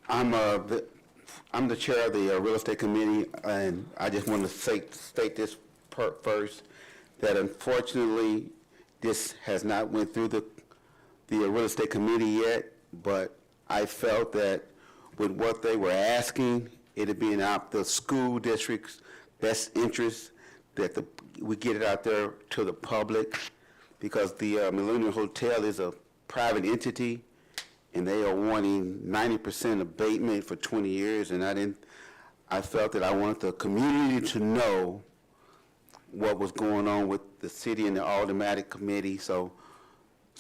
I'm the chair of the Real Estate Committee, and I just want to state this first, that unfortunately, this has not went through the Real Estate Committee yet, but I felt that with what they were asking, it'd be in the school district's best interest that we get it out there to the public, because the Millennium Hotel is a private entity, and they are wanting 90% abatement for 20 years, and I felt that I wanted the community to know what was going on with the city and the Automatic Committee, so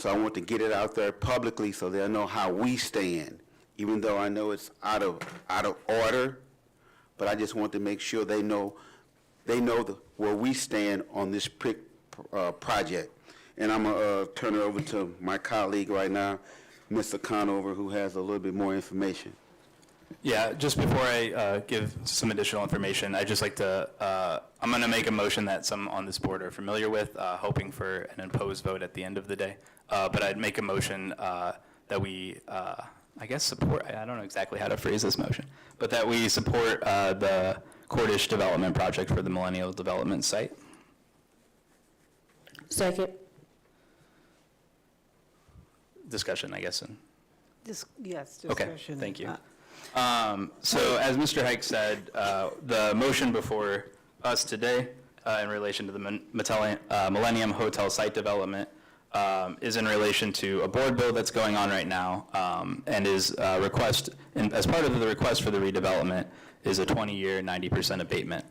I want to get it out there publicly so they'll know how we stand, even though I know it's out of order, but I just want to make sure they know where we stand on this project. And I'm going to turn it over to my colleague right now, Mr. Conover, who has a little bit more information.
Yeah, just before I give some additional information, I'd just like to, I'm going to make a motion that some on this board are familiar with, hoping for an opposed vote at the end of the day. But I'd make a motion that we, I guess, support, I don't know exactly how to phrase this motion, but that we support the Cordish development project for the Millennial Development Site.
Second.
Discussion, I guess.
Yes,
Okay,
discussion.
thank you. So as Mr. Hike said, the motion before us today in relation to the Millennium Hotel site development is in relation to a board bill that's going on right now, and is as part of the request for the redevelopment is a 20-year, 90% abatement.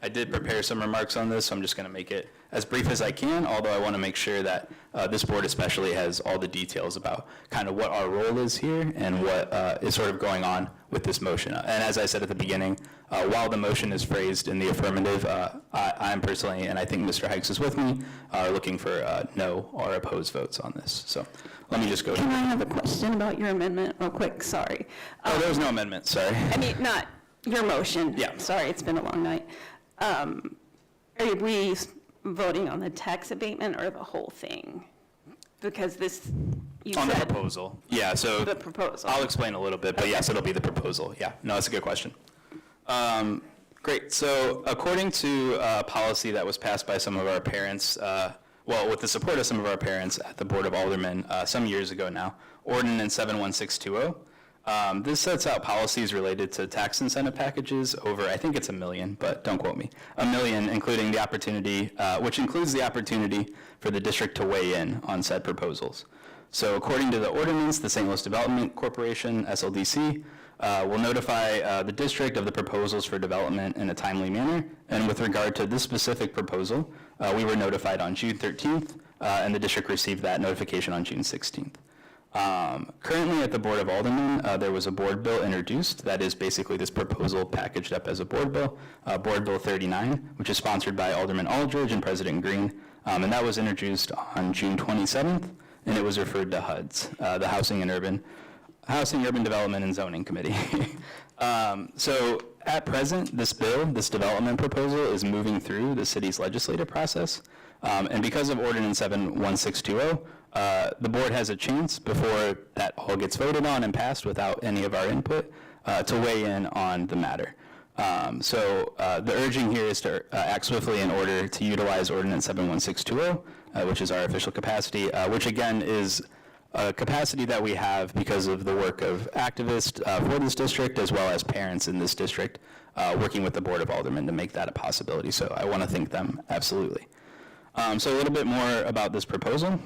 I did prepare some remarks on this, so I'm just going to make it as brief as I can, although I want to make sure that this board especially has all the details about kind of what our role is here and what is sort of going on with this motion. And as I said at the beginning, while the motion is phrased in the affirmative, I'm personally, and I think Mr. Hikes is with me, are looking for no or opposed votes on this. So let me just go.
Can I have a question about your amendment real quick? Sorry.
Oh, there was no amendment, sorry.
I mean, not your motion.
Yeah.
Sorry, it's been a long night. Are we voting on the tax abatement or the whole thing? Because this, you
On
said.
the proposal. Yeah, so.
The proposal.
I'll explain a little bit, but yes, it'll be the proposal. Yeah, no, that's a good question. Great, so according to policy that was passed by some of our parents, well, with the support of some of our parents at the Board of Aldermen some years ago now, Ordinance 71620, this sets out policies related to tax incentive packages over, I think it's $1 million, but don't quote me, $1 million, including the opportunity, which includes the opportunity for the district to weigh in on said proposals. So according to the ordinance, the St. Louis Development Corporation, SLDC, will notify the district of the proposals for development in a timely manner. And with regard to this specific proposal, we were notified on June 13th, and the district received that notification on June 16th. Currently at the Board of Aldermen, there was a board bill introduced that is basically this proposal packaged up as a board bill, Board Bill 39, which is sponsored by Alderman Aldridge and President Green, and that was introduced on June 27th, and it was referred to HUDS, the Housing, Urban Development and Zoning Committee. So at present, this bill, this development proposal, is moving through the city's legislative process, and because of Ordinance 71620, the board has a chance before that all gets voted on and passed without any of our input to weigh in on the matter. So the urging here is to act swiftly in order to utilize Ordinance 71620, which is our official capacity, which again is a capacity that we have because of the work of activists for this district as well as parents in this district working with the Board of Aldermen to make that a possibility. So I want to thank them absolutely. So a little bit more about this proposal.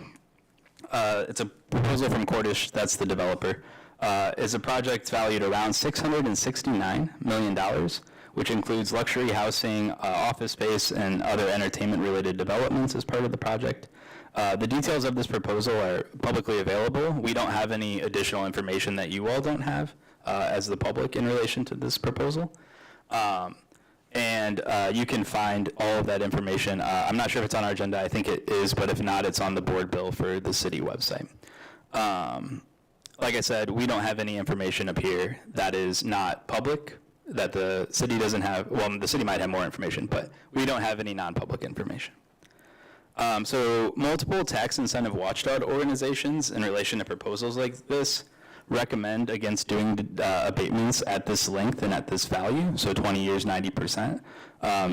It's a proposal from Cordish, that's the developer. It's a project valued around $669 million, which includes luxury housing, office space, and other entertainment-related developments as part of the project. The details of this proposal are publicly available. We don't have any additional information that you all don't have as the public in relation to this proposal. And you can find all of that information. I'm not sure if it's on our agenda. I think it is, but if not, it's on the board bill for the city website. Like I said, we don't have any information up here that is not public that the city doesn't have, well, the city might have more information, but we don't have any non-public information. So multiple tax incentive watchdog organizations in relation to proposals like this recommend against doing abatements at this length and at this value, so 20 years, 90%.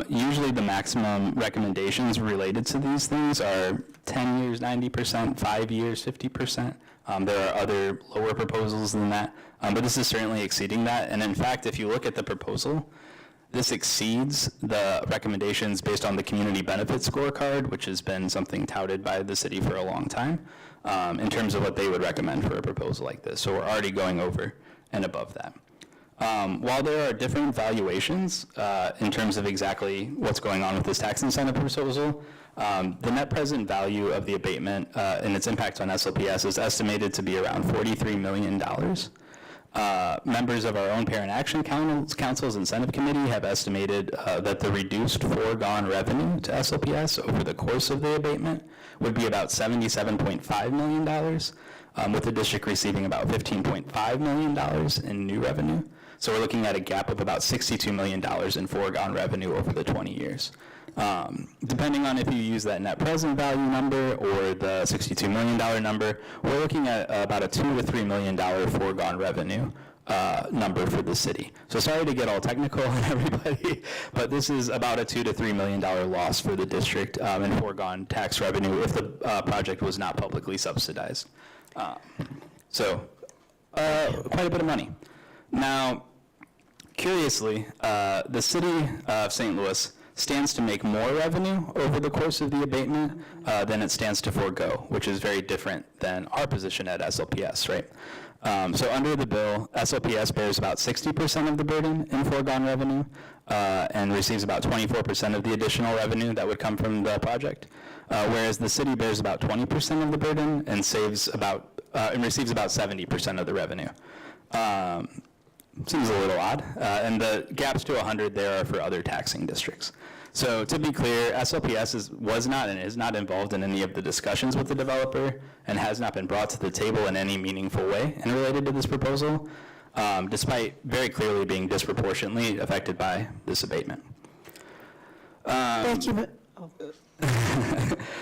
Usually the maximum recommendations related to these things are 10 years, 90%, 5 years, 50%. There are other lower proposals than that, but this is certainly exceeding that. And in fact, if you look at the proposal, this exceeds the recommendations based on the community benefits scorecard, which has been something touted by the city for a long time, in terms of what they would recommend for a proposal like this. So we're already going over and above that. While there are different valuations in terms of exactly what's going on with this tax incentive proposal, the net present value of the abatement and its impact on SLPS is estimated to be around $43 million. Members of our own Parent Action Council's Incentive Committee have estimated that the reduced foregone revenue to SLPS over the course of the abatement would be about $77.5 million, with the district receiving about $15.5 million in new revenue. So we're looking at a gap of about $62 million in foregone revenue over the 20 years. Depending on if you use that net present value number or the $62 million number, we're looking at about a $2 to $3 million foregone revenue number for the city. So sorry to get all technical on everybody, but this is about a $2 to $3 million loss for the district in foregone tax revenue if the project was not publicly subsidized. So quite a bit of money. Now, curiously, the city of St. Louis stands to make more revenue over the course of the abatement than it stands to forego, which is very different than our position at SLPS, right? So under the bill, SLPS bears about 60% of the burden in foregone revenue and receives about 24% of the additional revenue that would come from the project, whereas the city bears about 20% of the burden and receives about 70% of the revenue. Seems a little odd, and the gaps to 100 there are for other taxing districts. So to be clear, SLPS was not and is not involved in any of the discussions with the developer and has not been brought to the table in any meaningful way and related to this proposal, despite very clearly being disproportionately affected by this abatement.
Thank you.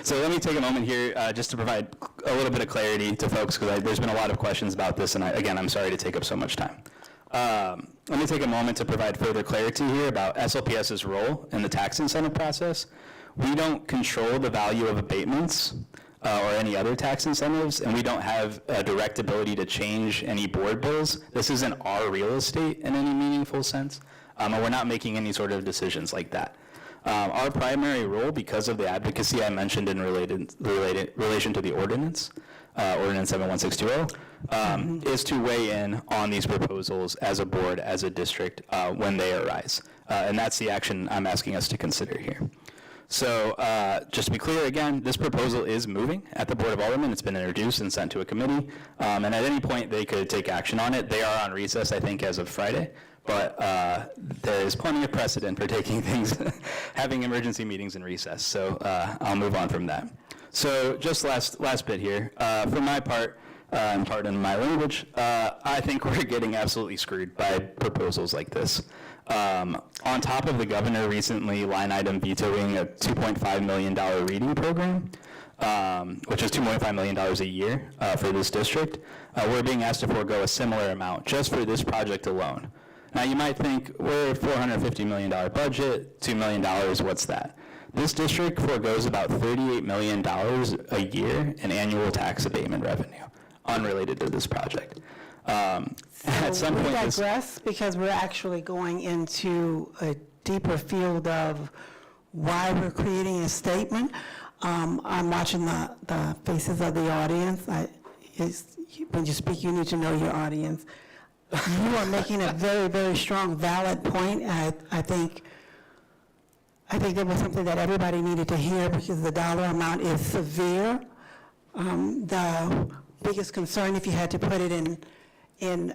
So let me take a moment here just to provide a little bit of clarity to folks, because there's been a lot of questions about this, and again, I'm sorry to take up so much time. Let me take a moment to provide further clarity here about SLPS's role in the tax incentive process. We don't control the value of abatements or any other tax incentives, and we don't have a direct ability to change any board bills. This isn't our real estate in any meaningful sense, and we're not making any sort of decisions like that. Our primary role, because of the advocacy I mentioned in relation to the ordinance, Ordinance 71620, is to weigh in on these proposals as a board, as a district, when they arise. And that's the action I'm asking us to consider here. So just to be clear again, this proposal is moving at the Board of Aldermen. It's been introduced and sent to a committee. And at any point, they could take action on it. They are on recess, I think, as of Friday. But there is plenty of precedent for taking things, having emergency meetings in recess. So I'll move on from that. So just last bit here. For my part, and pardon my language, I think we're getting absolutely screwed by proposals like this. On top of the governor recently line item vetoing a $2.5 million reading program, which is $2.5 million a year for this district, we're being asked to forego a similar amount just for this project alone. Now you might think, we're a $450 million budget, $2 million, what's that? This district forgoes about $38 million a year in annual tax abatement revenue, unrelated to this project. At some point,
we digress because we're actually going into a deeper field of why we're creating a statement. I'm watching the faces of the audience. When you speak, you need to know your audience. You are making a very, very strong, valid point. I think that was something that everybody needed to hear because the dollar amount is severe. The biggest concern, if you had to put it in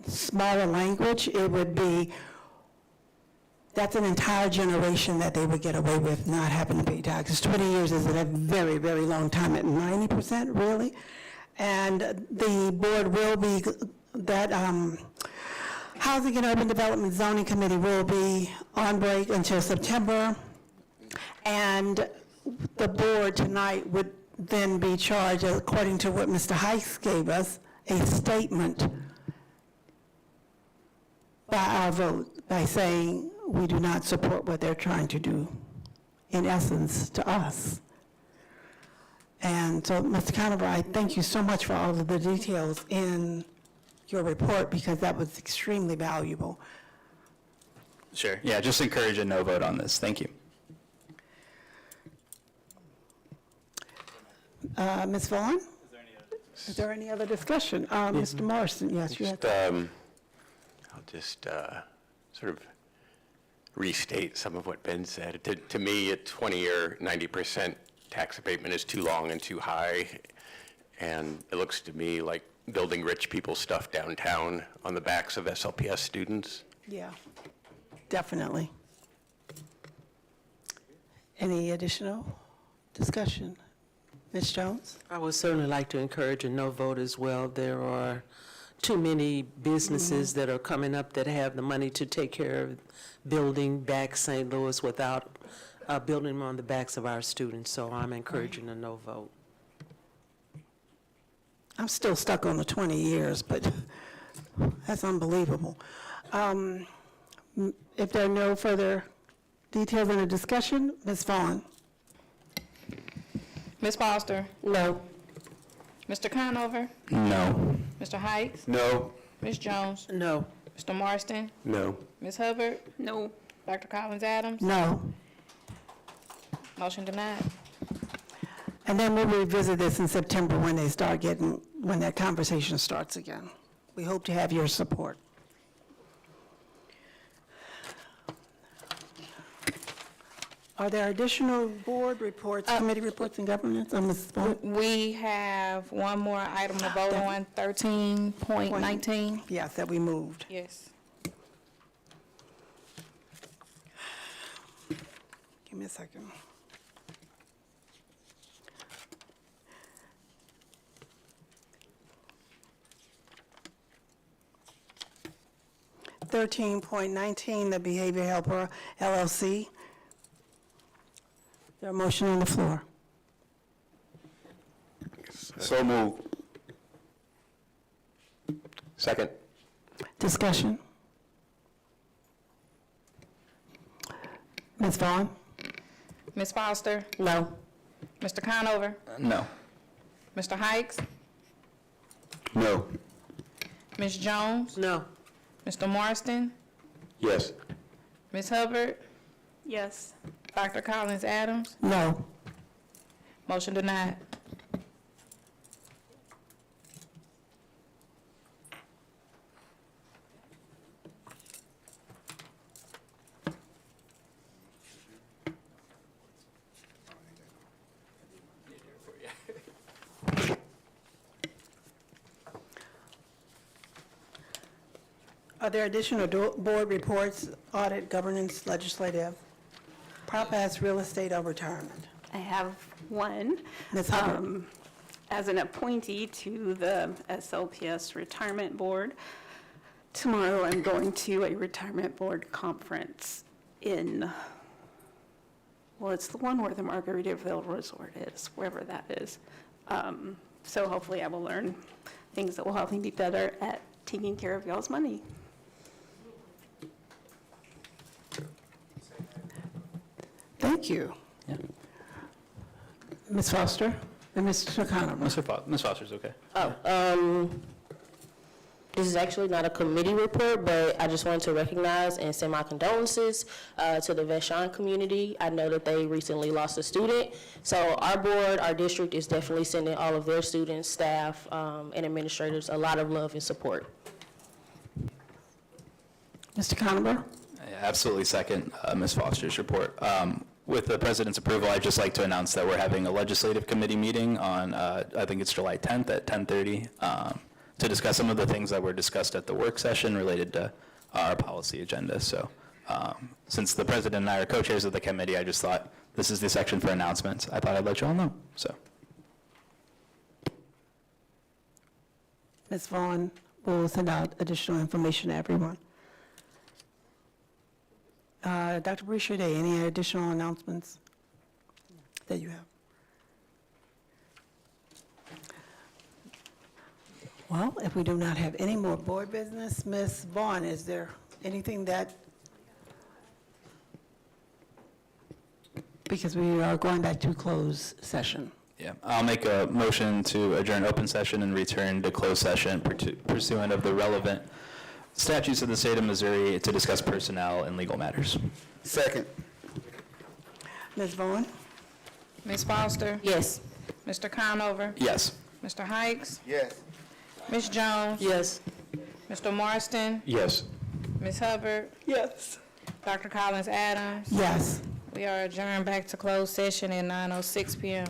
smaller language, it would be that's an entire generation that they would get away with not having to pay taxes. 20 years is a very, very long time at 90%, really. And the board will be, that Housing and Urban Development Zoning Committee will be on break until September, and the board tonight would then be charged, according to what Mr. Heiss gave us, a statement by our vote, by saying we do not support what they're trying to do, in essence, to us. And so, Mr. Conover, I thank you so much for all of the details in your report, because that was extremely valuable.
Sure. Yeah, just encourage a no vote on this. Thank you.
Ms. Vaughn? Is there any other discussion? Mr. Morrison, yes, you have.
I'll just sort of restate some of what Ben said. To me, a 20 or 90% tax abatement is too long and too high, and it looks to me like building rich people's stuff downtown on the backs of SLPS students.
Yeah, definitely. Any additional discussion? Ms. Jones?
I would certainly like to encourage a no vote as well. There are too many businesses that are coming up that have the money to take care of building back St. Louis without building them on the backs of our students. So I'm encouraging a no vote.
I'm still stuck on the 20 years, but that's unbelievable. If there are no further details in the discussion, Ms. Vaughn?
Ms. Foster?
No.
Mr. Conover?
No.
Mr. Heights?
No.
Ms. Jones?
No.
Mr. Marston?
No.
Ms. Hubbard?
No.
Dr. Collins Adams?
No.
Motion denied.
And then we'll revisit this in September when they start getting, when that conversation starts again. We hope to have your support. Are there additional board reports, committee reports, and governance? Ms. Vaughn?
We have one more item to vote on, 13.19.
Yes, that we moved.
Yes.
Give me a second. (13.19), the Behavior Helper LLC. There a motion on the floor?
So moved. Second.
Discussion? Ms. Vaughn?
Ms. Foster?
No.
Mr. Conover?
No.
Mr. Heights?
No.
Ms. Jones?
No.
Mr. Marston?
Yes.
Ms. Hubbard?
Yes.
Dr. Collins Adams?
No.
Motion denied.
Are there additional board reports, audit, governance, legislative? Prop as real estate or retirement?
I have one.
Ms. Hubbard?
As an appointee to the SLPS Retirement Board, tomorrow I'm going to a retirement board conference in, well, it's the one where the Margaritaville Resort is, wherever that is. So hopefully I will learn things that will help me be better at taking care of y'all's money.
Thank you.
Yeah.
Ms. Foster and Mr. Conover?
Ms. Foster's okay.
This is actually not a committee report, but I just wanted to recognize and send my condolences to the Vashon community. I know that they recently lost a student. So our board, our district is definitely sending all of their students, staff, and administrators a lot of love and support.
Mr. Conover?
I absolutely second Ms. Foster's report. With the president's approval, I'd just like to announce that we're having a legislative committee meeting on, I think it's July 10th at 10:30, to discuss some of the things that were discussed at the work session related to our policy agenda. So since the president and I are co-chairs of the committee, I just thought this is the section for announcements. I thought I'd let you all know. So.
Ms. Vaughn will send out additional information to everyone. Dr. Boucher, any additional announcements that you have? Well, if we do not have any more board business, Ms. Vaughn, is there anything that, because we are going back to closed session.
Yeah, I'll make a motion to adjourn open session and return to closed session pursuant of the relevant statutes of the state of Missouri to discuss personnel and legal matters.
Second.
Ms. Vaughn?
Ms. Foster?
Yes.
Mr. Conover?
Yes.
Mr. Hikes?
Yes.
Ms. Jones?
Yes.
Mr. Marston?
Yes.
Ms. Hubbard?
Yes.
Dr. Collins Adams?
Yes.
We are adjourned back to closed session at 9:06 PM.